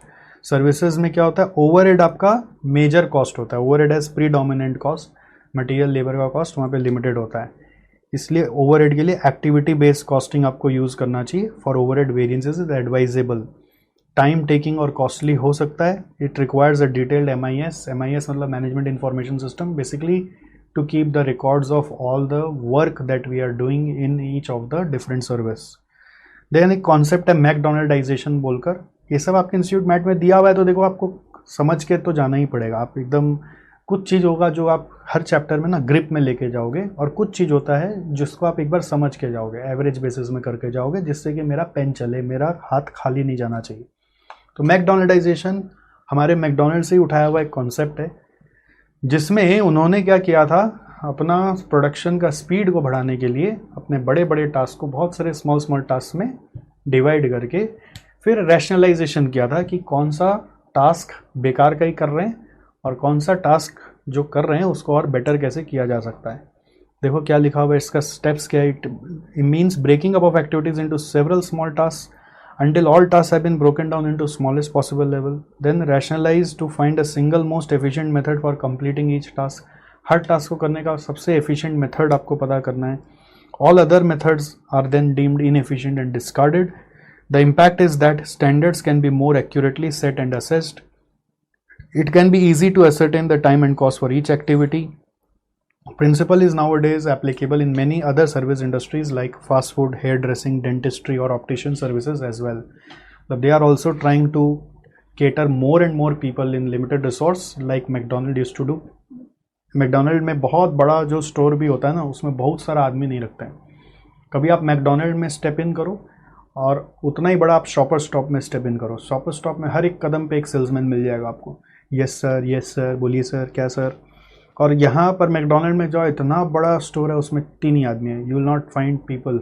Services में क्या होता है? ओवरहेड आपका मेजर कॉस्ट होता है, overhead as predominant cost. Material labour का कॉस्ट वहाँ पे लिमिटेड होता है, इसलिए ओवरहेड के लिए एक्टिविटी बेस्ड कॉस्टिंग आपको यूज़ करना चाहिए। For overhead variances is advisable. Time taking और कॉस्टली हो सकता है। It requires a detailed MIS। MIS मतलब management information system, basically to keep the records of all the work that we are doing in each of the different service. Then एक concept है मैकडोनल्डाइजेशन बोलकर, ये सब आपके इंस्टीट्यूट मैट में दिया हुआ है, तो देखो आपको समझ के तो जाना ही पड़ेगा। आप एकदम कुछ चीज़ होगा जो आप हर चैप्टर में ना ग्रिप में लेके जाओगे, और कुछ चीज़ होता है जिसको आप एक बार समझ के जाओगे, एवरेज बेसिस में करके जाओगे, जिससे कि मेरा पेन चले, मेरा हाथ खाली नहीं जाना चाहिए। तो मैकडोनल्डाइजेशन हमारे मैकडोनल्ड से ही उठाया हुआ एक कॉन्सेप्ट है, जिसमें उन्होंने क्या किया था, अपना प्रोडक्शन का स्पीड को बढ़ाने के लिए अपने बड़े बड़े टास्क को बहुत सारे स्मॉल स्मॉल टास्क में डिवाइड करके फिर रैशनलाइजेशन किया था कि कौन सा टास्क बेकार का ही कर रहे हैं और कौन सा टास्क जो कर रहे हैं उसको और बेटर कैसे किया जा सकता है। देखो क्या लिखा हुआ है, इसका स्टेप्स क्या है। It means breaking up of activities into several small task until all tasks have been broken down into smallest possible level, then rationalize to find a single most efficient method for completing each task। Her task को करने का सबसे efficient method आपको पता करना है। All other methods are then deemed inefficient and discarded. The impact is that standards can be more accurately set and assessed. It can be easy to ascertain the time and cost for each activity. Principle is nowadays applicable in many other service industries like fast food, hairdressing, dentistry, or optician services as well. But they are also trying to cater more and more people in limited resource like McDonald used to do. McDonald में बहुत बड़ा जो store भी होता है ना, उसमें बहुत सारा आदमी नहीं रखता है. कभी आप मैकडोनल्ड में स्टेप इन करो और उतना ही बड़ा आप शॉपर स्टॉप में स्टेप इन करो. शॉपर स्टॉप में हर एक कदम पे एक सेल्समैन मिल जाएगा आपको. यस सर, बोलिए सर, क्या सर. और यहाँ पर मैकडोनल्ड में जो इतना बड़ा स्टोर है उसमें 3 ही आदमी है. You will not find people.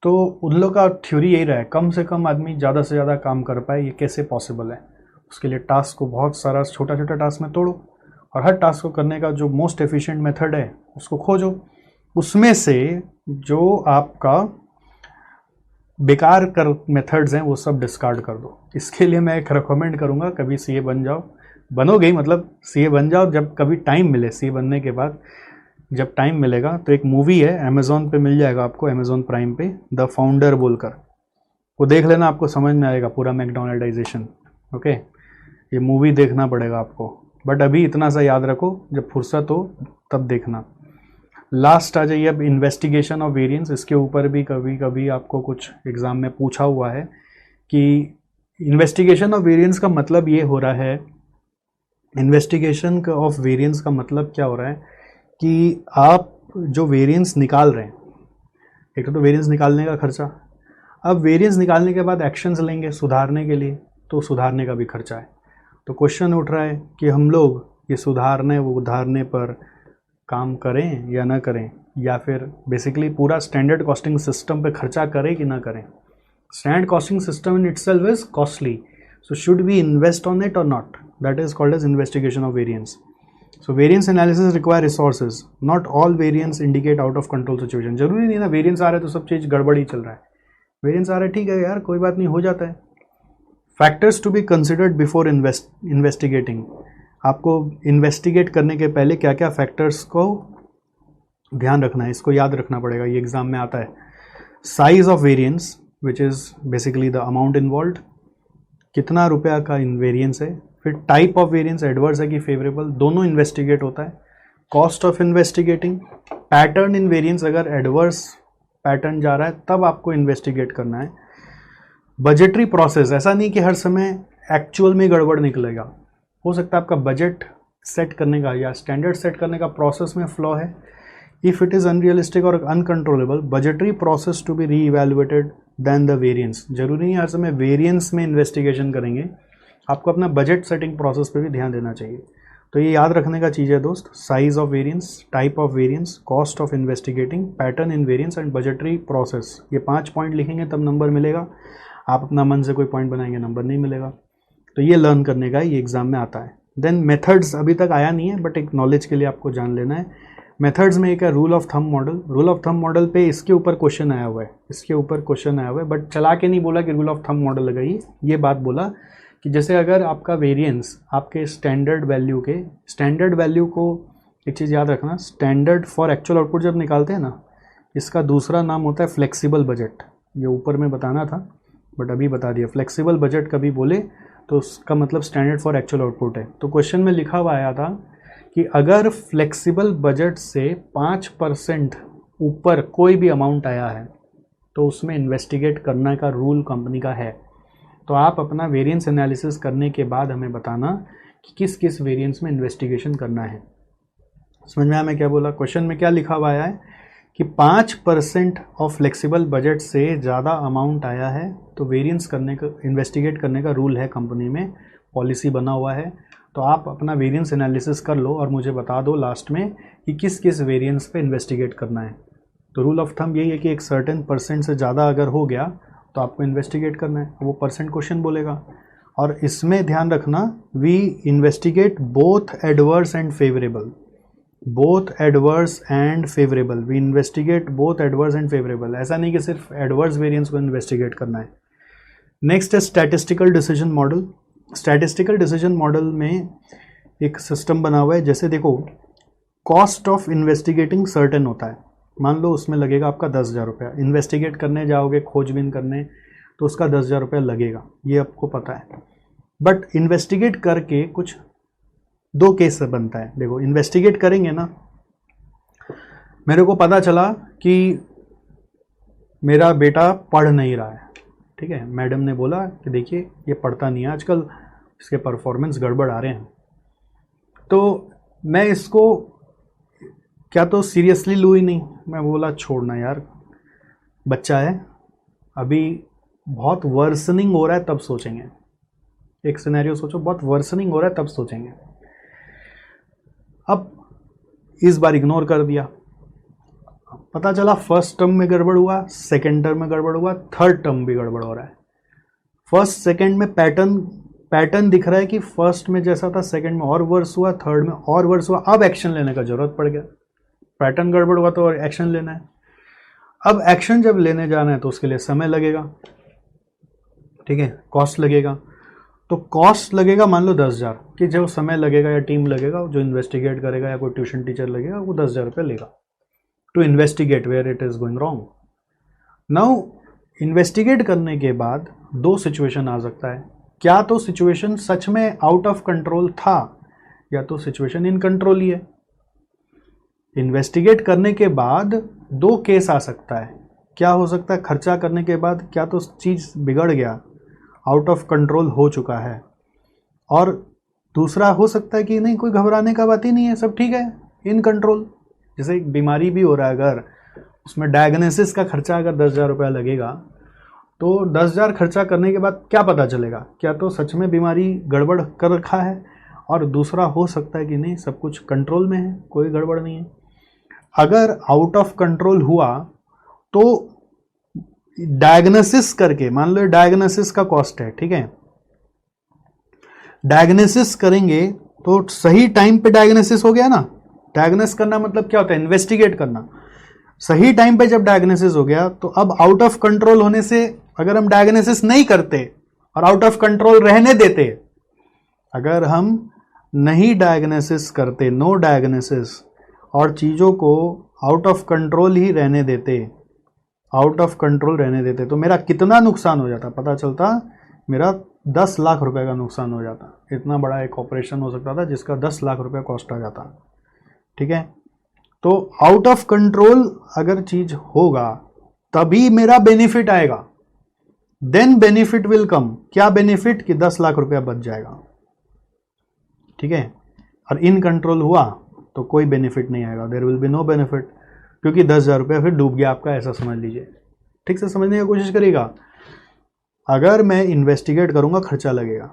तो उन लोग का थ्योरी यही रहा है, कम से कम आदमी ज़्यादा से ज़्यादा काम कर पाए. ये कैसे पॉसिबल है? उसके लिए टास्क को बहुत सारा छोटा छोटा टास्क में तोड़ो और हर टास्क को करने का जो मोस्ट एफिशिएंट मेथड है उसको खोजो. उसमें से जो आपका बेकार कर मेथड्स हैं वो सब डिस्कार्ड कर दो. इसके लिए मैं एक रिकमेंड करूँगा, कभी सीए बन जाओ, बनोगे मतलब सीए बन जाओ जब कभी टाइम मिले. सीए बनने के बाद जब टाइम मिलेगा तो एक मूवी है, अमेज़ॉन पे मिल जाएगा आपको, अमेज़ॉन प्राइम पे, द फाउंडर बोलकर, वो देख लेना, आपको समझ में आएगा पूरा मैकडोनल्डाइजेशन. ओके, ये मूवी देखना पड़ेगा आपको. बट अभी इतना सा याद रखो, जब फुर्सत हो तब देखना. लास्ट आ जाइए अब इन्वेस्टिगेशन ऑफ वेरिएंस. इसके ऊपर भी कभी कभी आपको कुछ एग्ज़ाम में पूछा हुआ है कि इन्वेस्टिगेशन ऑफ वेरिएंस का मतलब ये हो रहा है, इन्वेस्टिगेशन ऑफ वेरिएंस का मतलब क्या हो रहा है कि आप जो वेरिएंस निकाल रहे हैं, एक तो वेरिएंस निकालने का खर्चा, अब वेरिएंस निकालने के बाद एक्शंस लेंगे सुधारने के लिए, तो सुधारने का भी खर्चा है. तो क्वेश्चन उठ रहा है कि हम लोग ये सुधारने वो उधारने पर काम करें या ना करें, या फिर बेसिकली पूरा स्टैंडर्ड कॉस्टिंग सिस्टम पे खर्चा करें कि ना करें. Standard costing system in itself is costly, so should we invest on it or not? That is called as investigation of variance. So variance analysis require resources. Not all variance indicate out of control situation. जरूरी नहीं ना variance आ रहा है तो सब चीज़ गड़बड़ ही चल रहा है. वेरिएंस आ रहा है, ठीक है यार, कोई बात नहीं, हो जाता है. Factors to be considered before investigating. आपको इन्वेस्टिगेट करने के पहले क्या क्या फैक्टर्स को ध्यान रखना है, इसको याद रखना पड़ेगा, ये एग्जाम में आता है. Size of variance which is basically the amount involved, कितना रुपया का वेरिएंस है. फिर टाइप ऑफ वेरिएंस, एडवर्स है कि फेवरेबल, दोनों इन्वेस्टिगेट होता है. Cost of investigating, pattern in variance, अगर एडवर्स पैटर्न जा रहा है तब आपको इन्वेस्टिगेट करना है. बजटरी प्रोसेस, ऐसा नहीं कि हर समय एक्चुअल में गड़बड़ निकलेगा, हो सकता है आपका बजट सेट करने का या स्टैंडर्ड सेट करने का प्रोसेस में फ्लॉ है. इफ़ इट इज़ अनरियलिस्टिक और uncontrollable, budgetary process to be re evaluated then the variance. जरूरी नहीं हर समय वेरिएंस में इन्वेस्टिगेशन करेंगे, आपको अपना बजट सेटिंग प्रोसेस पे भी ध्यान देना चाहिए. तो ये याद रखने का चीज़ है दोस्त. Size of variance, type of variance, cost of investigating, pattern in variance and budgetary process. ये 5 पॉइंट लिखेंगे तब नंबर मिलेगा. आप अपना मन से कोई पॉइंट बनाएंगे नंबर नहीं मिलेगा. तो ये लर्न करने का ये एग्जाम में आता है. देन मेथड्स अभी तक आया नहीं है, बट एक नॉलेज के लिए आपको जान लेना है. मेथड्स में एक है rule of thumb model. Rule of thumb model पे इसके ऊपर क्वेश्चन आया हुआ है, बट चला के नहीं बोला कि रूल ऑफ थंब मॉडल लगाइए. ये बात बोला कि जैसे अगर आपका वेरिएंस आपके स्टैंडर्ड वैल्यू को एक चीज़ याद रखना, स्टैंडर्ड फॉर एक्चुअल आउटपुट जब निकालते हैं ना, इसका दूसरा नाम होता है फ्लेक्सिबल बजट. ये ऊपर में बताना था बट अभी बता दिया. फ्लेक्सिबल बजट कभी बोले तो उसका मतलब स्टैंडर्ड फॉर एक्चुअल आउटपुट है. तो क्वेश्चन में लिखा हुआ आया था कि अगर फ्लेक्सिबल बजट से 5% ऊपर कोई भी अमाउंट आया है तो उसमें इन्वेस्टिगेट करने का रूल कंपनी का है. तो आप अपना वेरिएंस एनालिसिस करने के बाद हमें बताना कि किस किस वेरिएंस में इन्वेस्टिगेशन करना है. समझ में आया मैं क्या बोला? क्वेश्चन में क्या लिखा हुआ है कि 5% ऑफ फ्लेक्सिबल बजट से ज़्यादा अमाउंट आया है तो वेरिएंस करने का, इन्वेस्टिगेट करने का रूल है कंपनी में, पॉलिसी बना हुआ है. तो आप अपना वेरिएंस एनालिसिस कर लो और मुझे बता दो लास्ट में कि किस किस वेरिएंस पे इन्वेस्टिगेट करना है. तो रूल ऑफ थंब यही है कि एक सर्टेन % से ज़्यादा अगर हो गया तो आपको इन्वेस्टिगेट करना है. वो परसेंट क्वेश्चन बोलेगा. और इसमें ध्यान रखना, we investigate both adverse and favourable. We investigate both adverse and favourable. ऐसा नहीं कि सिर्फ एडवर्स वेरिएंस को इन्वेस्टिगेट करना है. नेक्स्ट है statistical decision model. Statistical decision model में एक सिस्टम बना हुआ है. जैसे देखो, कॉस्ट ऑफ इन्वेस्टिगेटिंग सर्टेन होता है, मान लो उसमें लगेगा आपका 10,000 रुपया, इन्वेस्टिगेट करने जाओगे खोजबीन करने तो उसका 10,000 रुपया लगेगा, ये आपको पता है। बट इन्वेस्टिगेट करके कुछ 2 केस से बनता है। देखो इन्वेस्टिगेट करेंगे ना, मेरे को पता चला कि मेरा बेटा पढ़ नहीं रहा है, ठीक है, मैडम ने बोला कि देखिए ये पढ़ता नहीं है आजकल, इसके परफॉर्मेंस गड़बड़ आ रहे हैं, तो मैं इसको क्या तो सीरियसली लूँ ही नहीं। मैं बोला छोड़ना यार, बच्चा है अभी, बहुत वर्सनिंग हो रहा है तब सोचेंगे। एक सिनेरियो सोचो, बहुत वर्सनिंग हो रहा है तब सोचेंगे। अब इस बार इग्नोर कर दिया, पता चला फर्स्ट टर्म में गड़बड़ हुआ, सेकेंड टर्म में गड़बड़ हुआ, थर्ड टर्म भी गड़बड़ हो रहा है। फर्स्ट सेकेंड में पैटर्न दिख रहा है कि फर्स्ट में जैसा था सेकेंड में और वर्स हुआ, थर्ड में और वर्स हुआ। अब एक्शन लेने का जरूरत पड़ गया, पैटर्न गड़बड़ हुआ तो एक्शन लेना है। अब एक्शन जब लेने जाना है तो उसके लिए समय लगेगा, ठीक है, कॉस्ट लगेगा। तो कॉस्ट लगेगा मान लो 10,000, कि जो समय लगेगा या टीम लगेगा जो इन्वेस्टिगेट करेगा या कोई ट्यूशन टीचर लगेगा वो 10,000 रुपये लेगा to investigate where it is going wrong. Now investigate करने के बाद 2 सिचुएशन आ सकता है, क्या तो सिचुएशन सच में आउट ऑफ कंट्रोल था या तो सिचुएशन इन कंट्रोल ही है। इन्वेस्टिगेट करने के बाद 2 केस आ सकता है, क्या हो सकता है, खर्चा करने के बाद क्या तो चीज़ बिगड़ गया, आउट ऑफ कंट्रोल हो चुका है, और दूसरा हो सकता है कि नहीं कोई घबराने का बात ही नहीं है, सब ठीक है, इन कंट्रोल। जैसे एक बीमारी भी हो रहा है, अगर उसमें डायग्नोसिस का खर्चा अगर 10,000 रुपया लगेगा तो 10,000 खर्चा करने के बाद क्या पता चलेगा, क्या तो सच में बीमारी गड़बड़ कर रखा है, और दूसरा हो सकता है कि नहीं सब कुछ कंट्रोल में है, कोई गड़बड़ नहीं है। अगर आउट ऑफ कंट्रोल हुआ तो डायग्नोसिस करके, मान लो डायग्नोसिस का कॉस्ट है, ठीक है, डायग्नोसिस करेंगे तो सही टाइम पे डायग्नोसिस हो गया ना। डायग्नोस करना मतलब क्या होता है, इन्वेस्टिगेट करना। सही टाइम पे जब डायग्नोसिस हो गया तो अब आउट ऑफ कंट्रोल होने से, अगर हम डायग्नोसिस नहीं करते और आउट ऑफ कंट्रोल रहने देते, अगर हम नहीं डायग्नोसिस करते, नो डायग्नोसिस, और चीज़ों को आउट ऑफ कंट्रोल ही रहने देते, आउट ऑफ कंट्रोल रहने देते, तो मेरा कितना नुकसान हो जाता, पता चलता मेरा 10 लाख रुपए का नुकसान हो जाता। इतना बड़ा एक ऑपरेशन हो सकता था जिसका 10 लाख रुपए कॉस्ट आ जाता, ठीक है। तो आउट ऑफ कंट्रोल अगर चीज होगा तभी मेरा बेनिफिट आएगा, देन बेनिफिट विल कम। क्या बेनिफिट, कि 10 लाख रुपया बच जाएगा, ठीक है। और इन कंट्रोल हुआ तो कोई बेनिफिट नहीं आएगा, there will be no benefit, क्योंकि 10,000 रुपया फिर डूब गया आपका, ऐसा समझ लीजिए। ठीक से समझने की कोशिश करिएगा। अगर मैं इन्वेस्टिगेट करूंगा खर्चा लगेगा,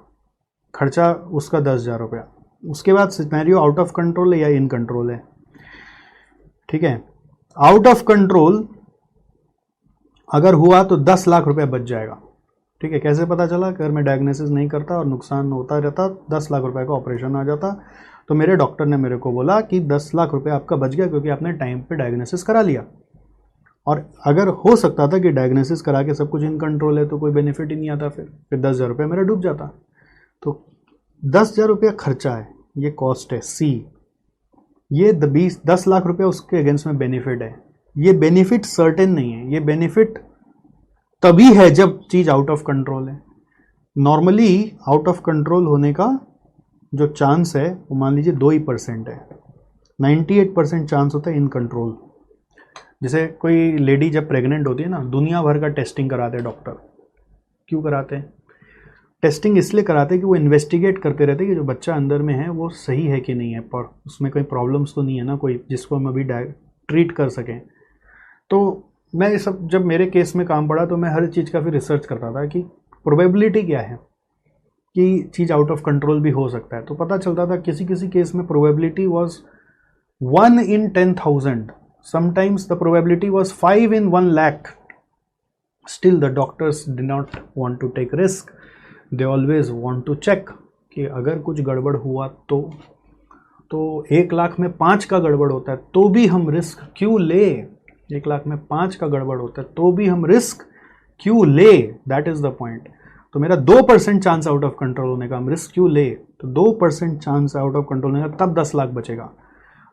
खर्चा उसका 10,000 रुपया, उसके बाद सिनेरियो आउट ऑफ कंट्रोल है या इन कंट्रोल है, ठीक है। आउट ऑफ कंट्रोल अगर हुआ तो 10 लाख रुपया बच जाएगा, ठीक है। कैसे पता चला, अगर मैं डायग्नोसिस नहीं करता और नुकसान होता रहता, 10 लाख रुपए का ऑपरेशन आ जाता, तो मेरे डॉक्टर ने मेरे को बोला कि 10 लाख रुपए आपका बच गया क्योंकि आपने टाइम पे डायग्नोसिस करा लिया। और अगर हो सकता था कि डायग्नोसिस करा के सब कुछ इन कंट्रोल है तो कोई बेनिफिट ही नहीं आता, फिर 10,000 रुपये मेरा डूब जाता। तो 10,000 रुपया खर्चा है, ये कॉस्ट है सी, ये 10 लाख रुपया उसके अगेंस्ट में बेनिफिट है। ये बेनिफिट सर्टेन नहीं है, ये बेनिफिट तभी है जब चीज आउट ऑफ कंट्रोल है। नॉर्मली आउट ऑफ कंट्रोल होने का जो चांस है वो मान लीजिए 2% है, 98% चांस होता है इन कंट्रोल। जैसे कोई लेडी जब प्रेग्नेंट होती है ना, दुनिया भर का टेस्टिंग कराते हैं डॉक्टर। क्यों कराते हैं? टेस्टिंग इसलिए कराते हैं कि वो इन्वेस्टिगेट करते रहते हैं कि जो बच्चा अंदर में है वो सही है कि नहीं है, पर उसमें कोई प्रॉब्लम्स तो नहीं है ना कोई, जिसको हम अभी ट्रीट कर सकें। तो मैं ये सब जब मेरे केस में काम पड़ा तो मैं हर चीज़ का फिर रिसर्च करता था कि प्रोबेबिलिटी क्या है कि चीज़ आउट ऑफ कंट्रोल भी हो सकता है। तो पता चलता था किसी किसी केस में probability was 1 in 10,000, sometimes the probability was 5 in 1 lakh। Still the doctors did not want to take risk, they always want to check कि अगर कुछ गड़बड़ हुआ तो 1 लाख में 5 का गड़बड़ होता है तो भी हम रिस्क क्यों ले, 1 लाख में 5 का गड़बड़ होता है तो भी हम रिस्क क्यों ले, दैट इज द पॉइंट। तो मेरा 2% चांस आउट ऑफ कंट्रोल होने का, हम रिस्क क्यों ले, तो 2% चांस आउट ऑफ कंट्रोल होने का, तब 10 लाख बचेगा।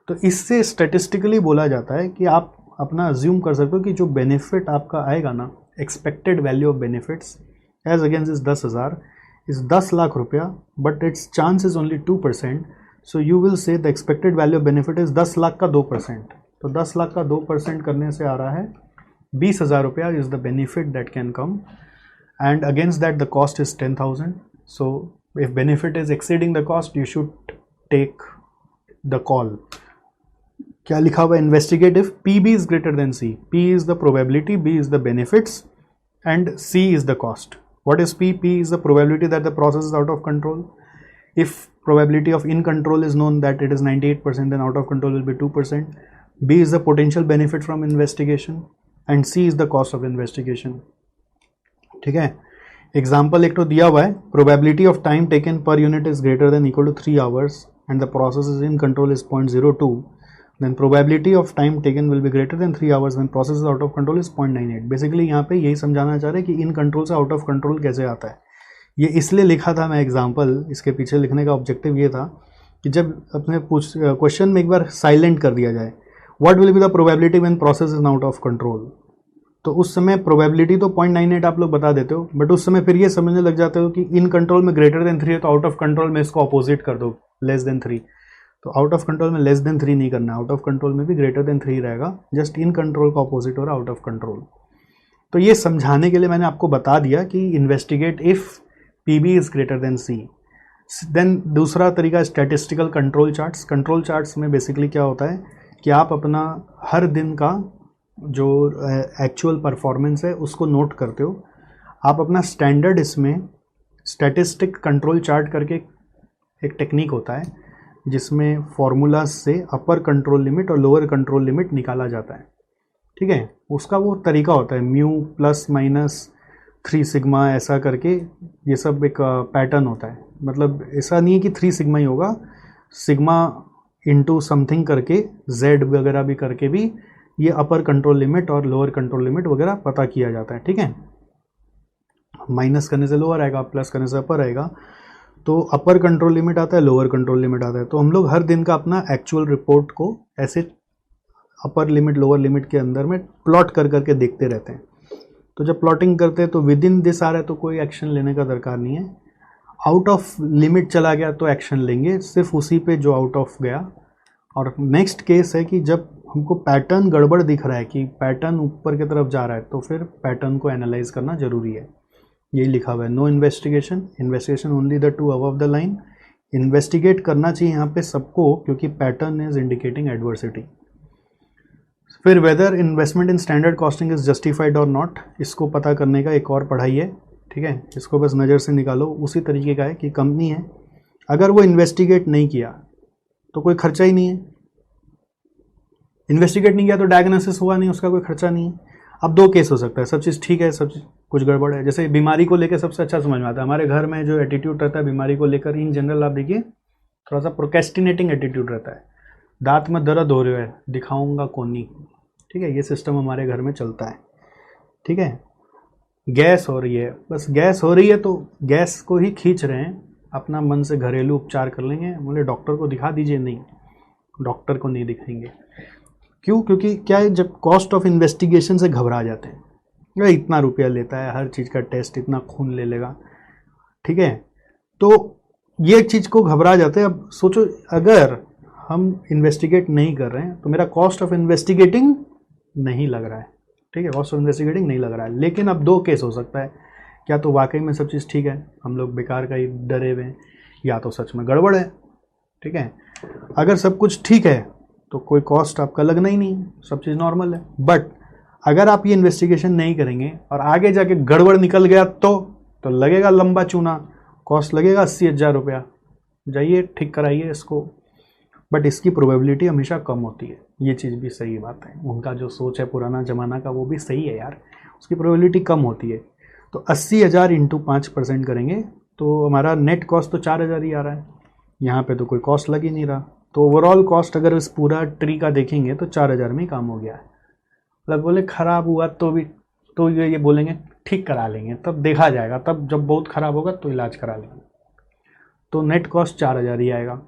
तो इससे स्टैटिस्टिकली बोला जाता है कि आप अपना अज्यूम कर सकते हो कि जो बेनिफिट आपका आएगा ना, expected value of benefits as against is 10,000 is 10 lakh रुपया, but it's chance is only 2%. So you will say the expected value of benefit is 10 lakh का 2%. तो 10 लाख का 2% करने से आ रहा है 20,000 रुपया is the benefit that can come, and against that the cost is 10,000. So if benefit is exceeding the cost you should take the call. क्या लिखा हुआ है? Investigative P B is greater than C. P is the probability, B is the benefits, and C is the cost. What is P? P is the probability that the process is out of control. If probability of in control is known that it is 98%, then out of control will be 2%. B is the potential benefit from investigation, and C is the cost of investigation. ठीक है, example एक तो दिया हुआ है, probability of time taken per unit is greater than equal to 3 hours and the process is in control is 0.02. Then probability of time taken will be greater than 3 hours when process is out of control is 0.98. Basically यहाँ पे यही समझाना चाह रहे हैं कि in control से out of control कैसे आता है. ये इसलिए लिखा था मैं एग्जांपल, इसके पीछे लिखने का ऑब्जेक्टिव ये था कि जब अपने क्वेश्चन में एक बार साइलेंट कर दिया जाए, what will be the probability when process is out of control, तो उस समय प्रोबेबिलिटी तो 0.98 आप लोग बता देते हो, बट उस समय फिर ये समझने लग जाते हो कि इन कंट्रोल में ग्रेटर देन 3 है तो आउट ऑफ कंट्रोल में इसको अपोजिट कर दो, लेस देन 3. तो आउट ऑफ कंट्रोल में लेस देन 3 नहीं करना, आउट ऑफ कंट्रोल में भी ग्रेटर देन 3 रहेगा, जस्ट इन कंट्रोल का ऑपोजिट हो रहा है आउट ऑफ कंट्रोल. तो ये समझाने के लिए मैंने आपको बता दिया कि investigate if P B is greater than C. Then दूसरा तरीका statistical control charts. Control charts में बेसिकली क्या होता है कि आप अपना हर दिन का जो एक्चुअल परफॉर्मेंस है उसको नोट करते हो. आप अपना स्टैंडर्ड इसमें स्टैटिस्टिक कंट्रोल चार्ट करके एक टेक्निक होता है जिसमें फॉर्मूला से अपर कंट्रोल लिमिट और लोअर कंट्रोल लिमिट निकाला जाता है. ठीक है, उसका वो तरीका होता है म्यू प्लस माइनस 3 सिग्मा ऐसा करके, ये सब एक पैटर्न होता है. मतलब ऐसा नहीं है कि 3 सिग्मा ही होगा, सिग्मा इंटू समथिंग करके जेड वगैरह भी करके भी ये अपर कंट्रोल लिमिट और लोअर कंट्रोल लिमिट वगैरह पता किया जाता है. ठीक है, माइनस करने से लोअर आएगा, प्लस करने से अपर आएगा. तो अपर कंट्रोल लिमिट आता है, लोअर कंट्रोल लिमिट आता है. तो हम लोग हर दिन का अपना एक्चुअल रिपोर्ट को ऐसे अपर लिमिट लोअर लिमिट के अंदर में प्लॉट कर करके देखते रहते हैं. तो जब प्लॉटिंग करते हैं तो विद इन दिस आ रहा है तो कोई एक्शन लेने का दरकार नहीं है. आउट ऑफ लिमिट चला गया तो एक्शन लेंगे, सिर्फ उसी पे जो आउट ऑफ गया. और नेक्स्ट केस है कि जब हमको पैटर्न गड़बड़ दिख रहा है कि पैटर्न ऊपर की तरफ जा रहा है तो फिर पैटर्न को एनालाइज करना जरूरी है. यही लिखा हुआ है, no investigation, investigation only the 2 above the line. Investigate करना चाहिए यहाँ पे सबको क्योंकि पैटर्न इज इंडिकेटिंग एडवर्सिटी. फिर whether investment in standard costing is justified और नॉट, इसको पता करने का एक और पढ़ाई है. ठीक है, इसको बस नज़र से निकालो. उसी तरीके का है कि कंपनी है, अगर वो इन्वेस्टिगेट नहीं किया तो कोई खर्चा ही नहीं है. इन्वेस्टिगेट नहीं किया तो डायग्नोसिस हुआ नहीं, उसका कोई खर्चा नहीं है. अब 2 केस हो सकता है, सब चीज़ ठीक है, सब चीज़ कुछ गड़बड़ है. जैसे बीमारी को लेकर सबसे अच्छा समझ में आता है, हमारे घर में जो एटीट्यूड रहता है बीमारी को लेकर इन जनरल, आप देखिए थोड़ा सा प्रोकेस्टिनेटिंग एटीट्यूड रहता है. दांत में दर्द हो रहा है, दिखाऊंगा कोनी. ठीक है, ये सिस्टम हमारे घर में चलता है. ठीक है, गैस हो रही है, बस गैस हो रही है तो गैस को ही खींच रहे हैं, अपना मन से घरेलू उपचार कर लेंगे. बोले डॉक्टर को दिखा दीजिए, नहीं, डॉक्टर को नहीं दिखाएंगे. क्यों? क्योंकि क्या है, जब कॉस्ट ऑफ इन्वेस्टिगेशन से घबरा जाते हैं, भाई इतना रुपया लेता है, हर चीज़ का टेस्ट, इतना खून ले लेगा. ठीक है, तो ये चीज़ को घबरा जाते हैं. अब सोचो अगर हम इन्वेस्टिगेट नहीं कर रहे हैं तो मेरा कॉस्ट ऑफ इन्वेस्टिगेटिंग नहीं लग रहा है. ठीक है, कॉस्ट ऑफ इन्वेस्टिगेटिंग नहीं लग रहा है. लेकिन अब 2 केस हो सकता है, क्या तो वाकई में सब चीज़ ठीक है, हम लोग बेकार का ही डरे हुए हैं, या तो सच में गड़बड़ है. ठीक है, अगर सब कुछ ठीक है तो कोई कॉस्ट आपका लगना ही नहीं, सब चीज़ नॉर्मल है. बट अगर आप ये इन्वेस्टिगेशन नहीं करेंगे और आगे जाके गड़बड़ निकल गया तो लगेगा लंबा चूना, कॉस्ट लगेगा 80,000 रुपया, जाइए ठीक कराइए इसको. बट इसकी प्रोबेबिलिटी हमेशा कम होती है. ये चीज़ भी सही बात है, उनका जो सोच है पुराना ज़माना का वो भी सही है यार, उसकी प्रोबेबिलिटी कम होती है. तो 80,000 इंटू 5% करेंगे तो हमारा नेट कॉस्ट तो 4,000 ही आ रहा है. यहाँ पे तो कोई कॉस्ट लग ही नहीं रहा. तो ओवरऑल कॉस्ट अगर इस पूरा ट्री का देखेंगे तो 4,000 में ही काम हो गया है. मतलब बोले ख़राब हुआ तो भी तो ये बोलेंगे ठीक करा लेंगे, तब देखा जाएगा, तब जब बहुत ख़राब होगा तो इलाज करा लेंगे. तो नेट कॉस्ट 4,000 ही आएगा.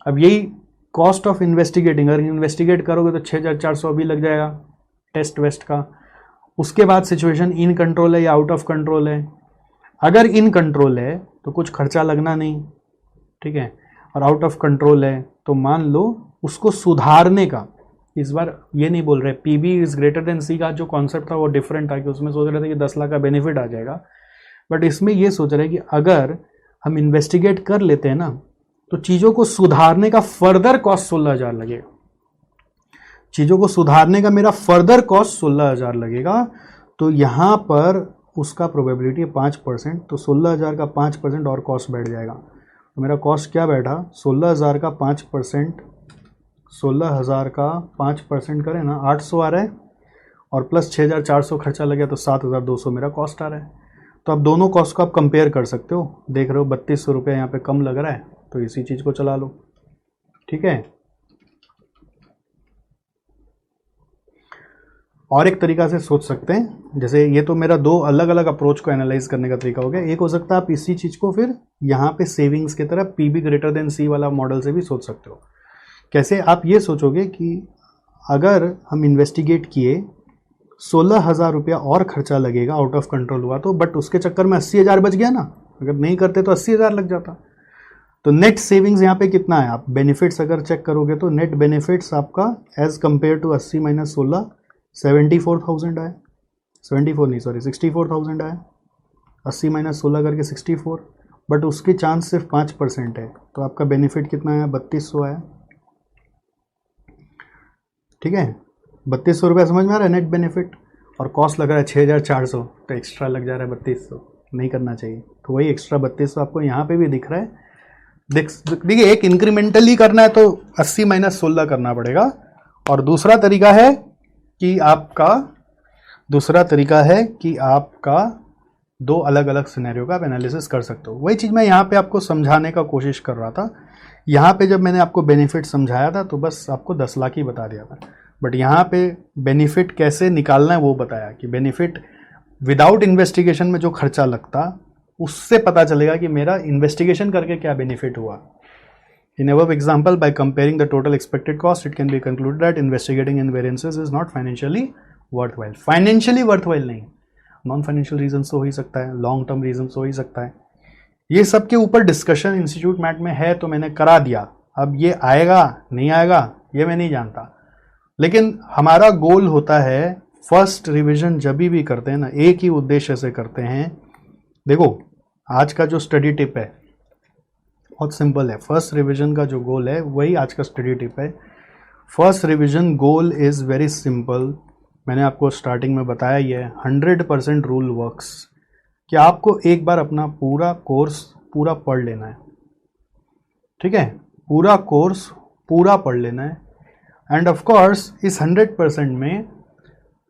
अब यही कॉस्ट ऑफ इन्वेस्टिगेटिंग, अगर इन्वेस्टिगेट करोगे तो 6,400 भी लग जाएगा. टेस्ट वेस्ट का। उसके बाद सिचुएशन इन कंट्रोल है या आउट ऑफ कंट्रोल है। अगर इन कंट्रोल है तो कुछ खर्चा लगना नहीं, ठीक है, और आउट ऑफ कंट्रोल है तो मान लो उसको सुधारने का, इस बार ये नहीं बोल रहे पीबी इज ग्रेटर देन सी का जो कॉन्सेप्ट था वो डिफरेंट था कि उसमें सोच रहे थे कि 10 लाख का बेनिफिट आ जाएगा, बट इसमें ये सोच रहे हैं कि अगर हम इन्वेस्टिगेट कर लेते हैं ना तो चीज़ों को सुधारने का फर्दर कॉस्ट 16,000 लगेगा। चीज़ों को सुधारने का मेरा फर्दर कॉस्ट 16,000 लगेगा। तो यहाँ पर उसका प्रोबेबिलिटी है 5%, तो 16,000 का 5% और कॉस्ट बैठ जाएगा। तो मेरा कॉस्ट क्या बैठा, 16,000 का 5%, 16,000 का 5% करें ना 800 आ रहा है, और प्लस 6,400 खर्चा लग गया तो 7,200 मेरा कॉस्ट आ रहा है। तो अब दोनों कॉस्ट को आप कंपेयर कर सकते हो, देख रहे हो 3200 रुपये यहाँ पे कम लग रहा है तो इसी चीज़ को चला लो, ठीक है। और एक तरीका से सोच सकते हैं, जैसे ये तो मेरा दो अलग अलग अप्रोच को एनालाइज करने का तरीका हो गया। एक हो सकता है आप इसी चीज़ को फिर यहाँ पे सेविंग्स की तरह पीबी ग्रेटर देन सी वाला मॉडल से भी सोच सकते हो। कैसे, आप ये सोचोगे कि अगर हम इन्वेस्टिगेट किए 16,000 रुपया और खर्चा लगेगा, आउट ऑफ कंट्रोल हुआ तो, बट उसके चक्कर में 80,000 बच गया ना, अगर नहीं करते तो 80,000 लग जाता। तो नेट सेविंग्स यहाँ पे कितना है, आप बेनिफिट्स अगर चेक करोगे तो नेट बेनिफिट्स आपका एज कंपेयर टू 80 माइनस 16 74,000 आए, 74 नहीं सॉरी 64,000 आए, 80 माइनस 16 करके 64, बट उसकी चांस सिर्फ 5% है, तो आपका बेनिफिट कितना है 3200 आया, ठीक है। 3200 रुपया समझ में आ रहा है नेट बेनिफिट, और कॉस्ट लग रहा है 6,400, तो एक्स्ट्रा लग जा रहा है 3200, नहीं करना चाहिए। तो वही एक्स्ट्रा 3200 आपको यहाँ पे भी दिख रहा है। देखिए एक इंक्रीमेंटली करना है तो 80 माइनस 16 करना पड़ेगा, और दूसरा तरीका है कि आपका दो अलग अलग सिनेरियो का आप एनालिसिस कर सकते हो। वही चीज़ मैं यहाँ पे आपको समझाने का कोशिश कर रहा था। यहाँ पे जब मैंने आपको बेनिफिट समझाया था तो बस आपको 10 लाख ही बता दिया था, बट यहाँ पे बेनिफिट कैसे निकालना है वो बताया कि बेनिफिट विदाउट इन्वेस्टिगेशन में जो खर्चा लगता उससे पता चलेगा कि मेरा इन्वेस्टिगेशन करके क्या बेनिफिट हुआ। In above example, by comparing the total expected cost, it can be concluded that investigating in variances is not financially worthwhile. Financially worthwhile नहीं, नॉन फाइनेंशियल रीजन हो ही सकता है, लॉन्ग टर्म रीजन हो ही सकता है। ये सब के ऊपर डिस्कशन इंस्टीट्यूट मैट में है तो मैंने करा दिया। अब ये आएगा नहीं आएगा ये मैं नहीं जानता, लेकिन हमारा गोल होता है फर्स्ट रिवीजन जब भी करते हैं ना, एक ही उद्देश्य से करते हैं। देखो आज का जो स्टडी टिप है बहुत सिंपल है, फर्स्ट रिवीजन का जो गोल है वही आज का स्टडी टिप है। First revision goal is very simple, मैंने आपको स्टार्टिंग में बताया ही है, 100% रूल वर्क्स, कि आपको एक बार अपना पूरा कोर्स पूरा पढ़ लेना है, ठीक है, पूरा कोर्स पूरा पढ़ लेना है। एंड ऑफ कोर्स इस 100% में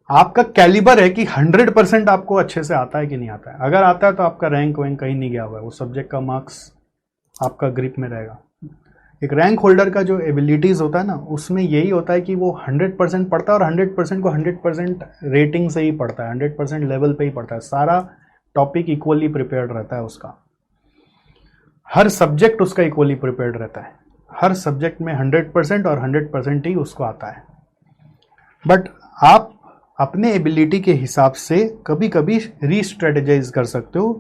आपका कैलिबर है कि 100% आपको अच्छे से आता है कि नहीं आता है। अगर आता है तो आपका रैंक वैंक कहीं नहीं गया हुआ है, वो सब्जेक्ट का मार्क्स आपका ग्रिप में रहेगा। एक रैंक होल्डर का जो एबिलिटीज़ होता है ना, उसमें यही होता है कि वो 100% पढ़ता है और 100% को 100% रेटिंग से ही पढ़ता है, 100% लेवल पे ही पढ़ता है। सारा टॉपिक इक्वली प्रिपेयर्ड रहता है उसका, हर सब्जेक्ट उसका इक्वली प्रिपेयर्ड रहता है, हर सब्जेक्ट में 100% और 100% ही उसको आता है। बट आप अपने एबिलिटी के हिसाब से कभी कभी रीस्ट्रेटेजाइज कर सकते हो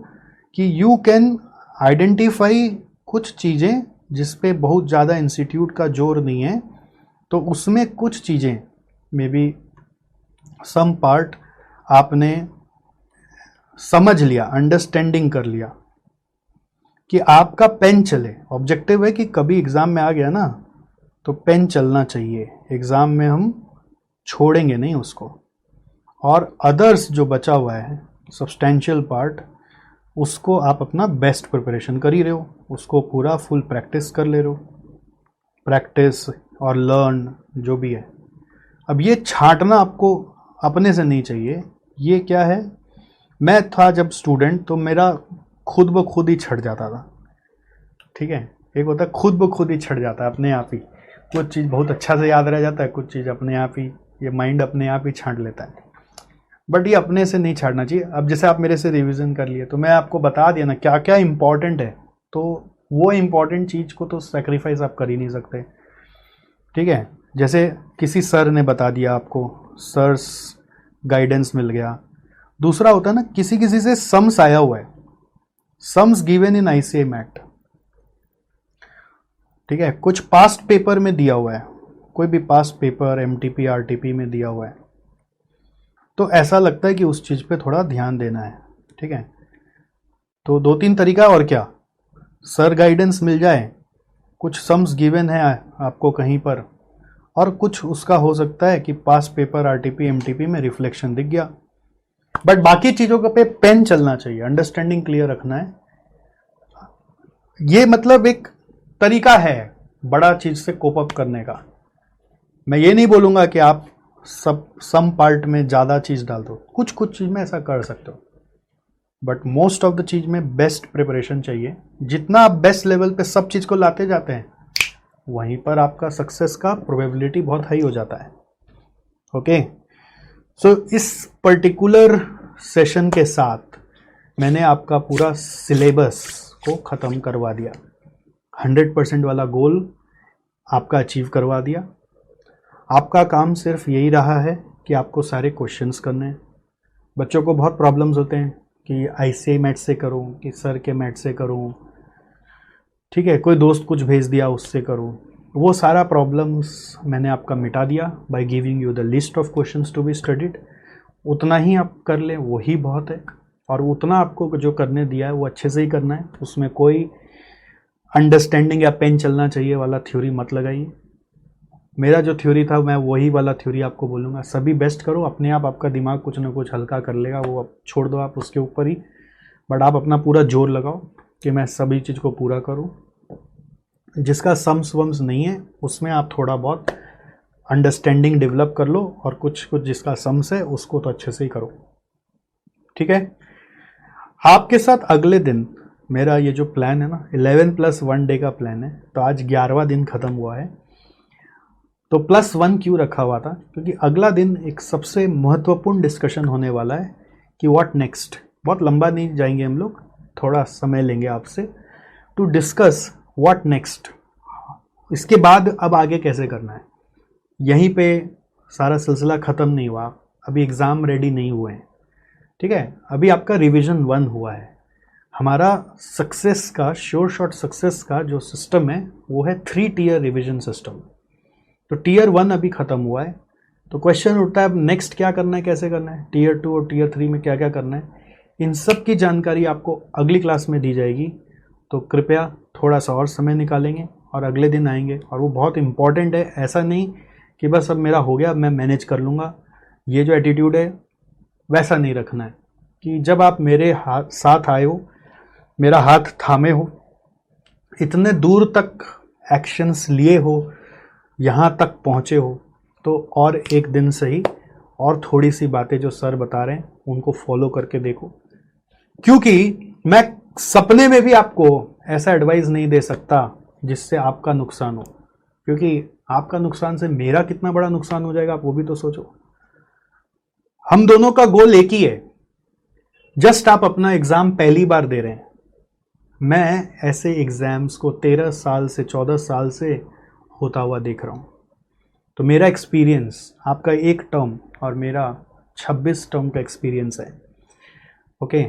कि यू कैन आइडेंटिफाई कुछ चीज़ें जिस पे बहुत ज़्यादा इंस्टीट्यूट का जोर नहीं है, तो उसमें कुछ चीज़ें मे बी सम पार्ट आपने समझ लिया, अंडरस्टैंडिंग कर लिया कि आपका पेन चले। ऑब्जेक्टिव है कि कभी एग्ज़ाम में आ गया ना तो पेन चलना चाहिए, एग्ज़ाम में हम छोड़ेंगे नहीं उसको। और अदर्स जो बचा हुआ है सब्सटेंशियल पार्ट, उसको आप अपना बेस्ट प्रिपरेशन कर ही रहे हो, उसको पूरा फुल प्रैक्टिस कर ले रहे हो, प्रैक्टिस और लर्न जो भी है। अब ये छांटना आपको अपने से नहीं चाहिए। ये क्या है, मैं था जब स्टूडेंट तो मेरा खुद ब खुद ही छट जाता था, ठीक है, एक होता है खुद ब खुद ही छट जाता है अपने आप ही, कुछ चीज़ बहुत अच्छा से याद रह जाता है, कुछ चीज़ अपने आप ही ये माइंड अपने आप ही छांट लेता है। बट ये अपने से नहीं छाड़ना चाहिए। अब जैसे आप मेरे से रिवीजन कर लिए तो मैं आपको बता दिया ना क्या क्या इंपॉर्टेंट है, तो वो इम्पॉर्टेंट चीज़ को तो सेक्रीफाइस आप कर ही नहीं सकते, ठीक है। जैसे किसी सर ने बता दिया आपको सर्स गाइडेंस मिल गया। दूसरा होता है ना, किसी से सम्स आया हुआ है, sums given in ICA mat, ठीक है, कुछ पास्ट पेपर में दिया हुआ है, कोई भी पास्ट पेपर MTP RTP में दिया हुआ है, तो ऐसा लगता है कि उस चीज पे थोड़ा ध्यान देना है, ठीक है। तो 2-3 तरीका और क्या, सर गाइडेंस मिल जाए, कुछ सम्स गिवन है आपको कहीं पर, और कुछ उसका हो सकता है कि पास्ट पेपर RTP MTP में रिफ्लेक्शन दिख गया, बट बाकी चीजों का पे पेन चलना चाहिए, अंडरस्टैंडिंग क्लियर रखना है। ये मतलब एक तरीका है बड़ा चीज से कोप अप करने का। मैं ये नहीं बोलूंगा कि आप सम पार्ट में ज्यादा चीज डाल दो, कुछ चीज में ऐसा कर सकते हो, बट मोस्ट ऑफ द चीज में बेस्ट प्रिपरेशन चाहिए। जितना आप बेस्ट लेवल पे सब चीज को लाते जाते हैं, वहीं पर आपका सक्सेस का प्रोबेबिलिटी बहुत हाई हो जाता है। ओके, सो इस पर्टिकुलर सेशन के साथ मैंने आपका पूरा सिलेबस को ख़त्म करवा दिया, 100% वाला गोल आपका अचीव करवा दिया। आपका काम सिर्फ यही रहा है कि आपको सारे क्वेश्चंस करने हैं। बच्चों को बहुत प्रॉब्लम्स होते हैं कि ICA मैथ से करूं कि सर के मैथ से करूं, ठीक है, कोई दोस्त कुछ भेज दिया उससे करूं, वो सारा प्रॉब्लम्स मैंने आपका मिटा दिया by giving you the list of questions to be studied. उतना ही आप कर लें, वही बहुत है, और उतना आपको जो करने दिया है वो अच्छे से ही करना है। उसमें कोई अंडरस्टैंडिंग या पेन चलना चाहिए वाला थ्योरी मत लगाइए। मेरा जो थ्योरी था मैं वही वाला थ्योरी आपको बोलूँगा। सभी बेस्ट करो, अपने आप आपका दिमाग कुछ ना कुछ हल्का कर लेगा, वो अब छोड़ दो आप उसके ऊपर ही, बट आप अपना पूरा जोर लगाओ कि मैं सभी चीज़ को पूरा करूँ। जिसका सम्स वम्स नहीं है उसमें आप थोड़ा बहुत अंडरस्टैंडिंग डेवलप कर लो, और कुछ जिसका सम्स है उसको तो अच्छे से ही करो, ठीक है। आपके साथ अगले दिन मेरा ये जो प्लान है ना, 11+1 डे का प्लान है, तो आज 11वां दिन खत्म हुआ है। तो +1 क्यों रखा हुआ था, क्योंकि अगला दिन एक सबसे महत्वपूर्ण डिस्कशन होने वाला है कि व्हाट नेक्स्ट। बहुत लंबा नहीं जाएंगे हम लोग, थोड़ा समय लेंगे आपसे टू डिस्कस व्हाट नेक्स्ट। इसके बाद अब आगे कैसे करना है, यहीं पे सारा सिलसिला ख़त्म नहीं हुआ, अभी एग्ज़ाम रेडी नहीं हुए हैं, ठीक है। अभी आपका रिवीजन 1 हुआ है। हमारा सक्सेस का, श्योर शॉट सक्सेस का जो सिस्टम है वो है 3 टियर रिवीजन सिस्टम। तो टियर 1 अभी ख़त्म हुआ है, तो क्वेश्चन उठता है अब नेक्स्ट क्या करना है, कैसे करना है, टियर 2 और टियर 3 में क्या क्या करना है। इन सब की जानकारी आपको अगली क्लास में दी जाएगी, तो कृपया थोड़ा सा और समय निकालेंगे और अगले दिन आएंगे। और वो बहुत इंपॉर्टेंट है, ऐसा नहीं कि बस अब मेरा हो गया मैं मैनेज कर लूँगा, ये जो एटीट्यूड है वैसा नहीं रखना है कि जब आप मेरे साथ आए हो, मेरा हाथ थामे हो, इतने दूर तक एक्शंस लिए हो, यहाँ तक पहुँचे हो, तो और एक दिन सही और थोड़ी सी बातें जो सर बता रहे हैं उनको फॉलो करके देखो। क्योंकि मैं सपने में भी आपको ऐसा एडवाइस नहीं दे सकता जिससे आपका नुकसान हो, क्योंकि आपका नुकसान से मेरा कितना बड़ा नुकसान हो जाएगा आप वो भी तो सोचो। हम दोनों का गोल एक ही है, जस्ट आप अपना एग्जाम पहली बार दे रहे हैं। मैं ऐसे एग्जाम्स को 13 साल से 14 साल से होता हुआ देख रहा हूं, तो मेरा एक्सपीरियंस आपका 1 टर्म और मेरा 26 टर्म का एक्सपीरियंस है। ओके,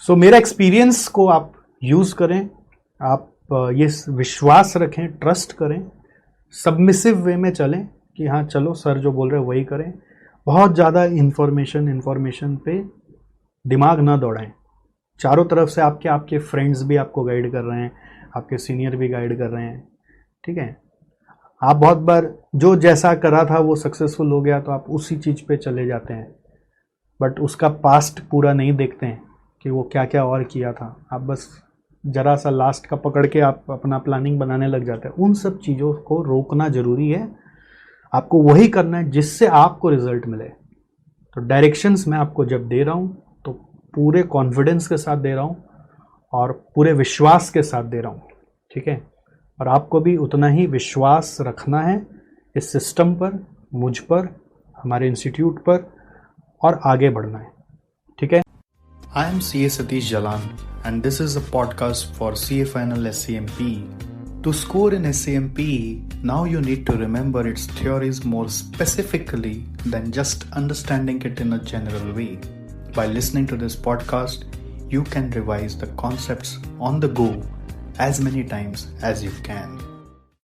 सो मेरा एक्सपीरियंस को आप यूज करें, आप ये विश्वास रखें, ट्रस्ट करें, सबमिसिव वे में चलें कि हाँ चलो सर जो बोल रहे हैं वही करें। बहुत ज़्यादा इंफॉर्मेशन पे दिमाग ना दौड़ाएं। चारों तरफ से आपके फ्रेंड्स भी आपको गाइड कर रहे हैं, आपके सीनियर भी गाइड कर रहे हैं, ठीक है। आप बहुत बार जो जैसा करा था वो सक्सेसफुल हो गया तो आप उसी चीज़ पे चले जाते हैं, बट उसका पास्ट पूरा नहीं देखते हैं कि वो क्या क्या और किया था। आप बस जरा सा लास्ट का पकड़ के आप अपना प्लानिंग बनाने लग जाते हैं। उन सब चीज़ों को रोकना ज़रूरी है। आपको वही करना है जिससे आपको रिजल्ट मिले। तो डायरेक्शंस मैं आपको जब दे रहा हूँ तो पूरे कॉन्फिडेंस के साथ दे रहा हूँ और पूरे विश्वास के साथ दे रहा हूँ, ठीक है। और आपको भी उतना ही विश्वास रखना है इस सिस्टम पर, मुझ पर, हमारे इंस्टीट्यूट पर, और आगे बढ़ना है, ठीक है। I am CA Satish Jalan and this is a podcast for CA Final SCMP To score in SCMP, now you need to remember its theories more specifically than just understanding it in a general way. By listening to this podcast, you can revise the concepts on the go as many times as you can.